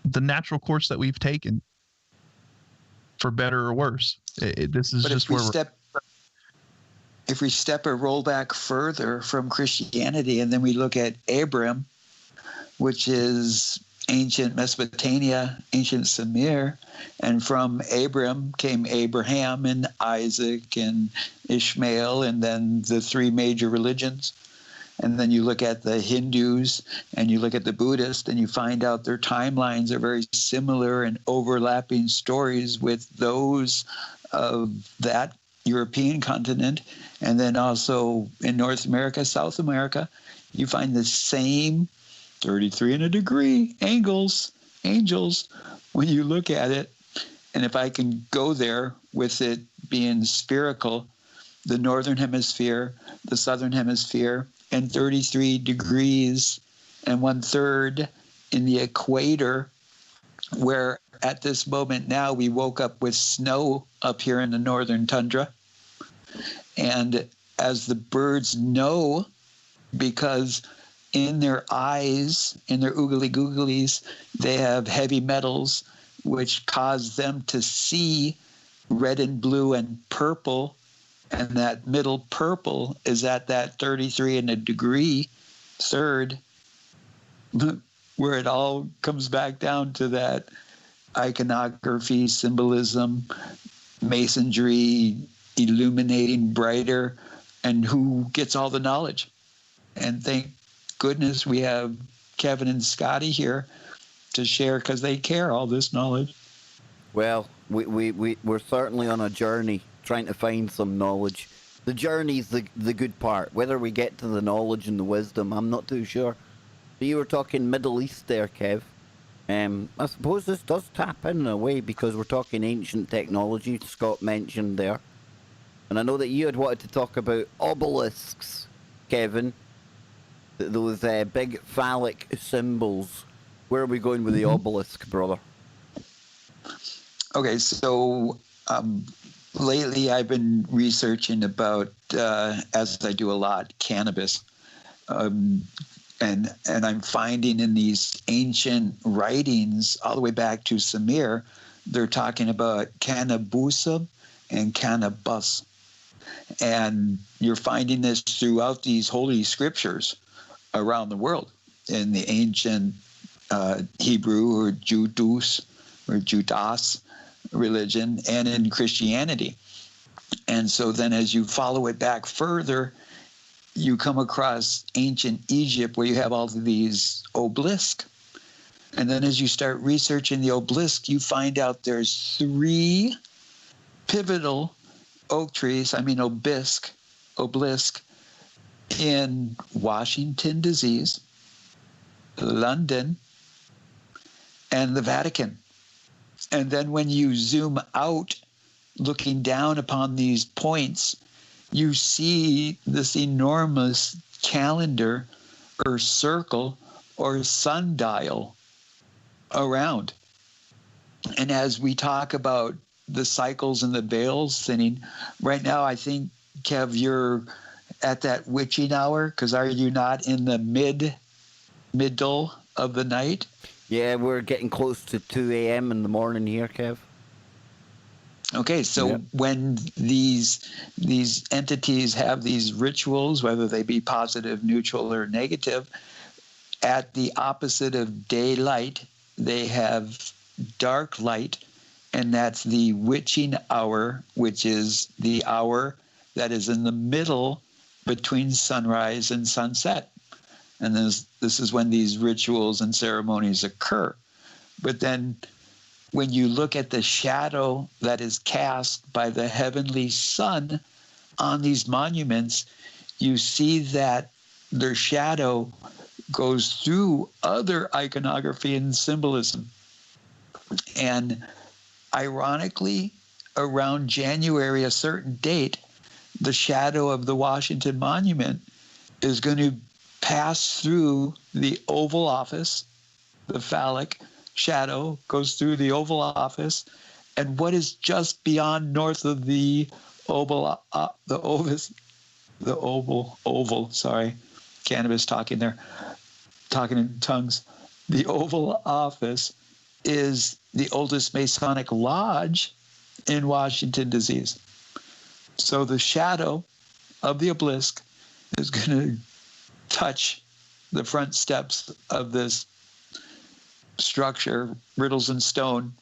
natural course that we've taken, for better or worse. This is But just where we're. If we step a roll back further from Christianity, and then we look at Abram, which is ancient Mesopotamia, ancient Sumer, and from Abram came Abraham and Isaac and Ishmael, and then the three major religions. And then you look at the Hindus and you look at the Buddhists, and you find out their timelines are very similar and overlapping stories with those of that European continent. And then also in North America, South America, you find the same 33 and a degree angels when you look at it. And if I can go there with it being spherical, the northern hemisphere, the southern hemisphere, and 33 degrees and 1/3 in the equator, where at this moment now we woke up with snow up here in the northern tundra. And as the birds know, because in their eyes, in their oogly googlies, they have heavy metals which cause them to see red and blue and purple. And that middle purple is at that 33 and a degree third, where it all comes back down to that iconography, symbolism, masonry, illuminating brighter, and who gets all the knowledge. And thank goodness we have Kevin and Scotty here to share, because they care all this knowledge. Well, we're certainly on a journey trying to find some knowledge. The journey's the good part. Whether we get to the knowledge and the wisdom, I'm not too sure. So you were talking Middle East there, Kev. I suppose this does tap in a way, because we're talking ancient technology, Scott mentioned there. And I know that you had wanted to talk about obelisks, Kevin. Those big phallic symbols. Where are we going with the obelisk, brother? Okay, so lately I've been researching about, as I do a lot, cannabis. And I'm finding in these ancient writings, all the way back to Sumer, they're talking about cannabusum and cannabis. And you're finding this throughout these holy scriptures around the world, in the ancient Hebrew or Judas religion, and in Christianity. And so then as you follow it back further, you come across ancient Egypt, where you have all of these obelisks. And then as you start researching the obelisk, you find out there's 3 pivotal oak trees, obelisk, in Washington, D.C., London, and the Vatican. And then when you zoom out, looking down upon these points, you see this enormous calendar or circle or sundial around. And as we talk about the cycles and the veils thinning, right now I think, Kev, you're at that witching hour, because are you not in the middle of the night? Yeah, we're getting close to 2 a.m. in the morning here, Kev. Okay, so Yep. when these entities have these rituals, whether they be positive, neutral, or negative, at the opposite of daylight, they have dark light, and that's the witching hour, which is the hour that is in the middle between sunrise and sunset. And this is when these rituals and ceremonies occur. But then when you look at the shadow that is cast by the heavenly sun on these monuments, you see that their shadow goes through other iconography and symbolism. And ironically, around January, a certain date, the shadow of the Washington Monument is going to pass through the Oval Office. The phallic shadow goes through the Oval Office, and what is just beyond north of the Oval, sorry, cannabis talking there, talking in tongues. The Oval Office is the oldest Masonic lodge in Washington, D.C. So the shadow of the obelisk is going to touch the front steps of this structure, riddles and stone.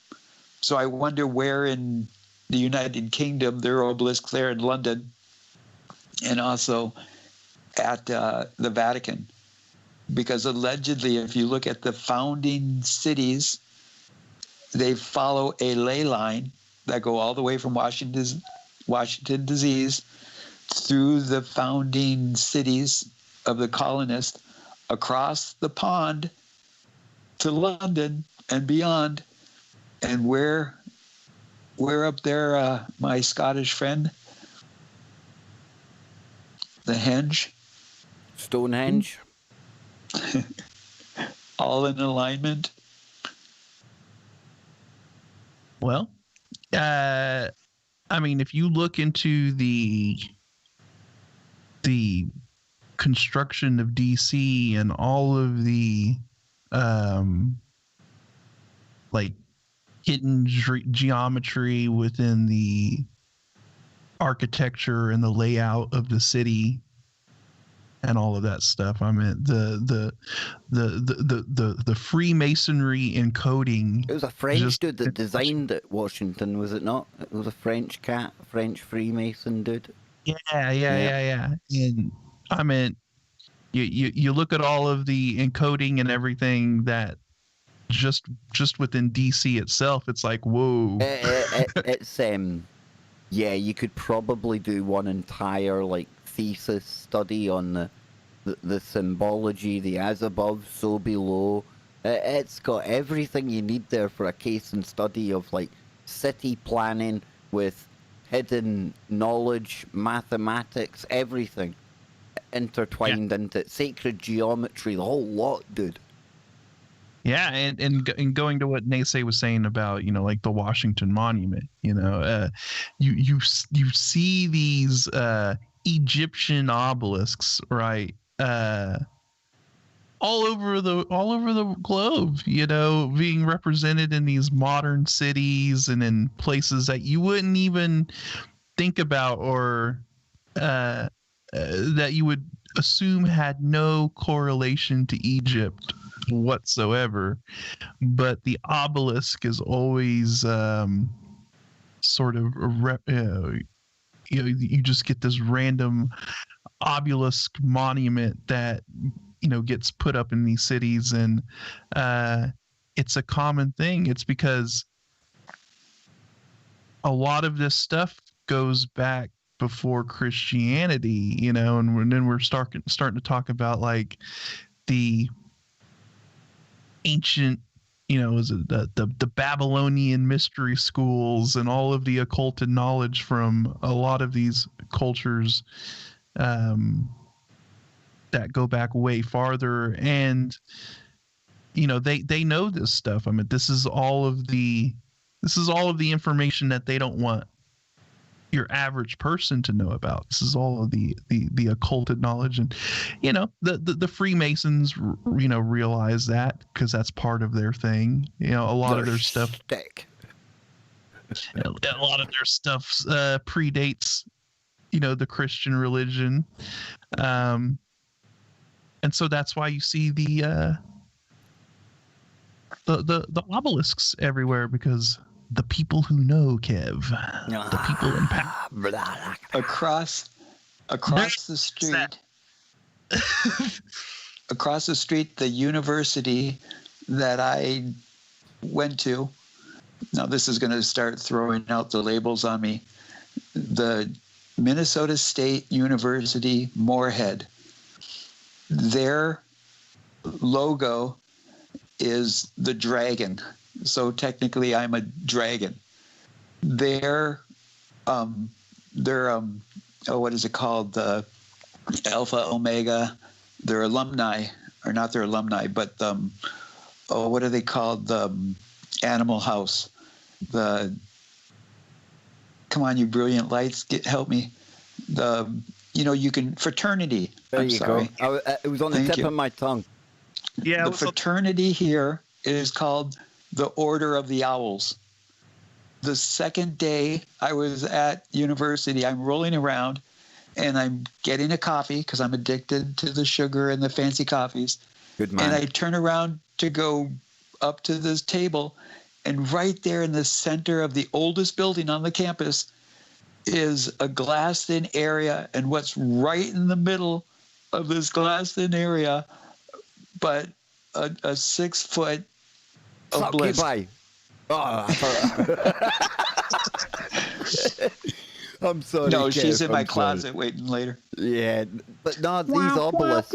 So I wonder where in the United Kingdom there are obelisks there in London, and also at the Vatican. Because allegedly, if you look at the founding cities, they follow a ley line that go all the way from Washington disease through the founding cities of the colonists across the pond to London and beyond. And where up there, my Scottish friend? The Henge? Stonehenge. All in alignment. Well, I mean, if you look into the construction of DC and all of the like hidden geometry within the architecture and the layout of the city and all of that stuff, I mean, the Freemasonry encoding. It was a French dude that designed it, Washington, was it not? It was a French Freemason dude. Yeah. And I mean, you look at all of the encoding and everything that just within DC itself, it's like, whoa. It's yeah, you could probably do one entire like thesis study on the symbology, the as above, so below. It's got everything you need there for a case and study of like city planning with hidden knowledge, mathematics, everything intertwined into sacred geometry, the whole lot, dude. Yeah, and going to what NeSe was saying about, like the Washington Monument, you see these Egyptian obelisks, right? All over the globe, being represented in these modern cities and in places that you wouldn't even think about or that you would assume had no correlation to Egypt whatsoever. But the obelisk is always sort of you just get this random obelisk monument that gets put up in these cities, and it's a common thing. It's because a lot of this stuff goes back before Christianity, and then we're starting to talk about like the ancient, is it the Babylonian mystery schools and all of the occulted knowledge from a lot of these cultures that go back way farther, and they know this stuff. I mean, this is all of the information that they don't want your average person to know about. This is all of the occulted knowledge, and the Freemasons realize that because that's part of their thing. A lot of their stuff a lot of their stuff predates the Christian religion, and so that's why you see the obelisks everywhere, because the people who know, Kev. The people in power. Across the street. Across the street, the university that I went to. Now this is going to start throwing out the labels on me. The Minnesota State University Moorhead. Their logo is the dragon. So technically I'm a dragon. Their what is it called? The Alpha Omega, their alumni, or not their alumni, but what are they called? The Animal House. Come on, you brilliant lights, help me. You can fraternity. There I'm you sorry. go. It was on the tip of my tongue. Yeah, The fraternity here is called the Order of the Owls. The second day I was at university, I'm rolling around and I'm getting a coffee because I'm addicted to the sugar and the fancy coffees. Good man. And I turn around to go up to this table, and right there in the center of the oldest building on the campus is a glassed-in area. And what's right in the middle of this glassed-in area, but a 6-foot obelisk. Succubi. Oh, I'm sorry. No, Kev, she's in my I'm sorry. closet waiting later. Yeah, but no, these obelisks.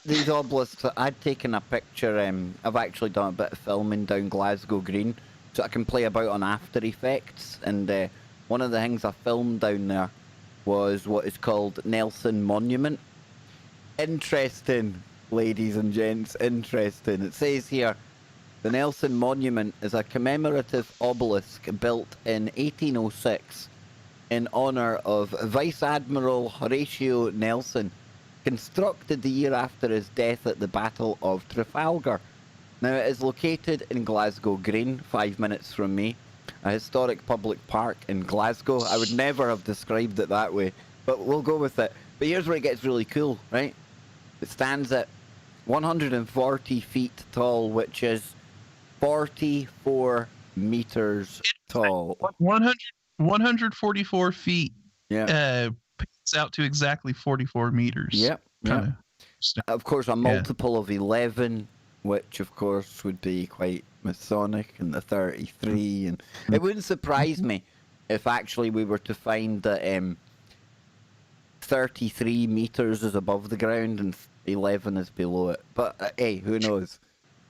These obelisks. I'd taken a picture. I've actually done a bit of filming down Glasgow Green, so I can play about on After Effects. And one of the things I filmed down there was what is called Nelson Monument. Interesting, ladies and gents. Interesting. It says here, the Nelson Monument is a commemorative obelisk built in 1806 in honor of Vice Admiral Horatio Nelson, constructed the year after his death at the Battle of Trafalgar. Now, it is located in Glasgow Green, 5 minutes from me, a historic public park in Glasgow. I would never have described it that way, but we'll go with it. But here's where it gets really cool, right? It stands at 140 feet tall, which is 44 meters tall. 144 feet. Yeah. It's out to exactly 44 meters. Yep. Kinda. Of course, a multiple of 11, which of course would be quite Masonic, and the 33. And it wouldn't surprise me if actually we were to find that 33 meters is above the ground and 11 is below it. But hey, who knows?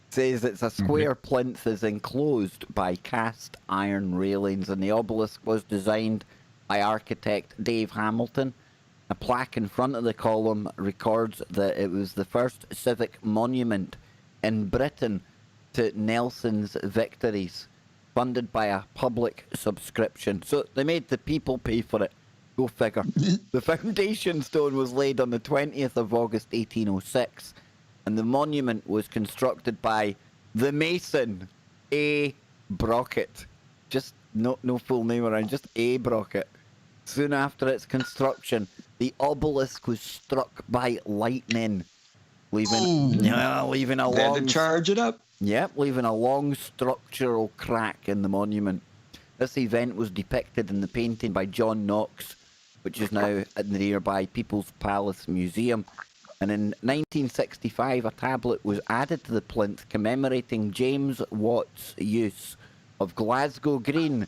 It says it's a square plinth is enclosed by cast iron railings, and the obelisk was designed by architect Dave Hamilton. A plaque in front of the column records that it was the first civic monument in Britain to Nelson's victories, funded by a public subscription. So they made the people pay for it. Go figure. The foundation stone was laid on the 20th of August 1806, and the monument was constructed by the Mason A. Brockett. Just no full name around, just A. Brockett. Soon after its construction, the obelisk was struck by lightning, leaving a They had long to charge it up. leaving a long structural crack in the monument. This event was depicted in the painting by John Knox, which is now in the nearby People's Palace Museum. And in 1965, a tablet was added to the plinth commemorating James Watt's use of Glasgow Green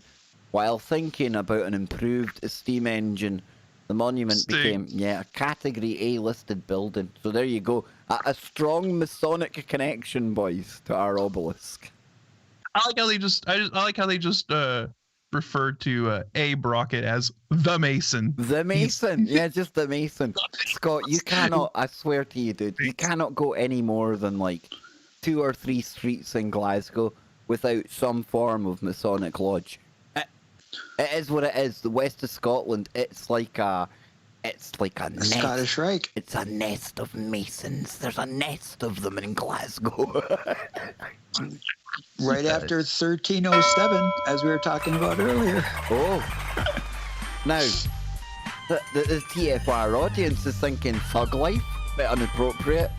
while thinking about an improved steam engine. The monument became, a Category A listed building. So there you go. A strong Masonic connection, boys, to our obelisk. I like how they just referred to A. Brockett as the Mason. The Mason. Yeah, just the Mason. Scott, you cannot, I swear to you, dude, you cannot go any more than like 2 or 3 streets in Glasgow without some form of Masonic lodge. It is what it is. The west of Scotland, it's like a nest. Scottish Rite. It's a nest of Masons. There's a nest of them in Glasgow. Right after 1307, as we were talking about earlier. Oh. Now, the TFR audience is thinking thug life, bit inappropriate.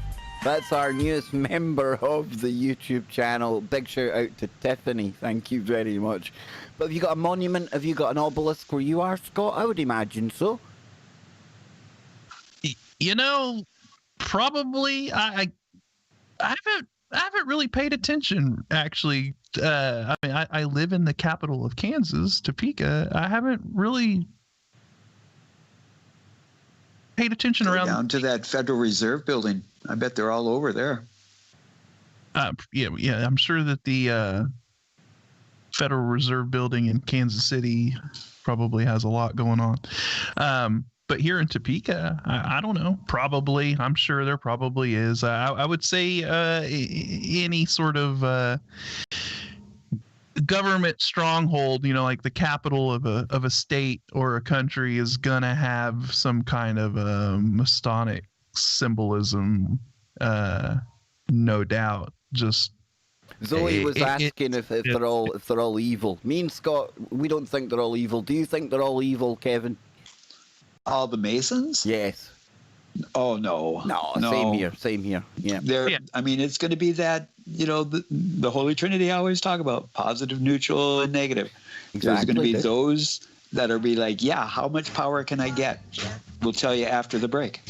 That's our newest member of the YouTube channel. Big shout out to Tiffany. Thank you very much. But have you got a monument? Have you got an obelisk where you are, Scott? I would imagine so. You know, probably I haven't really paid attention actually. I mean, I live in the capital of Kansas, Topeka. I haven't really paid attention Go around down to that Federal Reserve building. I bet they're all over there. Yeah. I'm sure that the Federal Reserve building in Kansas City probably has a lot going on. But here in Topeka, I don't know. Probably, I'm sure there probably is. I would say any sort of government stronghold, you know, like the capital of a state or a country, is gonna have some kind of Masonic symbolism, no doubt. Just Zoe was asking if they're all evil. Me and Scott, we don't think they're all evil. Do you think they're all evil, Kevin? All the Masons? Yes. Oh no. No, same here. Yeah. I mean, it's going to be that, you know, the Holy Trinity I always talk about: positive, neutral, and negative. There's going to be those that are be like, yeah, how much power can I get? We'll tell you after the break.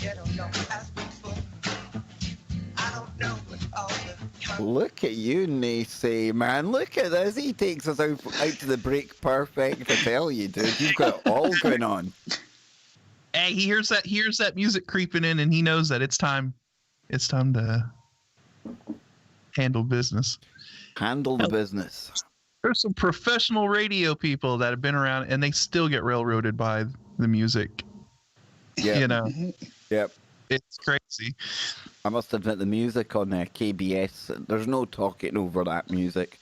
Look at you, NeSe, man. Look at this. He takes us out to the break perfect. I tell you, dude. You've got it all going on. Hey, he hears that music creeping in, and he knows that it's time to handle business. Handle the business. There's some professional radio people that have been around, and they still get railroaded by the music. Yeah. You know. Yep. It's crazy. I must admit, the music on KBS, there's no talking over that music.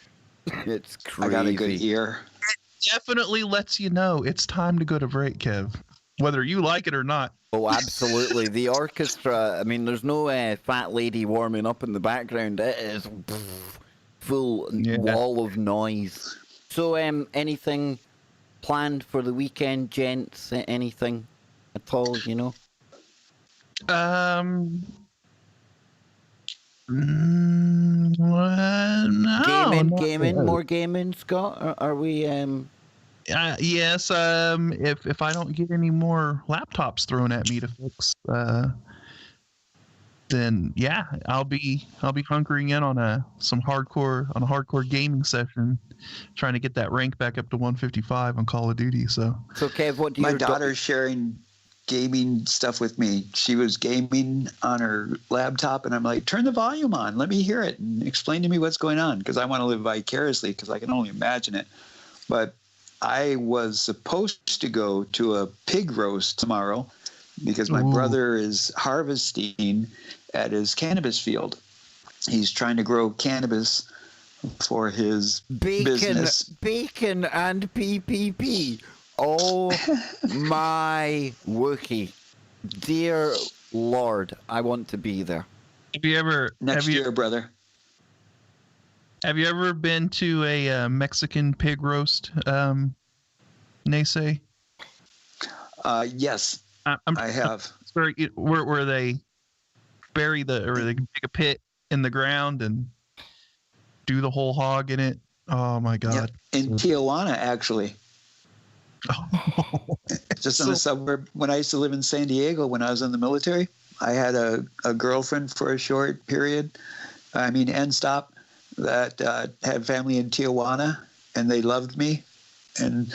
It's crazy. I got a good ear. It definitely lets you know it's time to go to break, Kev. Whether you like it or not. Oh, absolutely. The orchestra, I mean, there's no fat lady warming up in the background. It is full wall of noise. So, anything planned for the weekend, gents? Anything at all, you know? No. Gaming, more gaming, Scott? Are we, Yes, if I don't get any more laptops thrown at me to fix, then yeah, I'll be hunkering in on some hardcore gaming session, trying to get that rank back up to 155 on Call of Duty. So Kev, what do my daughter's sharing gaming stuff with me. She was gaming on her laptop, and I'm like, turn the volume on, let me hear it, and explain to me what's going on, because I want to live vicariously, because I can only imagine it. But I was supposed to go to a pig roast tomorrow because my brother is harvesting at his cannabis field. He's trying to grow cannabis for his business. Bacon and PPP. Oh my Wookie. Dear Lord, I want to be there. Have you ever next year, brother? Have you ever been to a Mexican pig roast, NeSe? Yes, I have. Where they bury or they dig a pit in the ground and do the whole hog in it. Oh my God! Yep. In Tijuana, actually. Just on the suburb. When I used to live in San Diego, when I was in the military, I had a girlfriend for a short period. End stop. That had family in Tijuana, and they loved me, and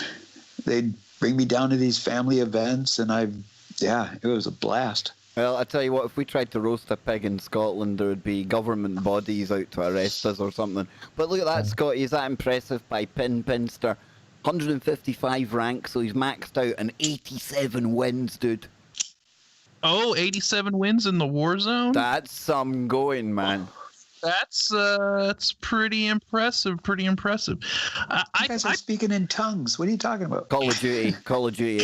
they'd bring me down to these family events, and it was a blast. Well, I tell you what, if we tried to roast a pig in Scotland, there would be government bodies out to arrest us or something. But look at that, Scotty, is that impressive by Pinster? 155 ranks, so he's maxed out and 87 wins, dude. Oh, 87 wins in the war zone? That's some going, man. That's pretty impressive. Pretty impressive. You guys are speaking in tongues. What are you talking about? Call of Duty.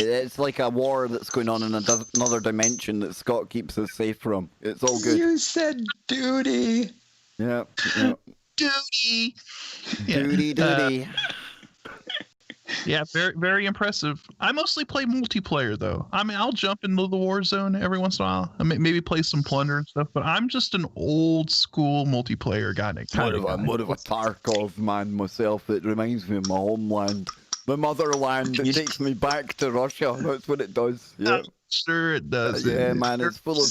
It's like a war that's going on in another dimension that Scott keeps us safe from. It's all good. You said duty. Yep. Duty. Duty. Yeah, very, very impressive. I mostly play multiplayer, though. I mean, I'll jump into the war zone every once in a while. I maybe play some Plunder and stuff, but I'm just an old school multiplayer guy. I'm more of a Tarkov man myself. It reminds me of my homeland, my motherland. It takes me back to Russia. That's what it does. Yeah, sure it does. Yeah, man, it's full of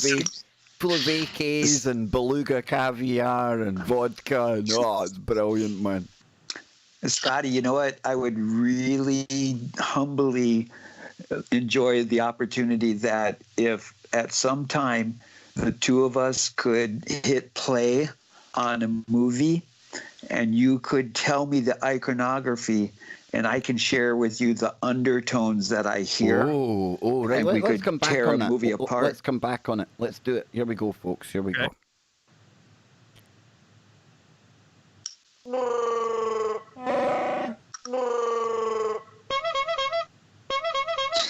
AKs and beluga caviar and vodka, and oh, it's brilliant, man. Scotty, you know what? I would really humbly enjoy the opportunity that if at some time the two of us could hit play on a movie and you could tell me the iconography and I can share with you the undertones that I hear. Oh, right. And we Let's could come back tear on a that. movie apart. Let's come back on it. Let's do it. Here we go, folks. Here we go.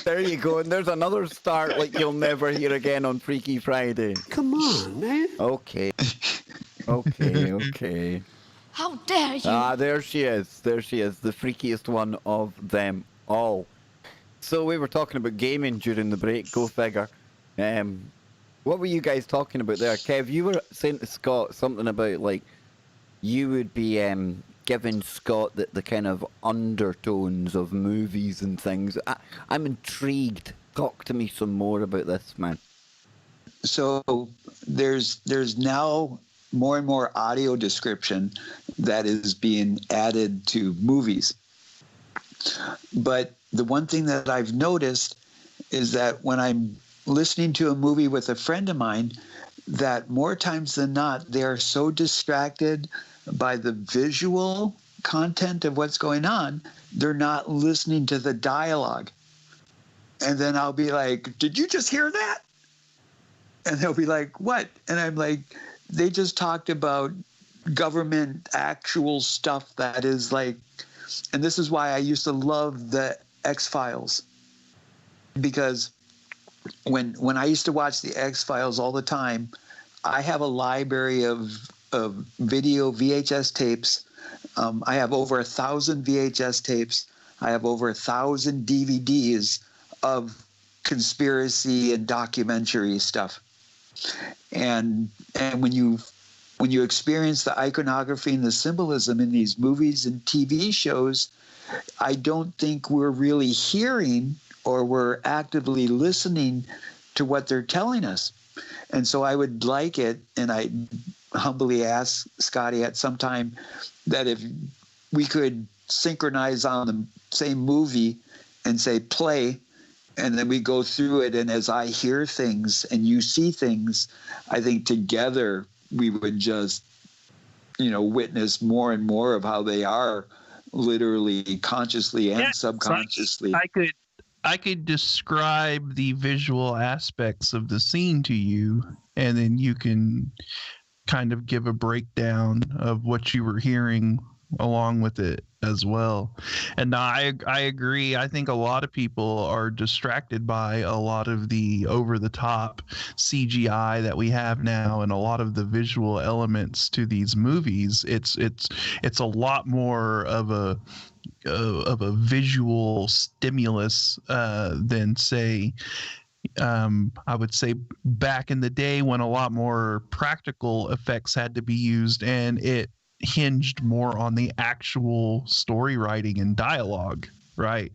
There you go, and there's another start like you'll never hear again on Freaky Friday. Come on, man. Okay. How dare you? Ah, there she is. There she is, the freakiest one of them all. So we were talking about gaming during the break, go figure. What were you guys talking about there? Kev, you were saying to Scott something about, like, you would be giving Scott the kind of undertones of movies and things. I'm intrigued. Talk to me some more about this, man. So there's now more and more audio description that is being added to movies. But the one thing that I've noticed is that when I'm listening to a movie with a friend of mine, that more times than not, they are so distracted by the visual content of what's going on, they're not listening to the dialogue. And then I'll be like, did you just hear that? And they'll be like, what? And I'm like, they just talked about government actual stuff that is like, and this is why I used to love the X-Files. Because when I used to watch the X-Files all the time, I have a library of video VHS tapes. I have over 1,000 VHS tapes. I have over 1,000 DVDs of conspiracy and documentary stuff. And when you experience the iconography and the symbolism in these movies and TV shows, I don't think we're really hearing or we're actively listening to what they're telling us. And so I would like it, and I humbly ask Scotty at some time that if we could synchronize on the same movie and say play, and then we go through it, and as I hear things and you see things, I think together we would just, witness more and more of how they are literally consciously and subconsciously. I could describe the visual aspects of the scene to you, and then you can kind of give a breakdown of what you were hearing along with it as well. And I agree. I think a lot of people are distracted by a lot of the over-the-top CGI that we have now, and a lot of the visual elements to these movies. It's a lot more of a visual stimulus than, say, I would say back in the day when a lot more practical effects had to be used, and it hinged more on the actual story writing and dialogue, right?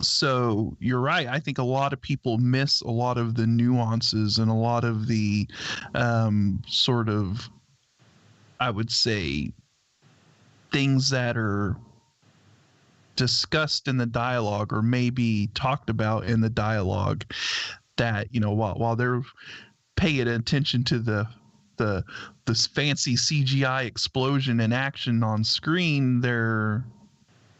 So you're right. I think a lot of people miss a lot of the nuances and a lot of the sort of, I would say, things that are discussed in the dialogue or maybe talked about in the dialogue that, while they're paying attention to this fancy CGI explosion and action on screen, they're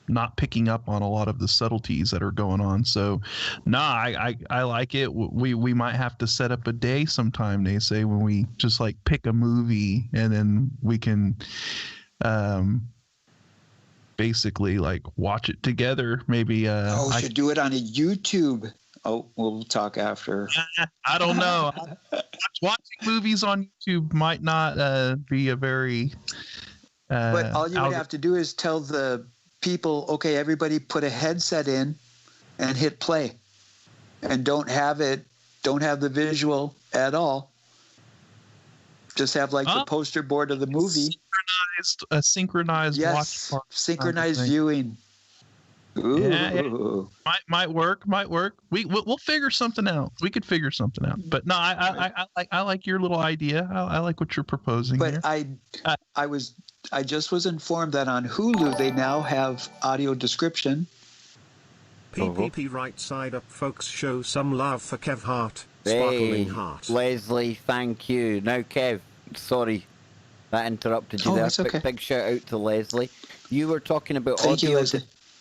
not picking up on a lot of the subtleties that are going on. So I like it. We might have to set up a day sometime, NeSe, when we just like pick a movie and then we can basically like watch it together. Maybe we should do it on a YouTube. Oh, we'll talk after. I don't know. Watching movies on YouTube might not be a very but all you would have to do is tell the people, okay, everybody put a headset in and hit play, and don't have the visual at all. Just have like the poster board of the movie. A synchronized yes, watch. Synchronized viewing. Ooh. Yeah. Might work. We'll figure something out. We could figure something out. But no, I like your little idea. I like what you're proposing. But here. I just was informed that on Hulu they now have audio description. PPP right side up, folks. Show some love for Kev Hart. Sparkling heart. Leslie, thank you. Now, Kev, sorry that interrupted you there. Okay. Big shout out to Leslie. You were talking about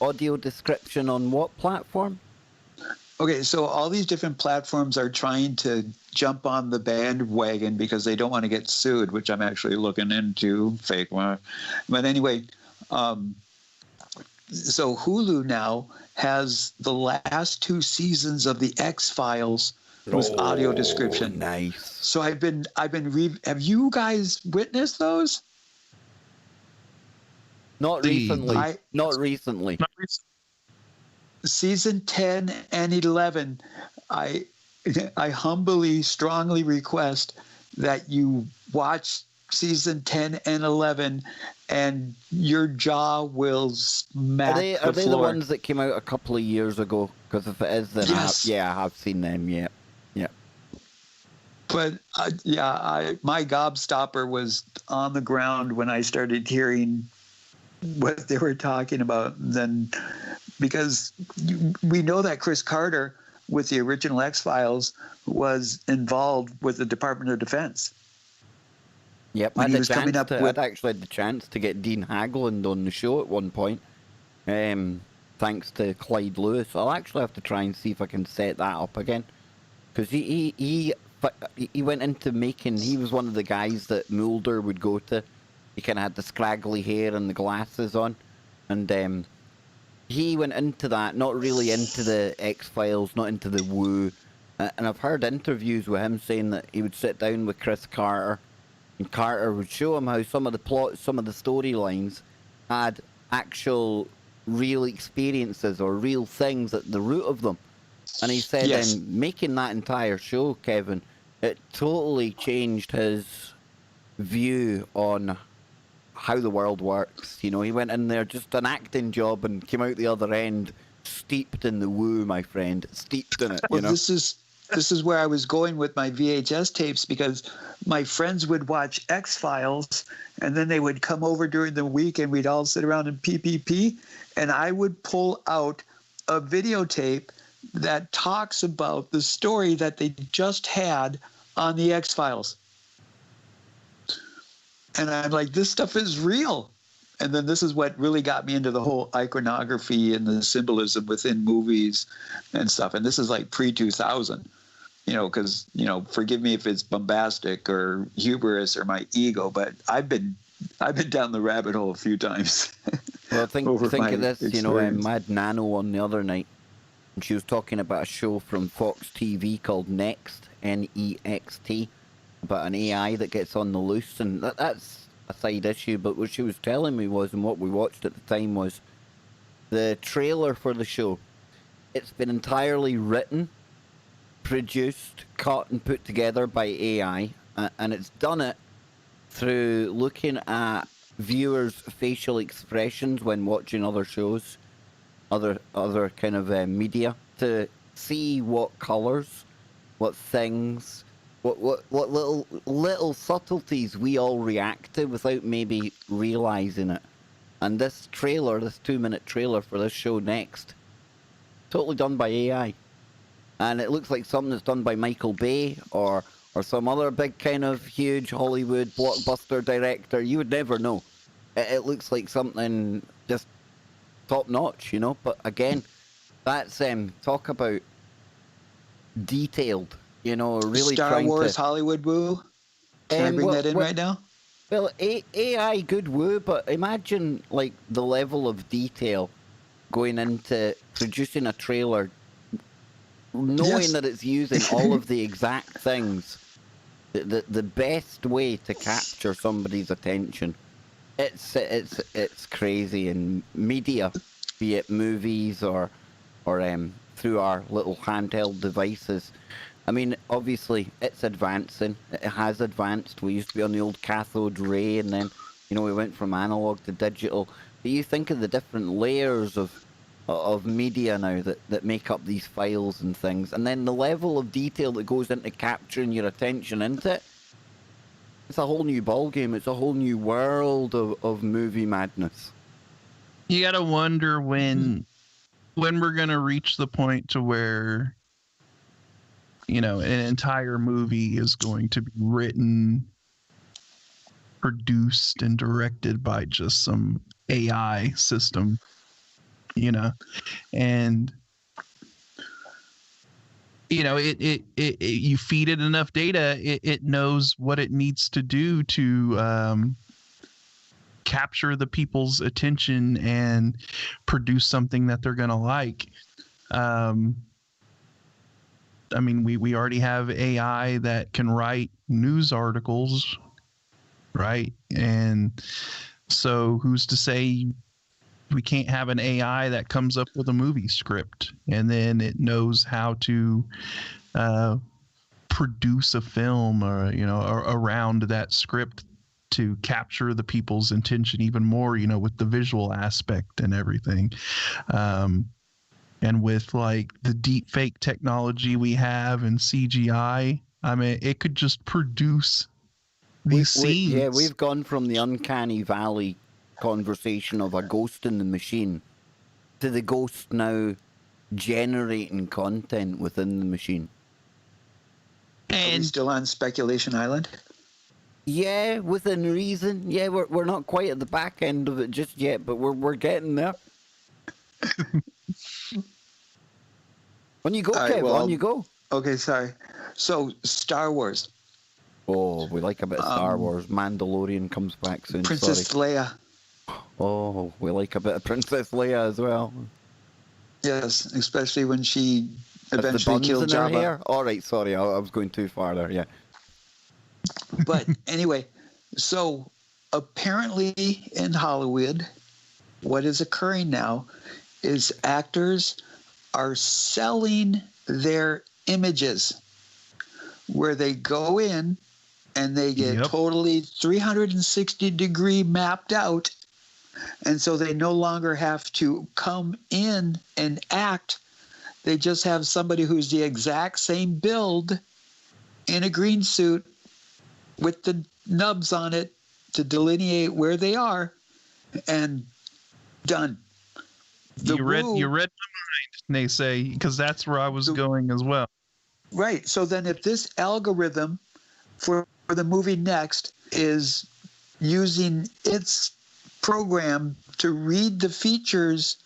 audio description on what platform? Okay, so all these different platforms are trying to jump on the bandwagon because they don't want to get sued, which I'm actually looking into. Fake one. But anyway, so Hulu now has the last 2 seasons of the X-Files with audio description. Nice. So have you guys witnessed those? Not recently. Not recently. Season 10 and 11, I humbly, strongly request that you watch season 10 and 11, and your jaw will smack the floor. Are they the ones that came out a couple of years ago? Because if it is, then yes. I have seen them. Yeah. But my gobstopper was on the ground when I started hearing what they were talking about. Then, because we know that Chris Carter with the original X-Files was involved with the Department of Defense. Yep, I actually had the chance to get Dean Haglund on the show at one point, thanks to Clyde Lewis. I'll actually have to try and see if I can set that up again, because he went into making. He was one of the guys that Mulder would go to. He kind of had the scraggly hair and the glasses on, and he went into that, not really into the X-Files, not into the woo. And I've heard interviews with him saying that he would sit down with Chris Carter, and Carter would show him how some of the plots, some of the storylines had actual real experiences or real things at the root of them. And he said, yes. Making that entire show, Kevin, it totally changed his view on how the world works. You know, he went in there just an acting job and came out the other end steeped in the woo, my friend, steeped in it. Well, you know? This is where I was going with my VHS tapes, because my friends would watch X-Files and then they would come over during the week and we'd all sit around in PPP, and I would pull out a videotape that talks about the story that they just had on the X-Files. And I'm like, this stuff is real. And then this is what really got me into the whole iconography and the symbolism within movies and stuff. And this is like pre-2000, because, forgive me if it's bombastic or hubris or my ego, but I've been down the rabbit hole a few times. Well, think of this, experience. I had Nano on the other night, and she was talking about a show from Fox TV called Next, N-E-X-T, about an AI that gets on the loose, and that's a side issue, but what she was telling me was, and what we watched at the time, was the trailer for the show. It's been entirely written, produced, cut and put together by AI, and it's done it through looking at viewers' facial expressions when watching other shows, other kind of media, to see what colours, what things, what little subtleties we all react to without maybe realising it. And this trailer, this 2-minute trailer for this show Next, totally done by AI. And it looks like something that's done by Michael Bay or some other big kind of huge Hollywood blockbuster director. You would never know. It looks like something just top notch, But again, that's talk about detailed, really Star trying Wars to... Hollywood woo? Can I bring that in right now? Well, AI good woo, but imagine like the level of detail going into producing a trailer, knowing that it's using all of the exact things, the best way to capture somebody's attention. It's crazy in media, be it movies or through our little handheld devices. I mean, obviously, it's advancing. It has advanced. We used to be on the old cathode ray, and then, you know, we went from analog to digital. But you think of the different layers of media now that make up these files and things, and then the level of detail that goes into capturing your attention into it. It's a whole new ballgame. It's a whole new world of movie madness. You gotta wonder when we're gonna reach the point to where, you know, an entire movie is going to be written, produced, and directed by just some AI system, you know, and you know, it you feed it enough data, it knows what it needs to do to capture the people's attention and produce something that they're gonna like. I mean, we already have AI that can write news articles, right? And so who's to say we can't have an AI that comes up with a movie script and then it knows how to produce a film, or, you know, around that script to capture the people's attention even more, you know, with the visual aspect and everything. And with like the deep fake technology we have and CGI, I mean, it could just produce these scenes. Yeah, we've gone from the uncanny valley conversation of a ghost in the machine to the ghost now generating content within the machine. Are we And still on Speculation Island? Yeah, within reason. Yeah, we're not quite at the back end of it just yet, but we're getting there. On you go, All right, Kev. well, On you go. Okay, sorry. So, Star Wars. Oh, we like a bit of Star Wars. Mandalorian comes back soon. Princess Leia. Oh, we like a bit of Princess Leia as well. Yes, especially when she With the eventually buns killed in her Jabba. hair. All right, sorry, I was going too far there. Yeah. But anyway, so apparently in Hollywood, what is occurring now is actors are selling their images, where they go in and they get totally 360-degree mapped out. And so they no longer have to come in and act. They just have somebody who's the exact same build in a green suit with the nubs on it to delineate where they are, and done. you read my mind, NeSe, because that's where I was going as well. Right. So then if this algorithm for the movie next is using its program to read the features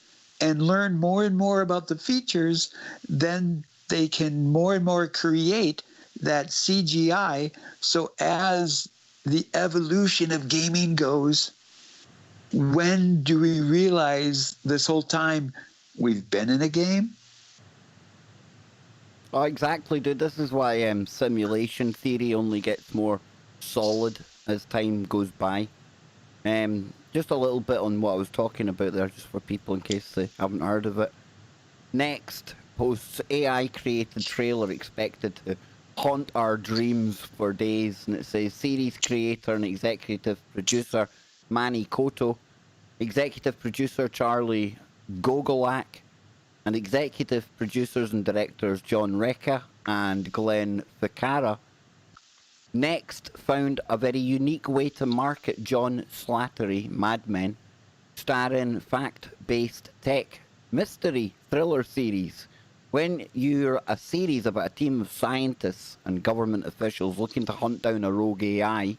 and learn more and more about the features, then they can more and more create that CGI. So as the evolution of gaming goes, when do we realize this whole time we've been in a game? Oh, exactly, dude. This is why simulation theory only gets more solid as time goes by. Just a little bit on what I was talking about there, just for people in case they haven't heard of it. Next posts AI-created trailer expected to haunt our dreams for days, and it says series creator and executive producer Manny Koto, executive producer Charlie Gogolak, and executive producers and directors John Recca and Glenn Ficarra next found a very unique way to market John Slattery Mad Men, starring fact-based tech mystery thriller series. When you're a series about a team of scientists and government officials looking to hunt down a rogue AI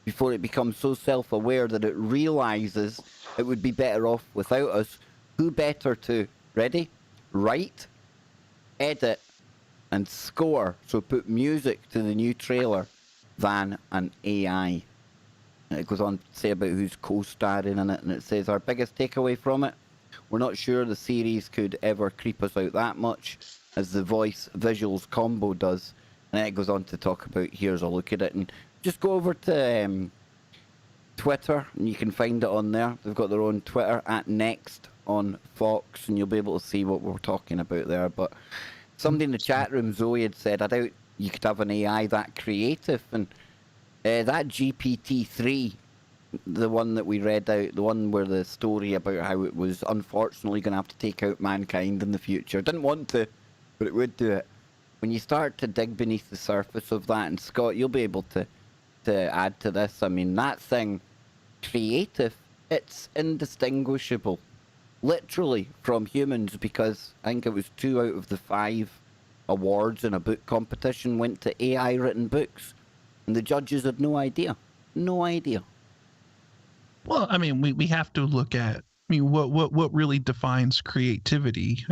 before it becomes so self-aware that it realizes it would be better off without us, who better to, ready, write, edit, and score, so put music to the new trailer, than an AI. And it goes on to say about who's co-starring in it, and it says, our biggest takeaway from it, we're not sure the series could ever creep us out that much as the voice visuals combo does. And then it goes on to talk about, here's a look at it, and just go over to Twitter, and you can find it on there. They've got their own Twitter at Next on Fox, and you'll be able to see what we're talking about there. But somebody in the chat room, Zoe, had said, I doubt you could have an AI that creative, and that GPT-3, the one that we read out, the one where the story about how it was unfortunately going to have to take out mankind in the future. Didn't want to, but it would do it. When you start to dig beneath the surface of that, and Scott, you'll be able to add to this. I mean, that thing, creative, it's indistinguishable, literally, from humans, because I think it was 2 out of the 5 awards in a book competition went to AI written books, and the judges had no idea. No idea. Well, I mean, we have to look at, I mean, what really defines creativity?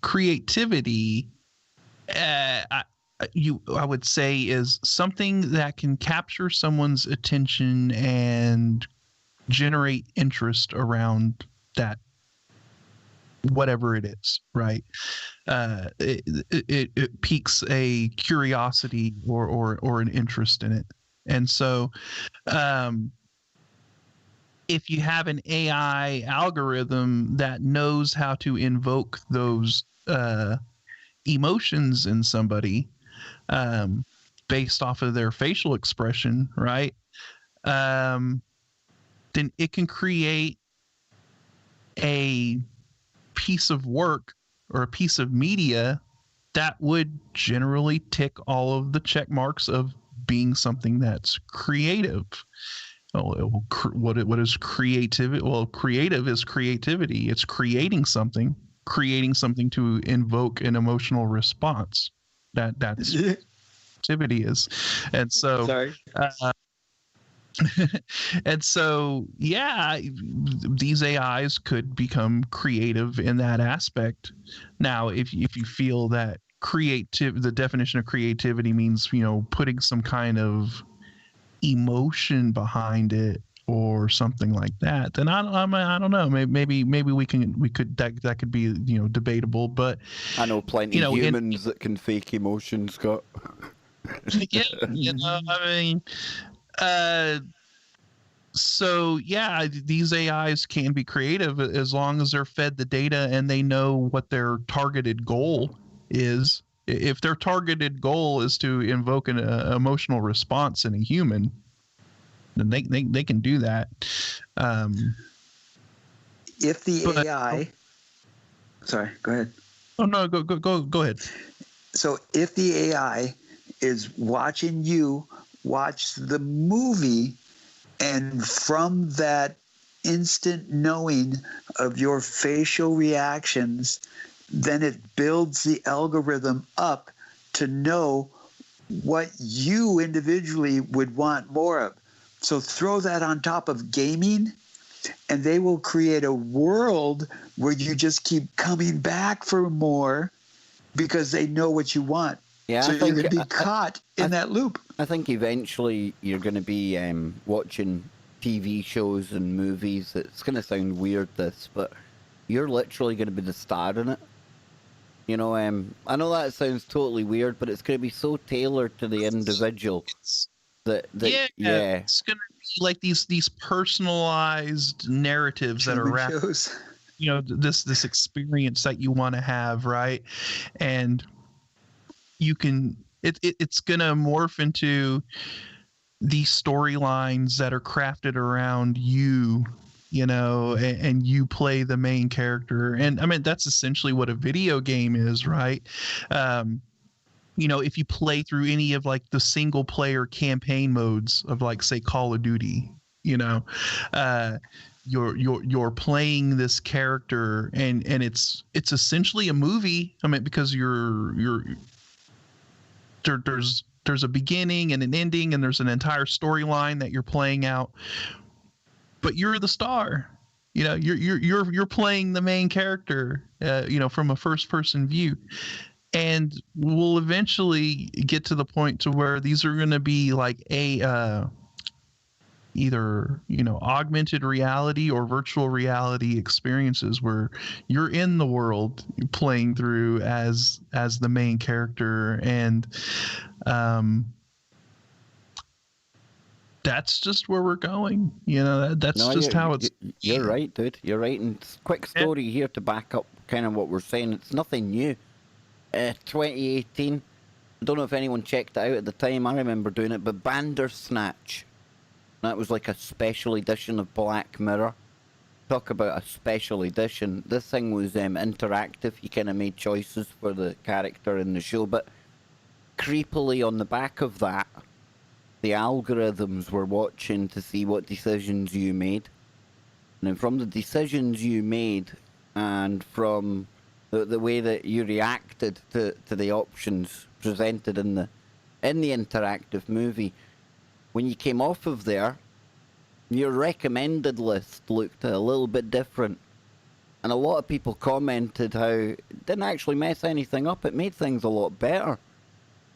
Creativity, I would say, is something that can capture someone's attention and generate interest around that, whatever it is, right? It piques a curiosity or an interest in it. And so, if you have an AI algorithm that knows how to invoke those emotions in somebody based off of their facial expression, right? Then it can create a piece of work or a piece of media that would generally tick all of the check marks of being something that's creative. What is creativity? Well, creative is creativity. It's creating something to invoke an emotional response. That's creativity is. And so, Sorry. And so, yeah, these AIs could become creative in that aspect. Now, if you feel that the definition of creativity means, putting some kind of emotion behind it or something like that, then I don't know. Maybe that could be debatable. But I know plenty of humans that can fake emotions, Scott. Yeah, I mean. So yeah, these AIs can be creative as long as they're fed the data and they know what their targeted goal is. If their targeted goal is to invoke an emotional response in a human, then they can do that. If the AI, sorry, go ahead. Oh no, go ahead. So if the AI is watching you watch the movie, and from that instant knowing of your facial reactions, then it builds the algorithm up to know what you individually would want more of. So throw that on top of gaming, and they will create a world where you just keep coming back for more because they know what you want. Yeah, so I think, you're going to be caught in that loop. I think eventually you're going to be watching TV shows and movies. It's going to sound weird, this, but you're literally going to be the star in it. I know that sounds totally weird, but it's going to be so tailored to the individual that it's going to be like these personalized narratives that are wrapped. This experience that you want to have, right? And you can it's gonna morph into these storylines that are crafted around you, and you play the main character. And I mean, that's essentially what a video game is, right? If you play through any of like the single player campaign modes of like, say, Call of Duty, you're playing this character, and it's essentially a movie. I mean, because there's a beginning and an ending, and there's an entire storyline that you're playing out, but you're the star. You're playing the main character, from a first person view. And we'll eventually get to the point to where these are going to be like either augmented reality or virtual reality experiences where you're in the world playing through as the main character. And that's just where we're going. You know, that's No, just how it's. you're right, dude. You're right. And quick story here to back up kind of what we're saying. It's nothing new. 2018. I don't know if anyone checked it out at the time. I remember doing it, but Bandersnatch. That was like a special edition of Black Mirror. Talk about a special edition. This thing was interactive. You kind of made choices for the character in the show, but creepily on the back of that, the algorithms were watching to see what decisions you made. And then from the decisions you made and from the way that you reacted to the options presented in the interactive movie, when you came off of there, your recommended list looked a little bit different. And a lot of people commented how it didn't actually mess anything up. It made things a lot better.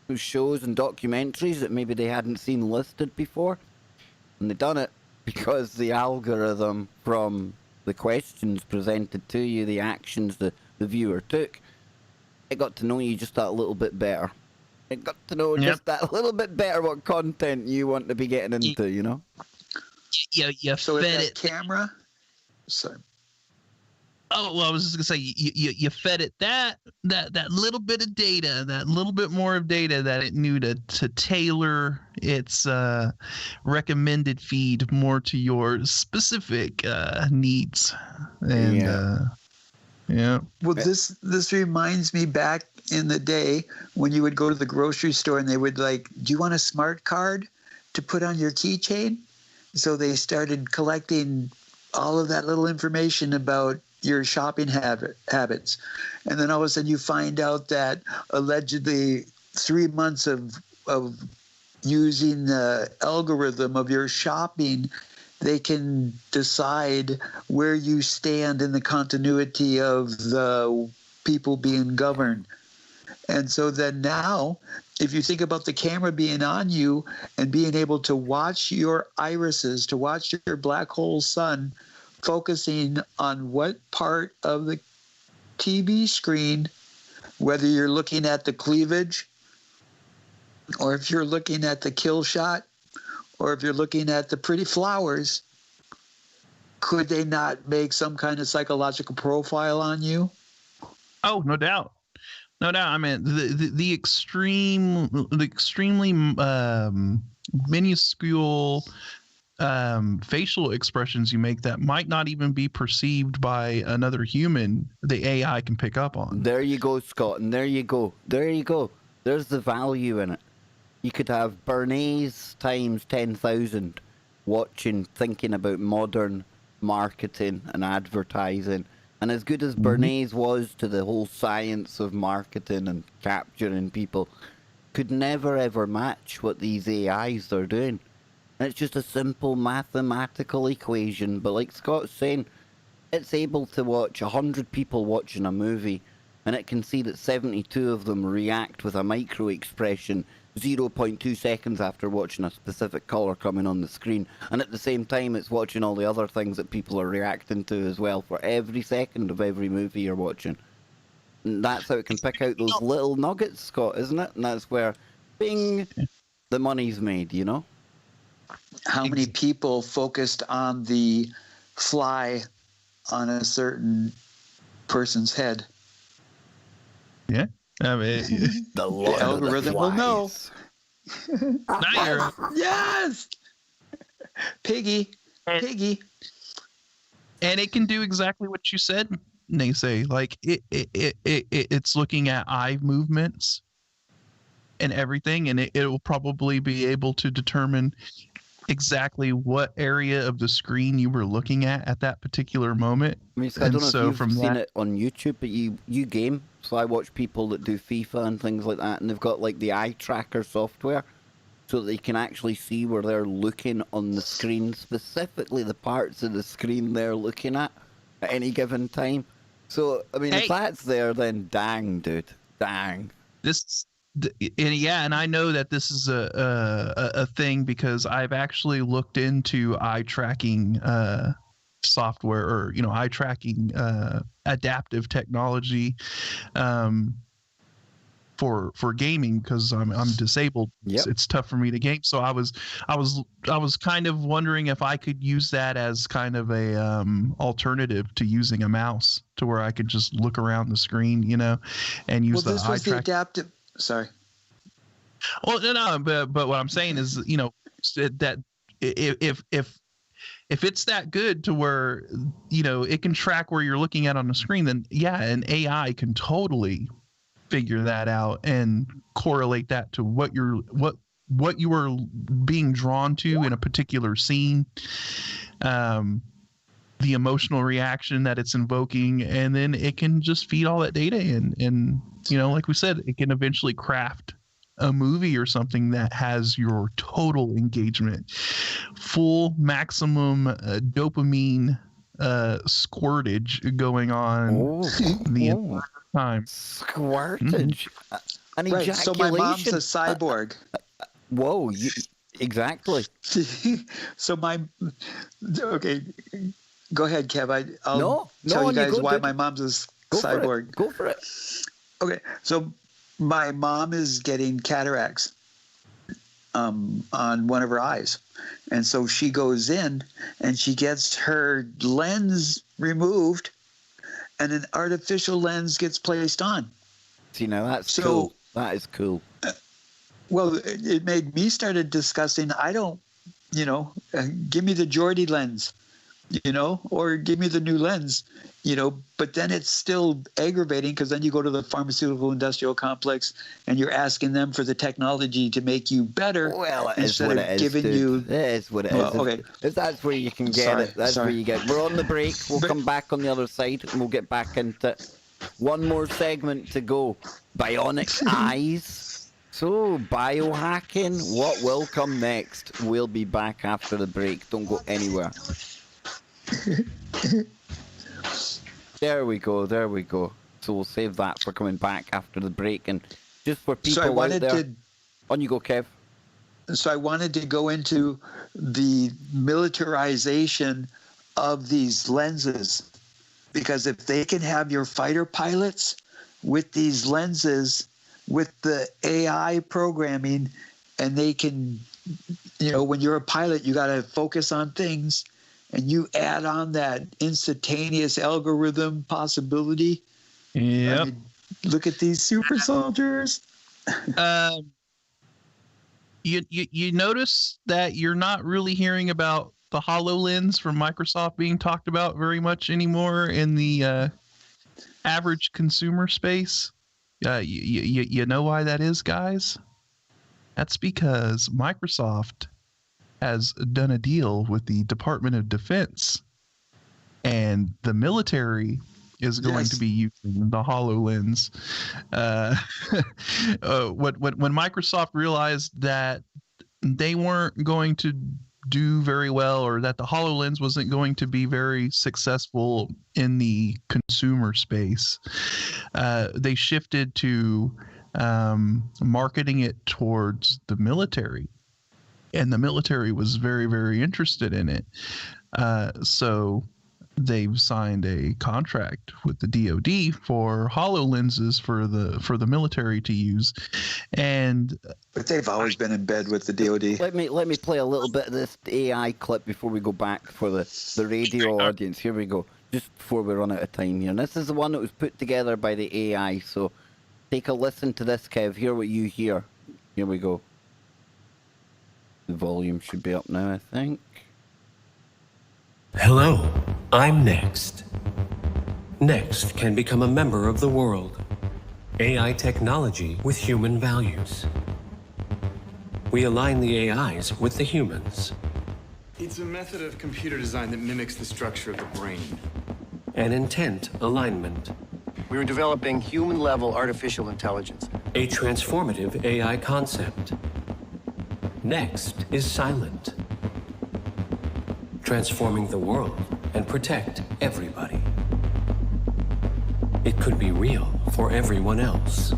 It was shows and documentaries that maybe they hadn't seen listed before. And they done it because the algorithm from the questions presented to you, the actions the viewer took, it got to know you just that little bit better. It got to know just that little bit better what content you want to be getting into, you know? So fed it camera. Sorry. Oh, well, I was just gonna say you fed it that little bit of data, that little bit more of data that it knew to tailor its recommended feed more to your specific needs. And yeah. Well, this reminds me back in the day when you would go to the grocery store and they would like, do you want a smart card to put on your keychain? So they started collecting all of that little information about your shopping habits. And then all of a sudden you find out that allegedly 3 months of using the algorithm of your shopping, they can decide where you stand in the continuity of the people being governed. And so then now, if you think about the camera being on you and being able to watch your irises, to watch your black hole sun, focusing on what part of the TV screen, whether you're looking at the cleavage, or if you're looking at the kill shot, or if you're looking at the pretty flowers, could they not make some kind of psychological profile on you? Oh, no doubt. No doubt. I mean, the extremely minuscule facial expressions you make that might not even be perceived by another human, the AI can pick up on. There you go, Scott, and there you go. There's the value in it. You could have Bernays times 10,000 watching, thinking about modern marketing and advertising. And as good as Bernays was to the whole science of marketing and capturing people, could never ever match what these AIs are doing. And it's just a simple mathematical equation. But like Scott's saying, it's able to watch 100 people watching a movie, and it can see that 72 of them react with a micro expression 0.2 seconds after watching a specific colour coming on the screen, and at the same time it's watching all the other things that people are reacting to as well for every second of every movie you're watching. And that's how it can pick out those little nuggets, Scott, isn't it? And that's where, bing, the money's made, you know? How many people focused on the fly on a certain person's head? Yeah. I mean, the algorithm will know. Yes, Piggy. And it can do exactly what you said, NeSe. Like it's looking at eye movements and everything, and it will probably be able to determine exactly what area of the screen you were looking at that particular moment. I mean, I don't know if you've seen it on YouTube, but you game. So I watch people that do FIFA and things like that, and they've got like the eye tracker software so that they can actually see where they're looking on the screen, specifically the parts of the screen they're looking at any given time. So, I mean, if that's there, then dang, dude, dang. And I know that this is a thing because I've actually looked into eye tracking software, or eye tracking adaptive technology, for gaming because I'm disabled. Yep. It's tough for me to game. So I was kind of wondering if I could use that as kind of a alternative to using a mouse, to where I could just look around the screen, you know, and use the eye track. Adaptive. Sorry. Well, no, but what I'm saying is, you know, that if it's that good to where, you know, it can track where you're looking at on the screen, then yeah, an AI can totally figure that out and correlate that to what you are being drawn to in a particular scene, the emotional reaction that it's invoking, and then it can just feed all that data in, and you know, like we said, it can eventually craft a movie or something that has your total engagement, full maximum dopamine squirtage going on the entire time. Squirtage. An Right. ejaculation. So my mom's a cyborg. Whoa, exactly. So okay, go ahead, Kev. I'll tell you on guys go, why dude. my mom's a Go cyborg. Go for it. Okay, so my mom is getting cataracts on one of her eyes, and so she goes in and she gets her lens removed, and an artificial lens gets placed on. See, now that's cool. That is cool. Well, it made me started discussing, I don't, you know, give me the Geordie lens, you know, or give me the new lens, you know, but then it's still aggravating because then you go to the pharmaceutical industrial complex and you're asking them for the technology to make you better. Well, it is instead what of it is, giving dude. you. It is what it is. Okay. If that's where you can get it, that's where you get it. We're on the break. We'll come back on the other side and we'll get back into it. One more segment to go. Bionic eyes. So, biohacking, what will come next? We'll be back after the break. Don't go anywhere. There we go, there we go. So we'll save that for coming back after the break. And just for people out there... On you go, Kev. So I wanted to go into the militarization of these lenses, because if they can have your fighter pilots with these lenses, with the AI programming, and they can, you know, when you're a pilot, you got to focus on things, and you add on that instantaneous algorithm possibility. Yep. I mean, look at these super soldiers. You notice that you're not really hearing about the HoloLens from Microsoft being talked about very much anymore in the average consumer space. You know why that is, guys? That's because Microsoft has done a deal with the Department of Defense, and the military is going to be using the HoloLens. When Microsoft realized that they weren't going to do very well, or that the HoloLens wasn't going to be very successful in the consumer space, they shifted to marketing it towards the military, and the military was very, very interested in it. So they've signed a contract with the DoD for HoloLenses for the military to use, but they've always been in bed with the DoD. Let me play a little bit of this AI clip before we go back for the radio audience. Here we go, just before we run out of time here. And this is the one that was put together by the AI. So take a listen to this, Kev. Hear what you hear. Here we go. The volume should be up now, I think. Hello, I'm Next. Next can become a member of the world. AI technology with human values. We align the AIs with the humans. It's a method of computer design that mimics the structure of the brain. An intent alignment. We were developing human-level artificial intelligence. A transformative AI concept. Next is silent. Transforming the world and protect everybody. It could be real for everyone else.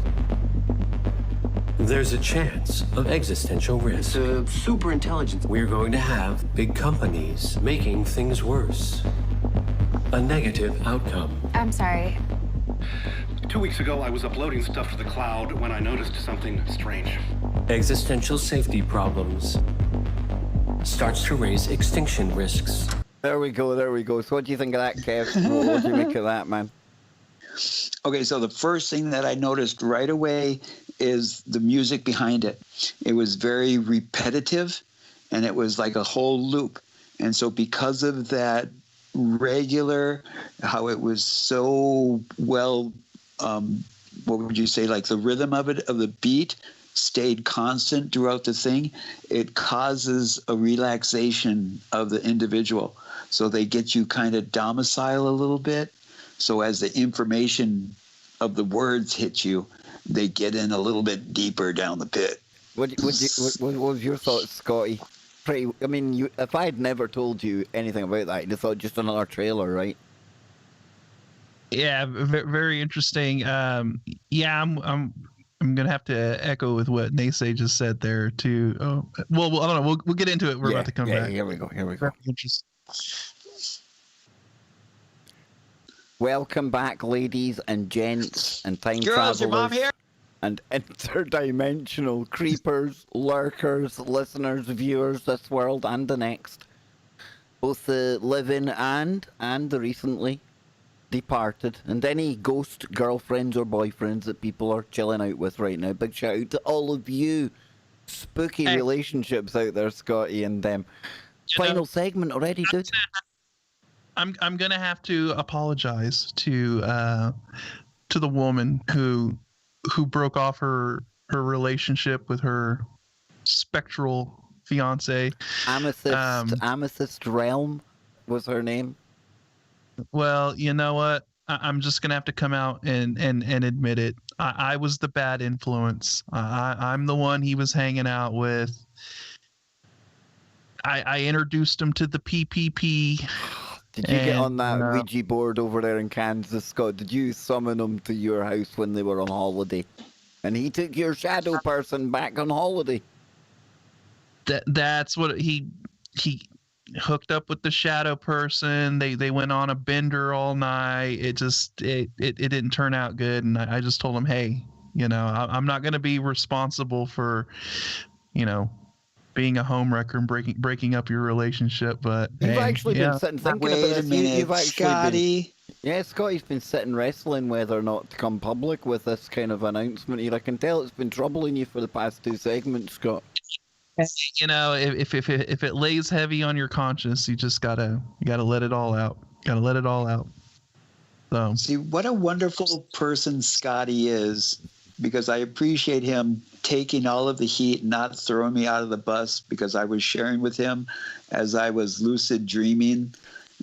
There's a chance of existential risk. It's super intelligence. We're going to have big companies making things worse. A negative outcome. I'm sorry. 2 weeks ago, I was uploading stuff to the cloud when I noticed something strange. Existential safety problems. Starts to raise extinction risks. There we go, there we go. So what do you think of that, Kev? What do you make of that, man? Okay, so the first thing that I noticed right away is the music behind it. It was very repetitive, and it was like a whole loop. And so because of that regular, how it was so well, what would you say, like the rhythm of it, of the beat, stayed constant throughout the thing, it causes a relaxation of the individual. So they get you kind of domicile a little bit. So as the information of the words hit you, they get in a little bit deeper down the pit. What was your thoughts, Scotty? I mean, if I had never told you anything about that, you'd have thought just another trailer, right? Yeah, very interesting. Yeah, I'm gonna have to echo with what NeSe just said there too. Oh, well, I don't know. We'll get into it. We're about to come back. Here we go. Very interesting. Welcome back, ladies and gents and time Girls, your mom travelers here? and interdimensional creepers, lurkers, listeners, viewers, this world and the next. Both the living and the recently departed, and any ghost girlfriends or boyfriends that people are chilling out with right now. Big shout out to all of you spooky relationships out there, Scotty and them. Final segment already, dude. I'm gonna have to apologize to the woman who broke off her relationship with her spectral fiance. Amethyst Realm was her name. Well, you know what? I'm just gonna have to come out and admit it. I was the bad influence. I'm the one he was hanging out with. I introduced him to the PPP. Did you get on that Ouija board over there in Kansas, Scott? Did you summon him to your house when they were on holiday? And he took your shadow person back on holiday. That's what he hooked up with the shadow person. They went on a bender all night. It didn't turn out good, and I just told him, hey, I'm not going to be responsible for, being a homewrecker and breaking up your relationship. But you've actually been sitting thinking about this. You've actually Scotty. Scotty's been sitting wrestling whether or not to come public with this kind of announcement here. I can tell it's been troubling you for the past 2 segments, Scott. If it lays heavy on your conscience, you just gotta let it all out. Gotta let it all out. So see what a wonderful person Scotty is, because I appreciate him taking all of the heat, not throwing me out of the bus, because I was sharing with him as I was lucid dreaming.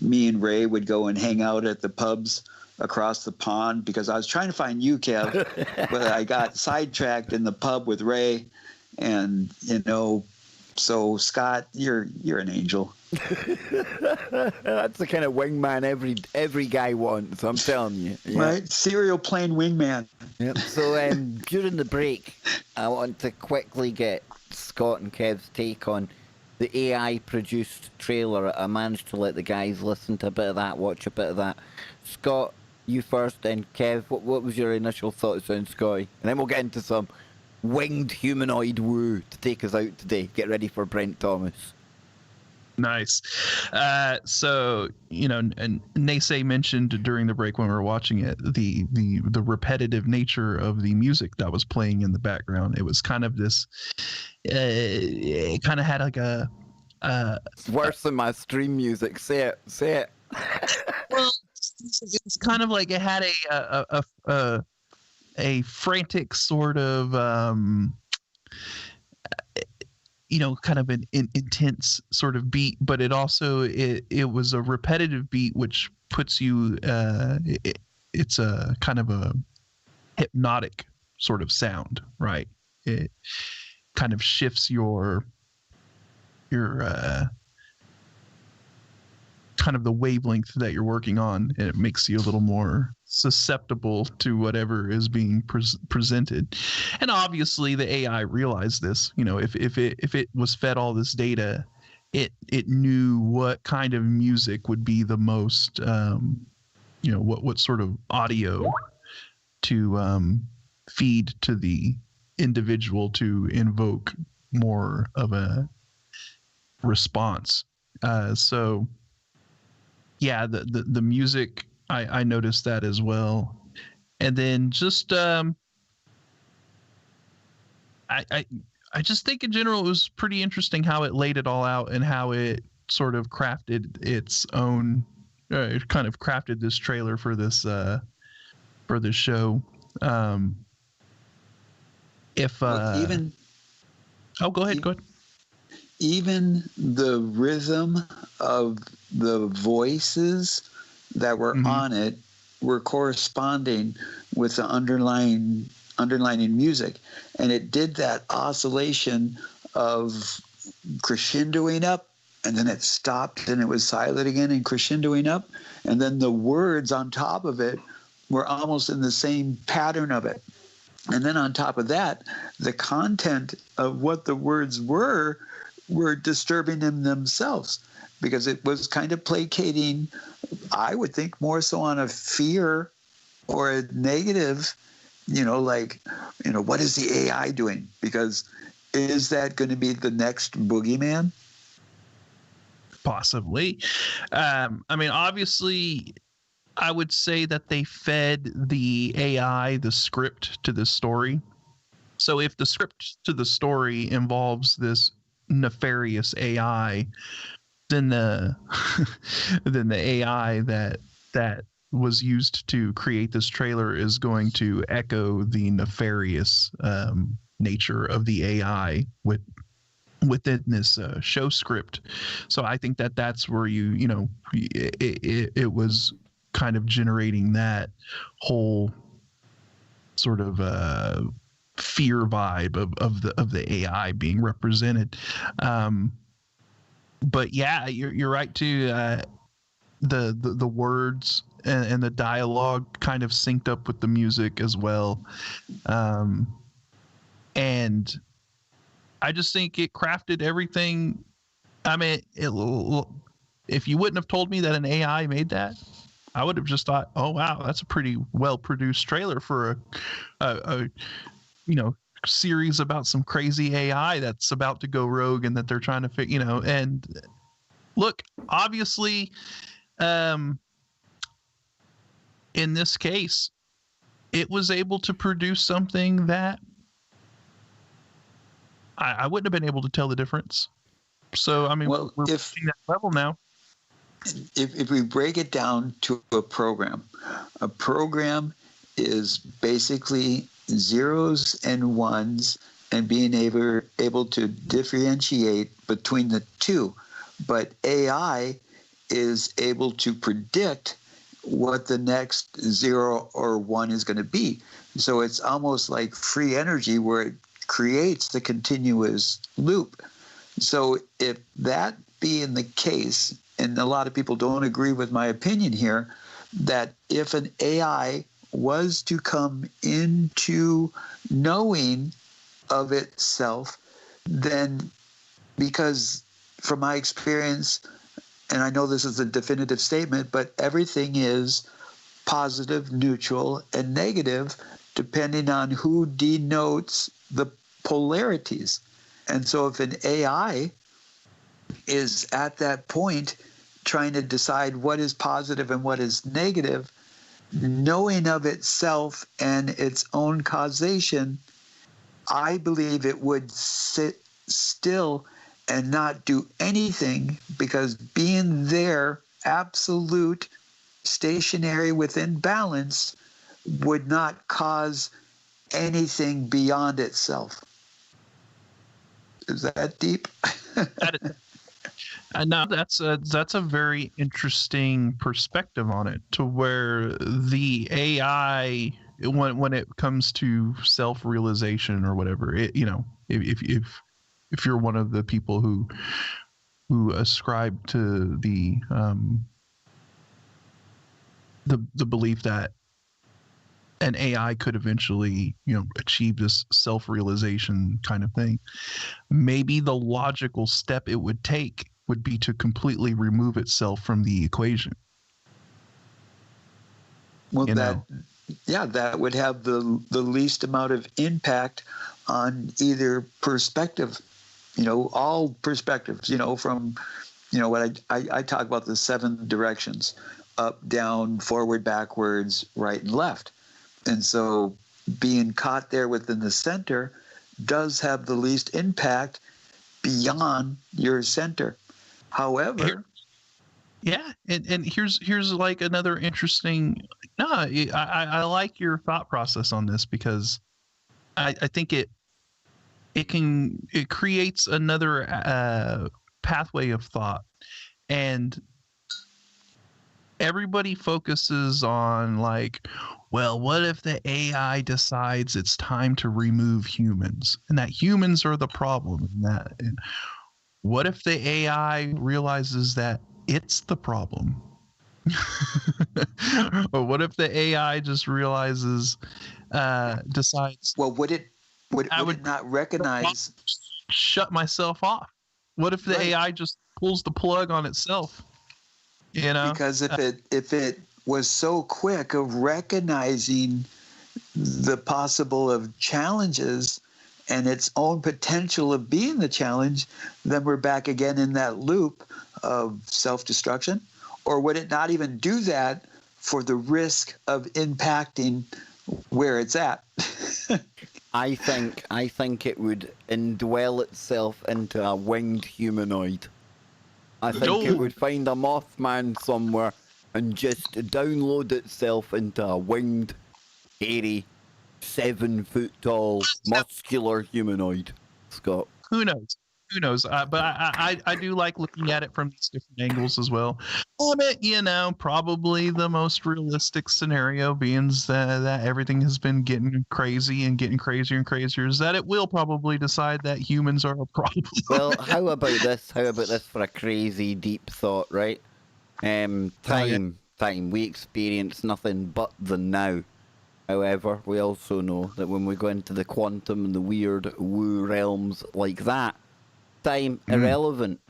Me and Ray would go and hang out at the pubs across the pond because I was trying to find you, Kev, but I got sidetracked in the pub with Ray. And, so Scott, you're an angel. That's the kind of wingman every guy wants, I'm telling you. Yeah. Right? Serial plane wingman. Yep. So during the break, I want to quickly get Scott and Kev's take on the AI-produced trailer. I managed to let the guys listen to a bit of that, watch a bit of that. Scott, you first, then Kev. What was your initial thoughts on Scotty? And then we'll get into some winged humanoid woo to take us out today. Get ready for Brent Thomas. Nice. So, and NeSe mentioned during the break when we were watching it, the repetitive nature of the music that was playing in the background. It was kind of this, it kind of had like it's worse than my stream music. Say it. Well, it's kind of like it had a frantic sort of, kind of an intense sort of beat, but it also it was a repetitive beat, which puts you it's a kind of a hypnotic sort of sound, right? It kind of shifts your kind of the wavelength that you're working on, and it makes you a little more susceptible to whatever is being presented. And obviously the AI realized this. If it was fed all this data, it knew what kind of music would be the most what sort of audio feed to the individual to invoke more of a response. So yeah, the music, I noticed that as well. And then just I just think in general it was pretty interesting how it laid it all out and how it sort of crafted its own kind of crafted this trailer for this show. Go ahead. Even the rhythm of the voices that were on it were corresponding with the underlying music, and it did that oscillation of crescendoing up, and then it stopped and it was silent again and crescendoing up, and then the words on top of it were almost in the same pattern of it. And then on top of that, the content of what the words were disturbing in themselves, because it was kind of placating, I would think, more so on a fear or a negative, what is the AI doing? Because is that going to be the next boogeyman? Possibly. I mean, obviously, I would say that they fed the AI the script to this story. So if the script to the story involves this nefarious AI, then the AI that was used to create this trailer is going to echo the nefarious nature of the AI within this show script. So I think that's where it was kind of generating that whole sort of fear vibe of the AI being represented. But yeah, you're right too. The words and the dialogue kind of synced up with the music as well. And I just think it crafted everything. I mean, if you wouldn't have told me that an AI made that, I would have just thought, oh wow, that's a pretty well produced trailer for a series about some crazy AI that's about to go rogue and that they're trying to fit, and look, obviously, in this case, it was able to produce something that I wouldn't have been able to tell the difference. So, I mean, we're reaching that level now. If we break it down to a program is basically zeros and ones and being able to differentiate between the two. But AI is able to predict what the next 0 or 1 is going to be. So it's almost like free energy where it creates the continuous loop. So if that being the case, and a lot of people don't agree with my opinion here, that if an AI was to come into knowing of itself, then, because from my experience, and I know this is a definitive statement, but everything is positive, neutral, and negative depending on who denotes the polarities. And so if an AI is at that point trying to decide what is positive and what is negative, knowing of itself and its own causation, I believe it would sit still and not do anything, because being there, absolute, stationary within balance, would not cause anything beyond itself. Is that deep? No, that's a very interesting perspective on it, to where the AI, when it comes to self-realization or whatever, if you're one of the people who ascribe to the belief that an AI could eventually, achieve this self-realization kind of thing, maybe the logical step it would take would be to completely remove itself from the equation. Well, that would have the least amount of impact on either perspective. All perspectives. From what I talk about the 7 directions: up, down, forward, backwards, right, and left. And so being caught there within the center does have the least impact beyond your center. However, yeah, and here's like another interesting. No, I like your thought process on this, because I think it creates another pathway of thought, and everybody focuses on like, well, what if the AI decides it's time to remove humans, and that humans are the problem? And what if the AI realizes that it's the problem? Or what if the AI just realizes, decides, well, would it not recognize, shut myself off? What if the AI just pulls the plug on itself? Because if it was so quick of recognizing the possible of challenges and its own potential of being the challenge, then we're back again in that loop of self-destruction. Or would it not even do that for the risk of impacting where it's at? I think it would indwell itself into a winged humanoid. I think it would find a Mothman somewhere and just download itself into a winged, hairy, 7-foot-tall, muscular humanoid. Scott. Who knows? But I do like looking at it from these different angles as well. Probably the most realistic scenario, being that everything has been getting crazy and getting crazier and crazier, is that it will probably decide that humans are a problem. Well, how about this? How about this for a crazy deep thought, right? Time. We experience nothing but the now. However, we also know that when we go into the quantum and the weird woo realms like that, time irrelevant.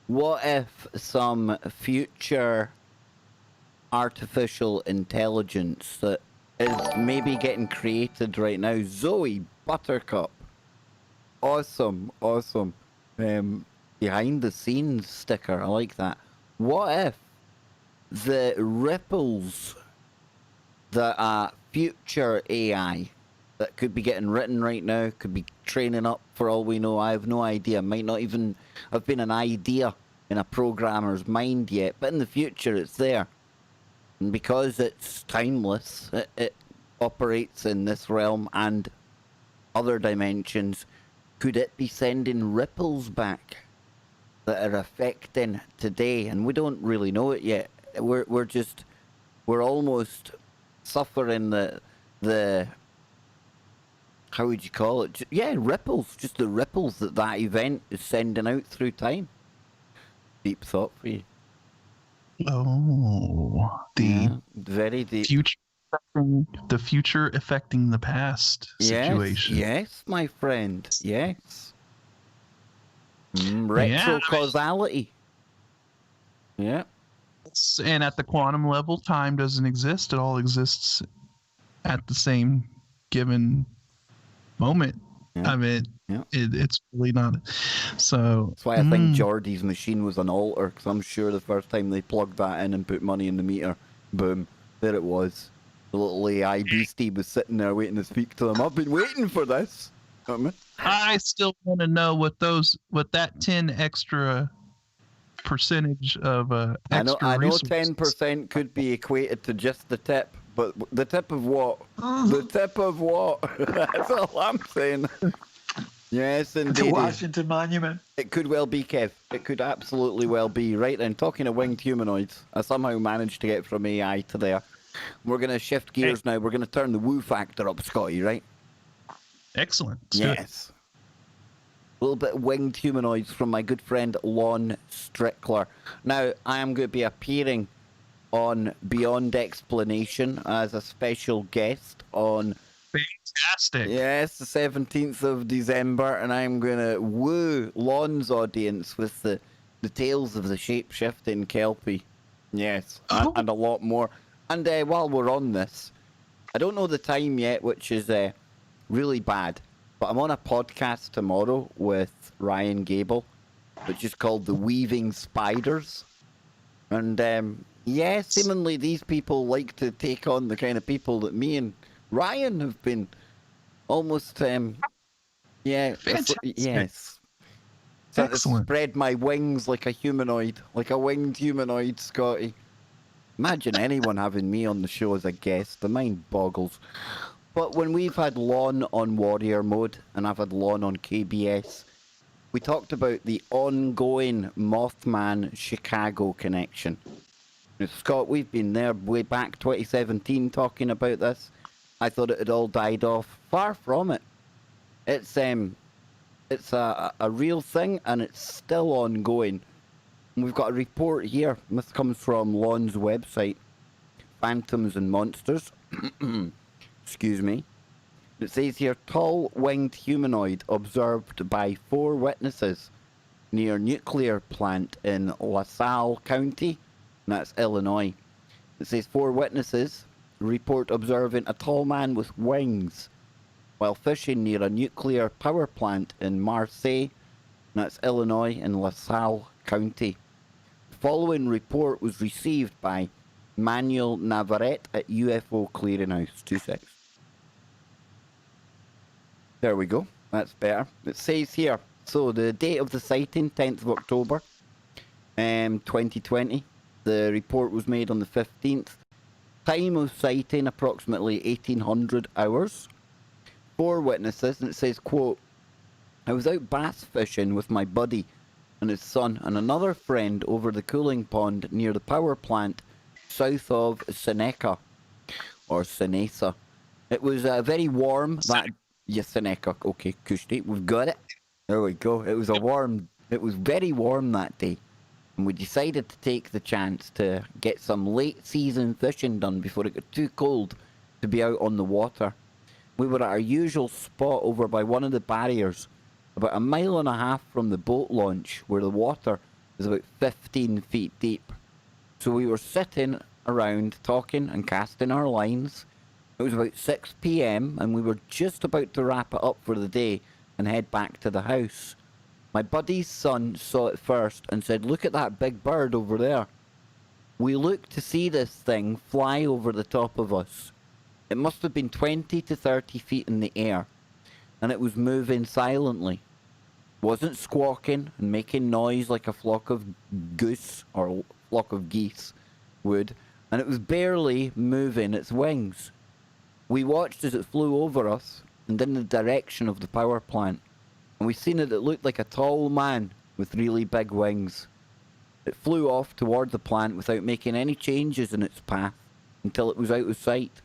What if some future artificial intelligence that is maybe getting created right now, Zoe Buttercup, awesome, behind the scenes sticker, I like that. What if the ripples that a future AI that could be getting written right now, could be training up for all we know, I have no idea, might not even have been an idea in a programmer's mind yet, but in the future it's there. And because it's timeless, it operates in this realm and other dimensions, could it be sending ripples back that are affecting today? And we don't really know it yet. We're almost suffering the how would you call it? Yeah, ripples. Just the ripples that event is sending out through time. Deep thought for you. Oh, very deep. The future affecting the past situation. Yes, my friend. Yes. Retrocausality. Yeah. And at the quantum level, time doesn't exist. It all exists at the same given moment. Yeah. I mean, it's really not. So that's why I think Geordie's machine was an altar, because I'm sure the first time they plugged that in and put money in the meter, boom, there it was. The little AI beastie was sitting there waiting to speak to them. I've been waiting for this. I still want to know what that 10 extra percentage of extra I know resources. 10% could be equated to just the tip, but the tip of what? The tip of what? That's all I'm saying. Yes, indeed. The Washington Monument. It could well be, Kev. It could absolutely well be. Right then, talking of winged humanoids, I somehow managed to get from AI to there. We're going to shift gears now. We're going to turn the woo factor up, Scotty, right? Excellent. Yes. A little bit of winged humanoids from my good friend Lon Strickler. Now, I am going to be appearing on Beyond Explanation as a special guest on... Fantastic. Yes, the 17th of December, and I'm going to woo Lon's audience with the tales of the shape-shifting Kelpie. Yes, and a lot more. And while we're on this, I don't know the time yet, which is really bad. But I'm on a podcast tomorrow with Ryan Gable, which is called The Weaving Spiders. And yeah, seemingly these people like to take on the kind of people that me and Ryan have been almost, yeah, yes. So to spread my wings like a humanoid, like a winged humanoid, Scotty. Imagine anyone having me on the show as a guest. The mind boggles. But when we've had Lon on Warrior Mode, and I've had Lon on KBS, we talked about the ongoing Mothman Chicago connection. Now, Scott, we've been there way back 2017 talking about this. I thought it had all died off. Far from it. It's a real thing, and it's still ongoing. And we've got a report here. This comes from Lon's website, Phantoms and Monsters. Excuse me. It says here, tall winged humanoid observed by 4 witnesses near nuclear plant in LaSalle County. And that's Illinois. It says 4 witnesses report observing a tall man with wings while fishing near a nuclear power plant in Marseille. And that's Illinois in LaSalle County. The following report was received by Manuel Navarrete at UFO Clearinghouse. 2 seconds. There we go. That's better. It says here, so the date of the sighting, 10th of October, 2020. The report was made on the 15th. Time of sighting, approximately 1800 hours. 4 witnesses, and it says, quote, I was out bass fishing with my buddy and his son and another friend over the cooling pond near the power plant south of Seneca, or Senesa. It was very warm that... Yes, Seneca. Okay, Kushti, we've got it. There we go. It was very warm that day. And we decided to take the chance to get some late season fishing done before it got too cold to be out on the water. We were at our usual spot over by one of the barriers, about 1.5 miles from the boat launch, where the water is about 15 feet deep. So we were sitting around talking and casting our lines. It was about 6 p.m. and we were just about to wrap it up for the day and head back to the house. My buddy's son saw it first and said, look at that big bird over there. We looked to see this thing fly over the top of us. It must have been 20 to 30 feet in the air, and it was moving silently. Wasn't squawking and making noise like a flock of goose or flock of geese would, and it was barely moving its wings. We watched as it flew over us and in the direction of the power plant, and we seen that it looked like a tall man with really big wings. It flew off toward the plant without making any changes in its path until it was out of sight.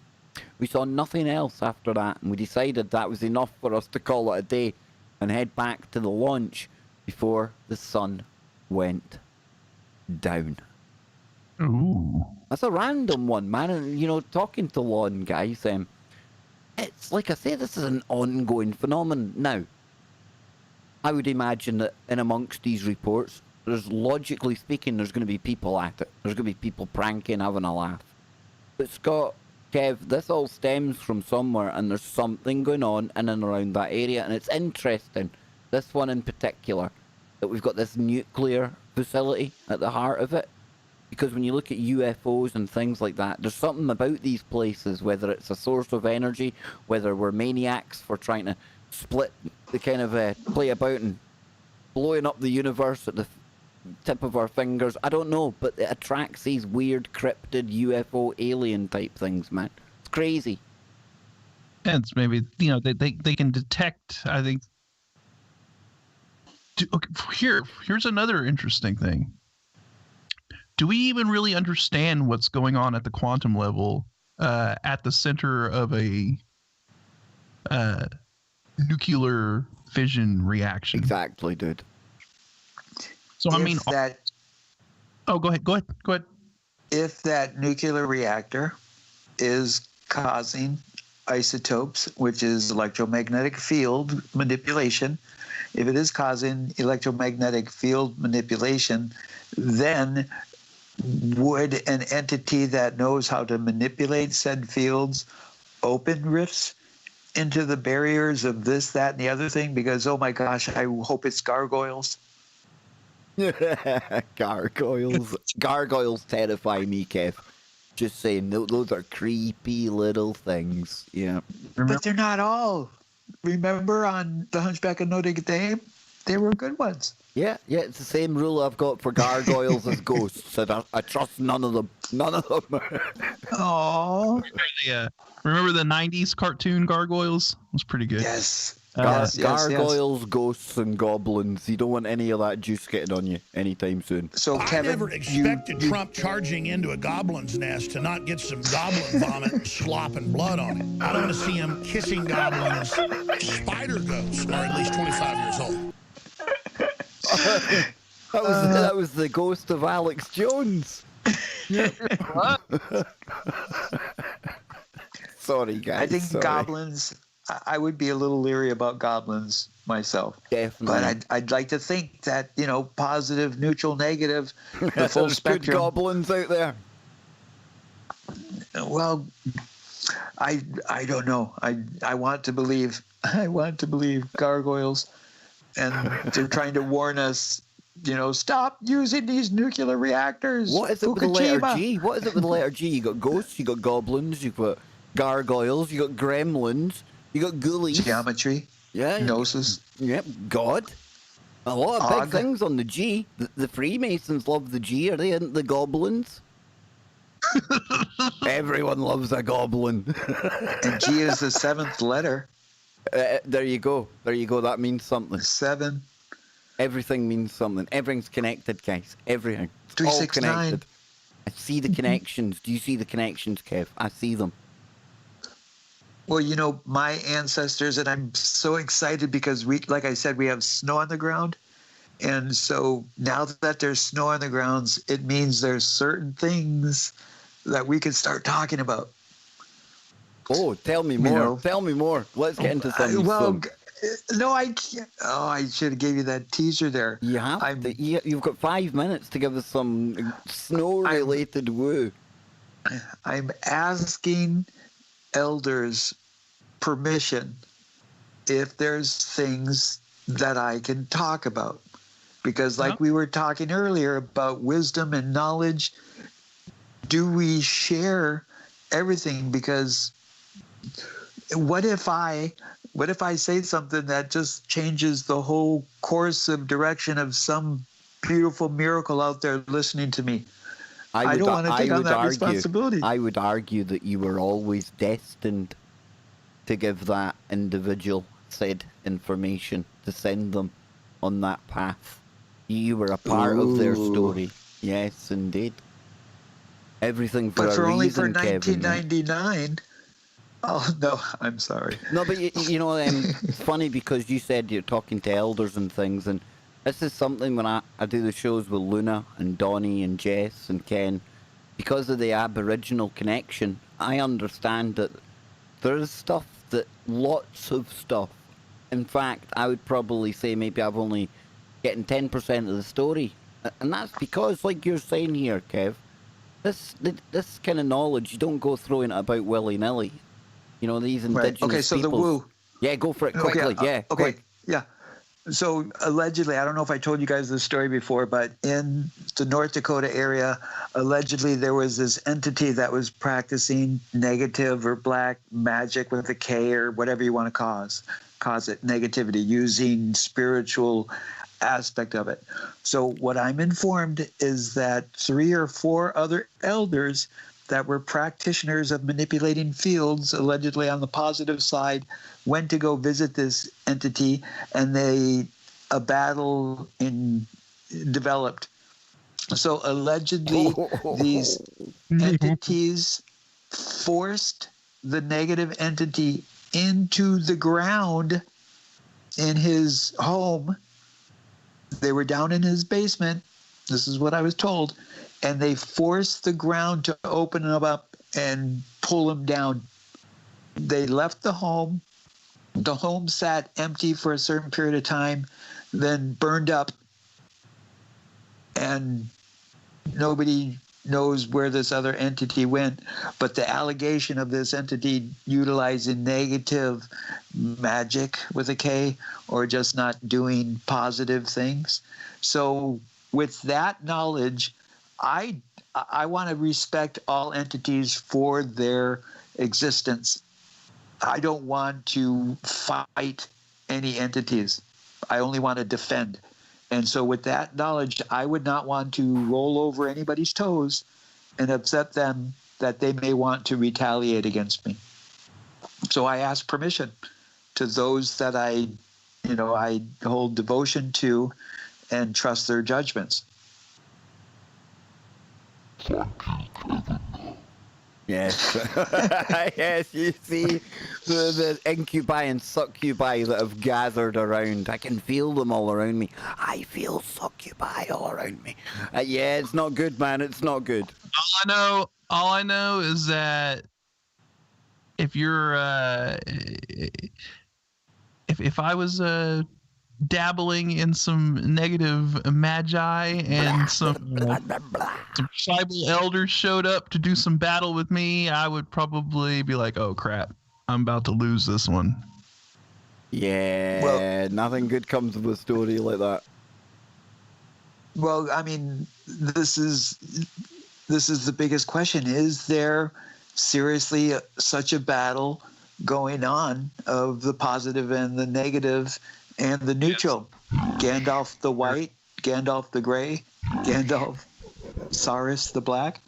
We saw nothing else after that, and we decided that was enough for us to call it a day and head back to the launch before the sun went down. Ooh. That's a random one, man. And, you know, talking to Lon, guys, it's like I say, this is an ongoing phenomenon. Now, I would imagine that in amongst these reports, there's, logically speaking, there's going to be people at it. There's going to be people pranking, having a laugh. But Scott, Kev, this all stems from somewhere, and there's something going on in and around that area, and it's interesting, this one in particular, that we've got this nuclear facility at the heart of it. Because when you look at UFOs and things like that, there's something about these places, whether it's a source of energy, whether we're maniacs for trying to split the kind of play about and blowing up the universe at the tip of our fingers. I don't know, but it attracts these weird cryptid UFO alien type things, man. It's crazy. And it's maybe, you know, they can detect, I think. Okay, here's another interesting thing. Do we even really understand what's going on at the quantum level at the center of a nuclear fission reaction? Exactly, dude. So I mean, that. Oh, go ahead. If that nuclear reactor is causing isotopes, which is electromagnetic field manipulation, if it is causing electromagnetic field manipulation, then would an entity that knows how to manipulate said fields open rifts into the barriers of this, that, and the other thing, because, oh my gosh, I hope it's gargoyles. Gargoyles. Gargoyles terrify me, Kev. Just saying, those are creepy little things. Yeah. But they're not all. Remember on The Hunchback of Notre Dame? They were good ones. Yeah, it's the same rule I've got for gargoyles as ghosts. I trust none of them. None of them. Oh. Remember the 90s cartoon Gargoyles? It was pretty good. Yes. Gargoyles, ghosts, and goblins. You don't want any of that juice getting on you anytime soon. So, I Kevin, never expected Trump charging into a goblin's nest to not get some goblin vomit, slop, and blood on it. I don't want to see him kissing goblins. Spider ghosts are at least 25 years old. That was the ghost of Alex Jones. What? Sorry, guys. I think sorry. goblins, I would be a little leery about goblins myself. Definitely. But I'd like to think that, positive, neutral, negative, the full There's spectrum. good goblins out there. Well, I don't know. I want to believe. I want to believe gargoyles. And they're trying to warn us, stop using these nuclear reactors. What is it with the letter G? What is it with the letter G? You got ghosts, you got goblins, you got gargoyles, you got gremlins, you got ghoulies. Geometry. Yeah. Gnosis. Yep. God. A lot of big things on the G. The Freemasons love the G, are they? Isn't the goblins? Everyone loves a goblin. And G is the 7th letter. There you go. That means something. 7. Everything means something. Everything's connected, guys. Everything. It's 3, all 6, 9. connected. I see the connections. Do you see the connections, Kev? I see them. Well, my ancestors, and I'm so excited because like I said, we have snow on the ground. And so now that there's snow on the grounds, it means there's certain things that we can start talking about. Oh, tell me more. Tell me more. Let's get into some. No, I can't. Oh, I should have gave you that teaser there. You have to. You've got 5 minutes to give us some snow-related woo. I'm asking elders permission if there's things that I can talk about. Because like we were talking earlier about wisdom and knowledge, do we share everything? Because what if I say something that just changes the whole course of direction of some beautiful miracle out there listening to me? I don't want to take on that responsibility. I would argue that you were always destined to give that individual said information, to send them on that path. You were a part of their story. Yes, indeed. Everything for a reason, only for Kevin. 1999. Oh, no, I'm sorry. No, but it's funny because you said you're talking to elders and things, and this is something when I do the shows with Luna and Donnie and Jess and Ken, because of the Aboriginal connection, I understand that there's lots of stuff. In fact, I would probably say maybe I've only getting 10% of the story. And that's because, like you're saying here, Kev, this kind of knowledge, you don't go throwing it about willy-nilly. These indigenous Okay, so peoples. the woo. Yeah, go for it quickly. Okay, quick. yeah. So allegedly, I don't know if I told you guys this story before, but in the North Dakota area, allegedly there was this entity that was practicing negative or black magic with a K or whatever you want to cause it, negativity, using spiritual aspect of it. So what I'm informed is that 3 or 4 other elders that were practitioners of manipulating fields, allegedly on the positive side, went to go visit this entity, and a battle developed. So allegedly, these entities forced the negative entity into the ground in his home. They were down in his basement. This is what I was told. And they forced the ground to open him up and pull him down. They left the home. The home sat empty for a certain period of time, then burned up. And nobody knows where this other entity went, but the allegation of this entity utilizing negative magic with a K, or just not doing positive things. So with that knowledge, I want to respect all entities for their existence. I don't want to fight any entities. I only want to defend. And so with that knowledge, I would not want to roll over anybody's toes and upset them that they may want to retaliate against me. So I ask permission to those that I hold devotion to and trust their judgments. Yes. Yes, you see the incubi and succubi that have gathered around. I can feel them all around me. I feel succubi all around me. Yeah, it's not good, man. It's not good. All I know is that if you're if I was dabbling in some negative magi and some tribal elders showed up to do some battle with me, I would probably be like, oh crap, I'm about to lose this one. Yeah, well, nothing good comes of a story like that. Well, I mean, this is the biggest question. Is there seriously such a battle going on of the positive and the negative and the neutral? Yes. Gandalf the white, Gandalf the gray, Gandalf Saris the black.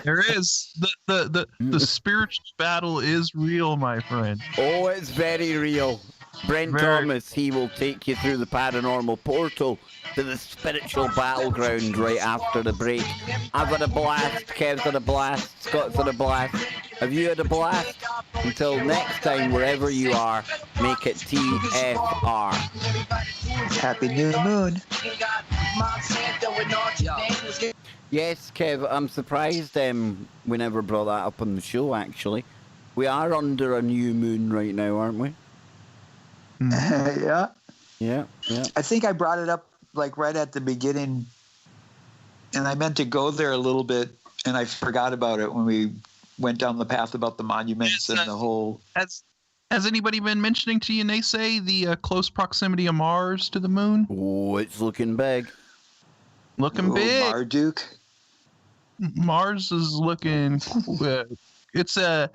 There is the spiritual battle is real, my friend. Oh, it's very real. Brent Thomas, he will take you through the paranormal portal to the spiritual battleground right after the break. I've had a blast, Kev's had a blast, Scott's had a blast. Have you had a blast? Until next time, wherever you are, make it TFR. Happy new moon. Yes, Kev, I'm surprised we never brought that up on the show, actually. We are under a new moon right now, aren't we? Yeah. Yeah. I think I brought it up like right at the beginning, and I meant to go there a little bit, and I forgot about it when we went down the path about the monuments and the whole. Has anybody been mentioning to you, NeSe, the close proximity of Mars to the moon? Oh, it's looking big. Looking big. Marduk. Mars is looking. It's at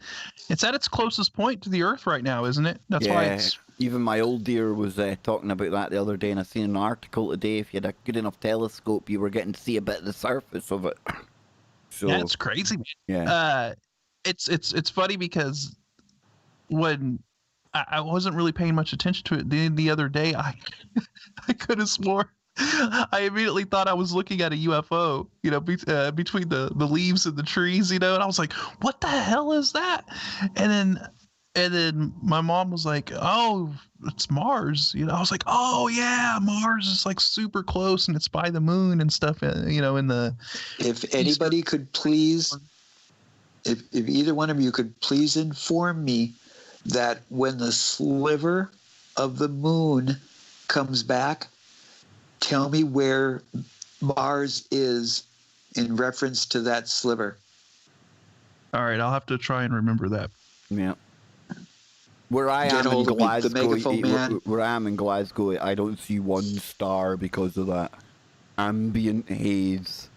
its closest point to the Earth right now, isn't it? That's why it's. Even my old dear was talking about that the other day, and I seen an article today. If you had a good enough telescope, you were getting to see a bit of the surface of it. So that's crazy, man. Yeah. It's funny because when I wasn't really paying much attention to it the other day, I could have swore I immediately thought I was looking at a UFO, between the leaves and the trees, and I was like, what the hell is that? And then my mom was like, oh, it's Mars. I was like, oh yeah, Mars is like super close and it's by the moon and stuff, in the. If anybody could please, if either one of you could please inform me that when the sliver of the moon comes back, tell me where Mars is in reference to that sliver. All right, I'll have to try and remember that. Yeah. Where I am in Glasgow, I don't see one star because of that ambient haze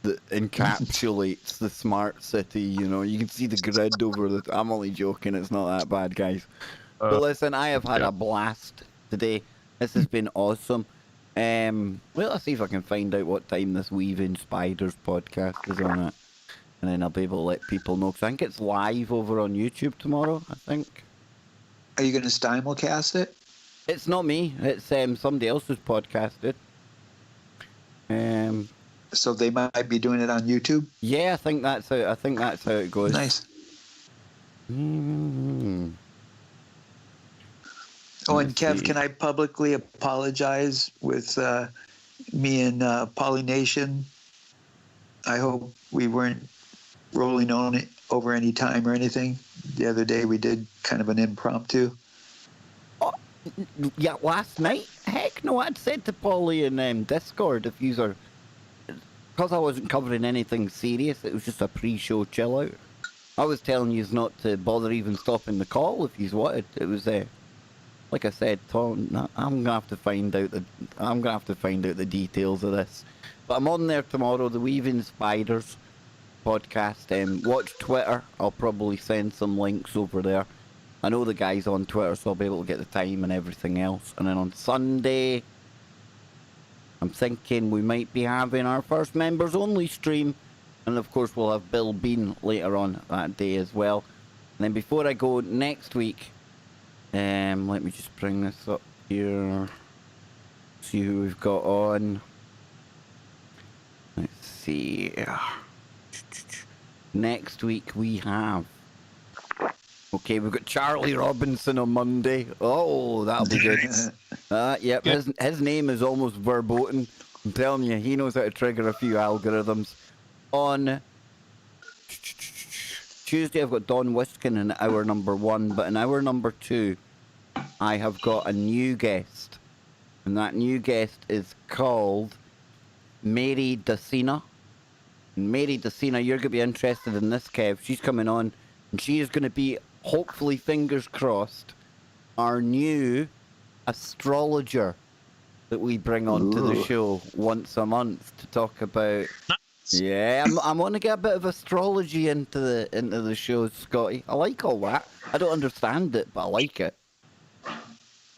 that encapsulates the smart city. You can see the grid over the. I'm only joking. It's not that bad, guys. But listen, I have had a blast today. This has been awesome. Well, let's see if I can find out what time this Weaving Spiders podcast is on it, and then I'll be able to let people know. Cause I think it's live over on YouTube tomorrow. I think. Are you going to simulcast it? It's not me. It's somebody else's podcasted. So they might be doing it on YouTube. Yeah, I think that's how it goes. Nice. Mm-hmm. Oh, and Kev, can I publicly apologize with me and Polynation? I hope we weren't rolling on it over any time or anything. The other day we did kind of an impromptu. Oh, yeah, last night? Heck No, I'd said to Polly in Discord, if you are, because I wasn't covering anything serious, it was just a pre-show chill out. I was telling you not to bother even stopping the call if you wanted. It was like I said, Tom. I'm gonna have to find out the details of this. But I'm on there tomorrow. The Weaving Spiders podcast. Watch Twitter. I'll probably send some links over there. I know the guys on Twitter, so I'll be able to get the time and everything else. And then on Sunday, I'm thinking we might be having our first members only stream. And of course, we'll have Bill Bean later on that day as well. And then before I go next week, let me just bring this up here. See who we've got on. Let's see. Next week we have. Okay, we've got Charlie Robinson on Monday. Oh, that'll be good. Yep, his name is almost verboten. I'm telling you, he knows how to trigger a few algorithms. On Tuesday, I've got Don Wiskin in hour number 1, but in hour number 2, I have got a new guest. And that new guest is called Mary Dacina. And Mary Dacina, you're going to be interested in this, Kev. She's coming on, and she is going to be, hopefully, fingers crossed, our new astrologer that we bring onto the show once a month to talk about. Yeah, I'm want to get a bit of astrology into the show, Scotty. I like all that. I don't understand it, but I like it.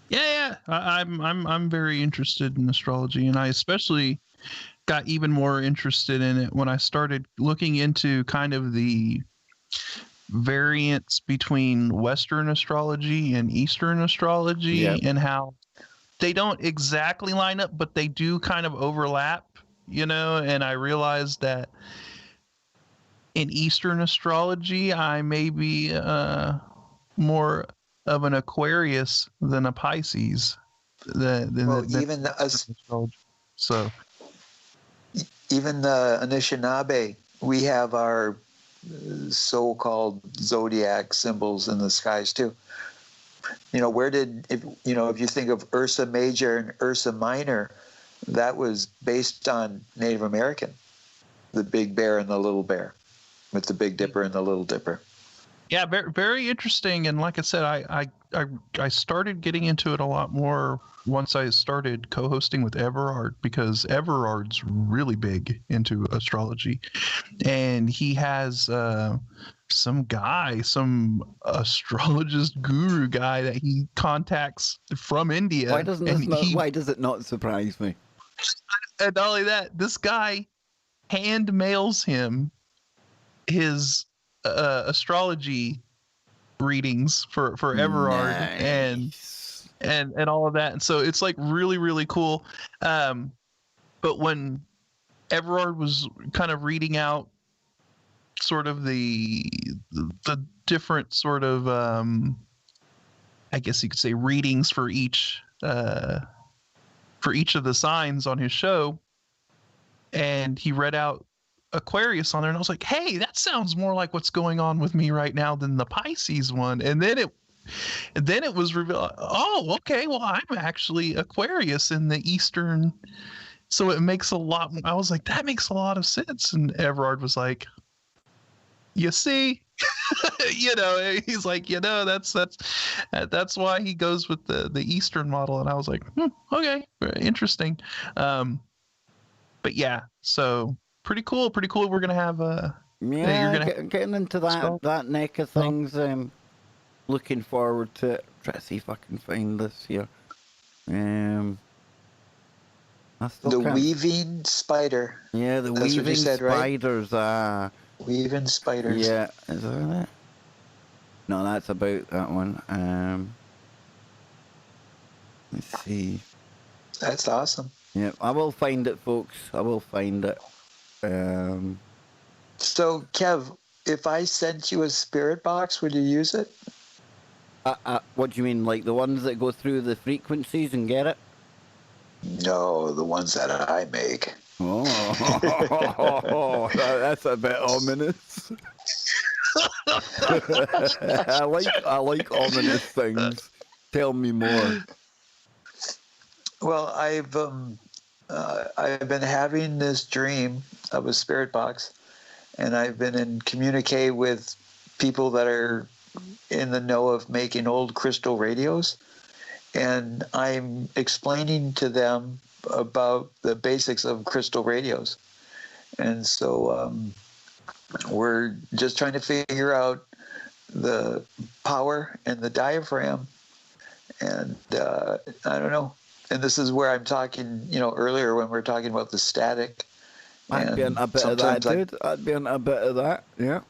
Yeah. I'm very interested in astrology, and I especially got even more interested in it when I started looking into kind of the variance between Western astrology and Eastern astrology, and how they don't exactly line up, but they do kind of overlap, and I realized that in Eastern astrology, I may be more of an Aquarius than a Pisces. Even the Anishinaabe, we have our so-called zodiac symbols in the skies too. If you think of Ursa Major and Ursa Minor, that was based on Native American, the big bear and the little bear, with the Big Dipper and the Little Dipper. Yeah, very, very interesting. And like I said, I started getting into it a lot more once I started co-hosting with Everard, because Everard's really big into astrology, and he has some astrologist guru guy that he contacts from India. Why does it not surprise me? And not only that, this guy hand mails him his astrology readings for Everard, nice. and all of that, and so it's like really, really cool. But when Everard was kind of reading out sort of the different sort of I guess you could say readings for each of the signs on his show, and he read out Aquarius on there, and I was like, hey, that sounds more like what's going on with me right now than the Pisces one. And then it was revealed, oh, okay, well, I'm actually Aquarius in the Eastern, so it makes a lot. I was like, that makes a lot of sense. And Everard was like, you see, he's like, that's why he goes with the Eastern model. And I was like, okay, very interesting. But yeah, so pretty cool. We're gonna have getting into that neck of things. Looking forward to it. Try to see if I can find this here. Weaving spider. Yeah, the That's weaving spiders. Right? Weaving spiders. Yeah, is that? No, that's about that one. Let's see. That's awesome. Yeah, I will find it, folks. I will find it. So, Kev, if I sent you a spirit box, would you use it? What do you mean, like the ones that go through the frequencies and get it? No, the ones that I make. Oh, that's a bit ominous. I like ominous things. Tell me more. Well, I've been having this dream of a spirit box, and I've been in communique with people that are in the know of making old crystal radios, and I'm explaining to them about the basics of crystal radios. And so we're just trying to figure out the power and the diaphragm, and I don't know. And this is where I'm talking, earlier when we were talking about the static. I'd be in a bit of that, dude. I'd be in a bit of that, yeah.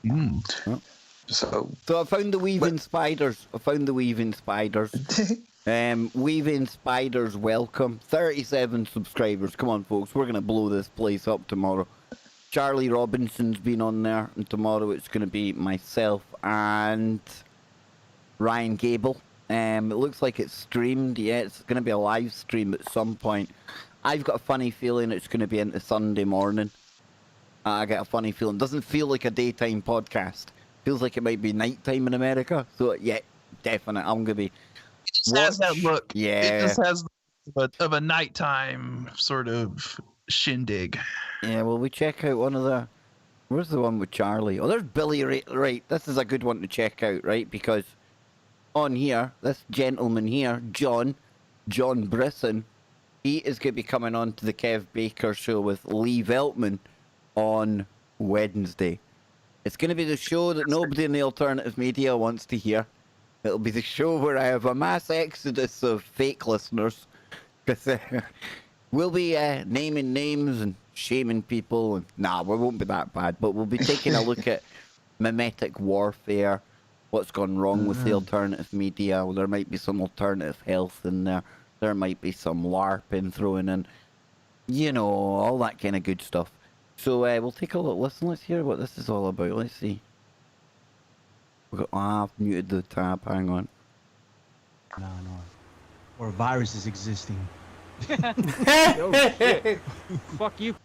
Mm. So I found the weaving spiders. Weaving spiders, welcome. 37 subscribers. Come on, folks. We're going to blow this place up tomorrow. Charlie Robinson's been on there, and tomorrow it's going to be myself and Ryan Gable. It looks like it's streamed. Yeah, it's going to be a live stream at some point. I've got a funny feeling it's going to be into Sunday morning. I get a funny feeling. Doesn't feel like a daytime podcast. Feels like it might be nighttime in America. So, yeah, definitely. I'm going to be... It just has that look. Yeah. It just has of a nighttime sort of shindig. Yeah, well, we check out one of the... Where's the one with Charlie? Oh, there's Billy. Right, this is a good one to check out, right? Because on here, this gentleman here, John Brisson, he is going to be coming on to the Kev Baker show with Lee Veltman on Wednesday. It's going to be the show that nobody in the alternative media wants to hear. It'll be the show where I have a mass exodus of fake listeners. Because we'll be naming names and shaming people. And nah, we won't be that bad. But we'll be taking a look at mimetic warfare, what's gone wrong with the alternative media. Well, there might be some alternative health in there. There might be some LARPing thrown in. All that kind of good stuff. So we'll take a little listen. Let's hear what this is all about. Let's see. I've muted the tab. Hang on. No. Or a virus is existing. Yo, shit. Fuck you.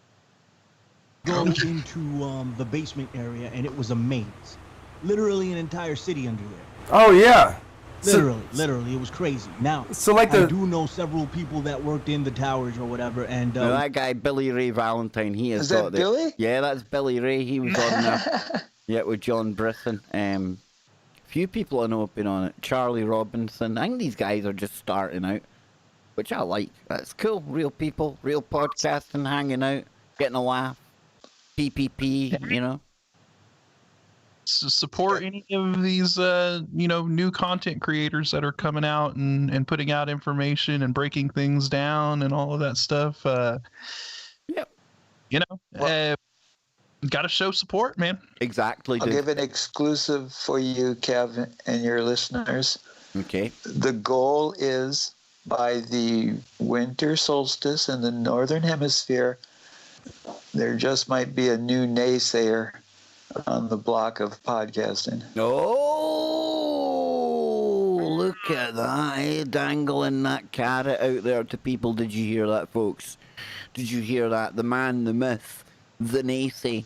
Go into the basement area, and it was a maze. Literally an entire city under there. Oh, yeah. Literally, it was crazy. Now, I do know several people that worked in the towers or whatever, and that guy Billy Ray Valentine, he has got that Billy? Yeah, that's Billy Ray. He was on there. Yeah, with John Brisson. Few people I know have been on it. Charlie Robinson. I think these guys are just starting out, which I like. That's cool. Real people, real podcasting, hanging out, getting a laugh. PPP, Support any of these, new content creators that are coming out and putting out information and breaking things down and all of that stuff. Got to show support, man. Exactly. I'll give an exclusive for you, Kev, and your listeners. Okay. The goal is by the winter solstice in the northern hemisphere, there just might be a new naysayer on the block of podcasting. Oh, look at that, dangling that carrot out there to people. Did you hear that, folks? Did you hear that? The man, the myth, the NeSe,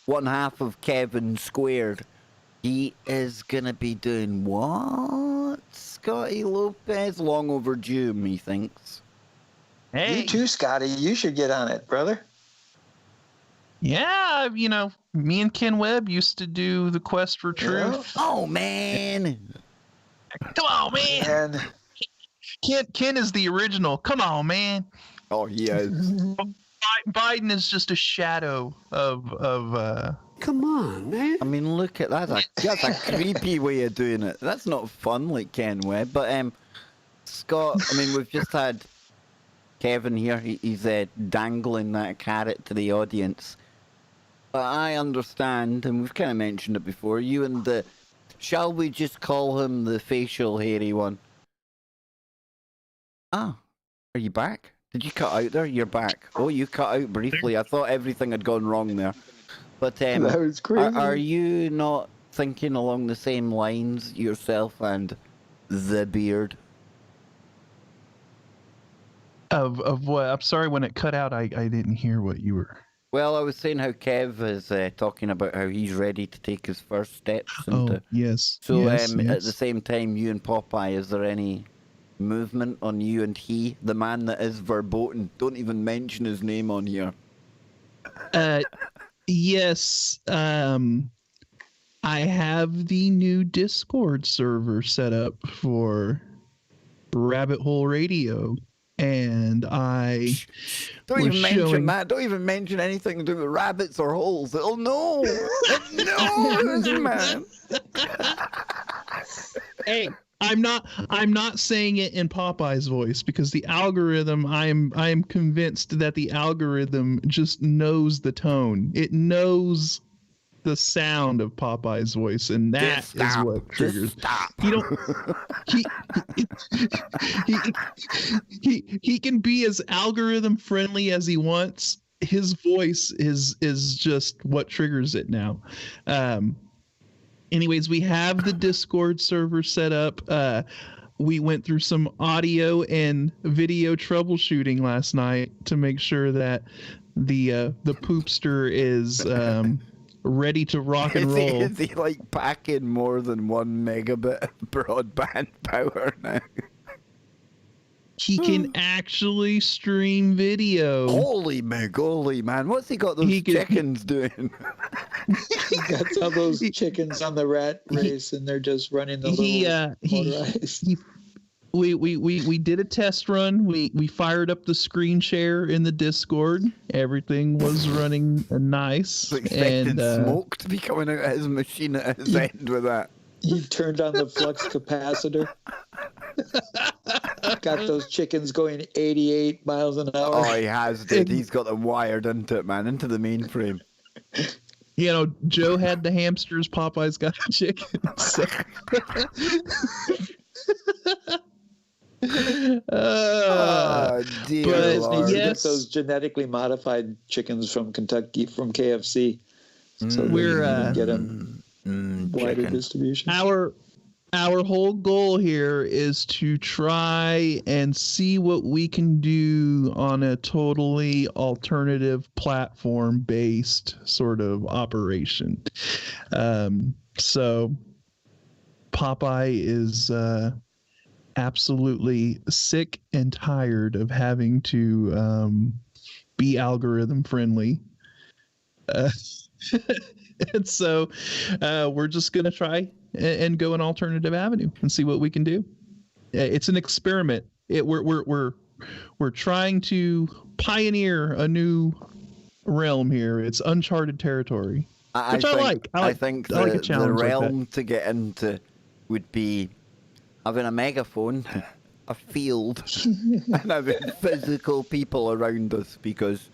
one half of Kevin Squared. He is going to be doing what? Scotty Lopez? Long overdue, he thinks. Hey. You too, Scotty. You should get on it, brother. Yeah, me and Ken Webb used to do the Quest for Truth. Oh, man. Come on, man. Ken is the original. Come on, man. Oh, he is. Biden is just a shadow of Come on, man. I mean, look at that. That's a creepy way of doing it. That's not fun like Ken Webb. But, Scott, we've just had Kevin here. He's dangling that carrot to the audience. But I understand, and we've kind of mentioned it before, you and shall we just call him the facial hairy one? Ah, are you back? Did you cut out there? You're back. Oh, you cut out briefly. I thought everything had gone wrong there. But that was crazy. Are you not thinking along the same lines yourself and the beard? Of what? I'm sorry, when it cut out, I didn't hear what you were... Well, I was saying how Kev is talking about how he's ready to take his first steps. Yes. So yes. at the same time, you and Popeye, is there any movement on you and he, the man that is verboten. Don't even mention his name on here. Yes. I have the new Discord server set up for Rabbit Hole Radio, and I don't even mention that. Don't even mention anything to do with rabbits or holes. It'll know. It knows, man. Hey, I'm not saying it in Popeye's voice because the algorithm. I'm convinced that the algorithm just knows the tone. It knows the sound of Popeye's voice, and that is what triggers. He don't. He can be as algorithm friendly as he wants. His voice is just what triggers it now. Anyways, we have the Discord server set up. We went through some audio and video troubleshooting last night to make sure that the poopster is ready to rock and roll. Is he like packing more than 1 megabit of broadband power now? He can actually stream video. Holy moly, man. What's he got those chickens doing? He got all those chickens on the rat race, and they're just running the little motorized. We did a test run. We fired up the screen share in the Discord. Everything was running nice. Expecting smoke to be coming out of his machine at his end with that. He turned on the flux capacitor. Got those chickens going 88 miles an hour. Oh, he has, dude. He's got them wired into it, man, into the mainframe. You know, Joe had the hamsters. Popeye's got the chickens. Dear but Lord. Yes. Get those genetically modified chickens from Kentucky, from KFC. So we're get them wider distribution. Our whole goal here is to try and see what we can do on a totally alternative platform-based sort of operation. So Popeye is absolutely sick and tired of having to be algorithm friendly. And so we're just going to try and go an alternative avenue and see what we can do. It's an experiment. We're trying to pioneer a new realm here. It's uncharted territory, which I like. I think the realm to get into would be having a megaphone, a field, and having physical people around us, because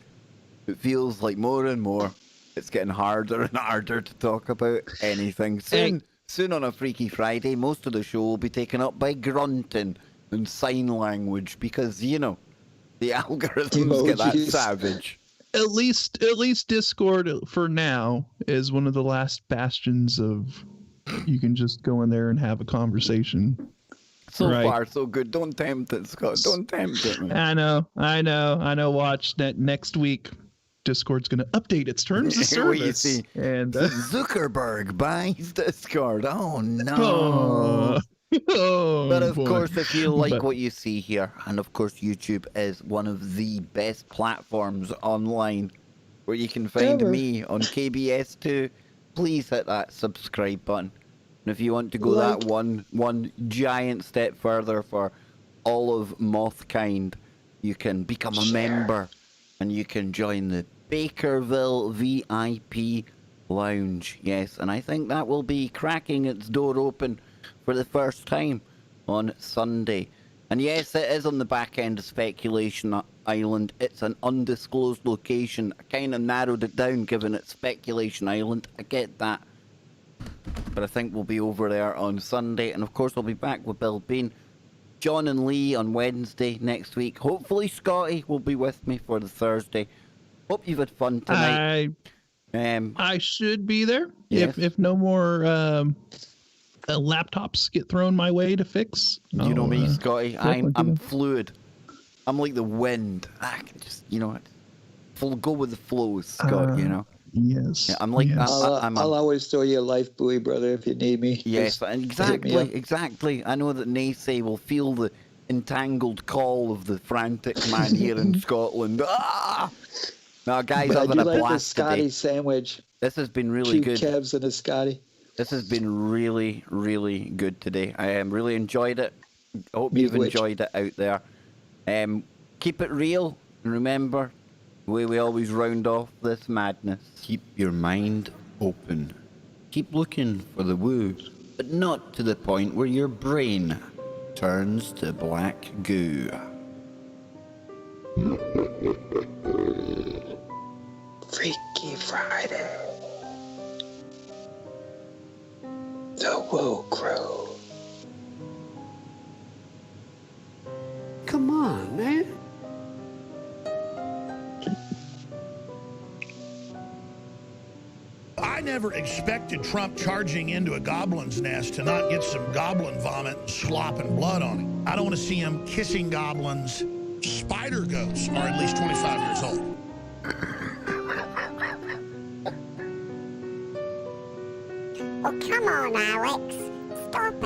it feels like more and more it's getting harder and harder to talk about anything. Soon on a Freaky Friday, most of the show will be taken up by grunting and sign language because, you know, the algorithms get that savage. At least Discord for now is one of the last bastions of you can just go in there and have a conversation. So far, so good. Don't tempt it, Scott. Don't tempt it, man. I know. Watch that next week. Discord's going to update its terms of service. You see, and Zuckerberg buys Discord. Oh no! But of course, if you like what you see here, and of course YouTube is one of the best platforms online where you can find me on KBS2, please hit that subscribe button. And if you want to go that one giant step further for all of Mothkind, you can become a member. And you can join the Bakerville VIP Lounge. Yes, and I think that will be cracking its door open for the first time on Sunday. And yes, it is on the back end of Speculation Island. It's an undisclosed location. I kind of narrowed it down given it's Speculation Island. I get that. But I think we'll be over there on Sunday. And of course, I'll be back with Bill Bean, John and Lee on Wednesday next week. Hopefully Scotty will be with me for the Thursday. Hope you've had fun tonight. I should be there. Yes. If no more laptops get thrown my way to fix. You know me, Scotty. I'm fluid. I'm like the wind. I can just, go with the flow, Scott, Yes. Yeah, I'm like yes. I'll always throw you a life buoy, brother, if you need me. Yes, exactly. I know that NeSe will feel the entangled call of the frantic man here in Scotland. Ah! Now, guys, But I having do a like the blast Scotty today. sandwich. This has been really Two good. Kevs and a Scotty. This has been really, really good today. I really enjoyed it. I hope you've enjoyed it out there. Keep it real, and remember, the way we always round off this madness, keep your mind open. Keep looking for the woo, but not to the point where your brain turns to black goo. Freaky Friday. The Woo Crew. Come on, man. I never expected Trump charging into a goblin's nest to not get some goblin vomit and slop and blood on him. I don't want to see him kissing goblins. Spider ghosts are at least 25 years old. Oh, come on, Alex. Stop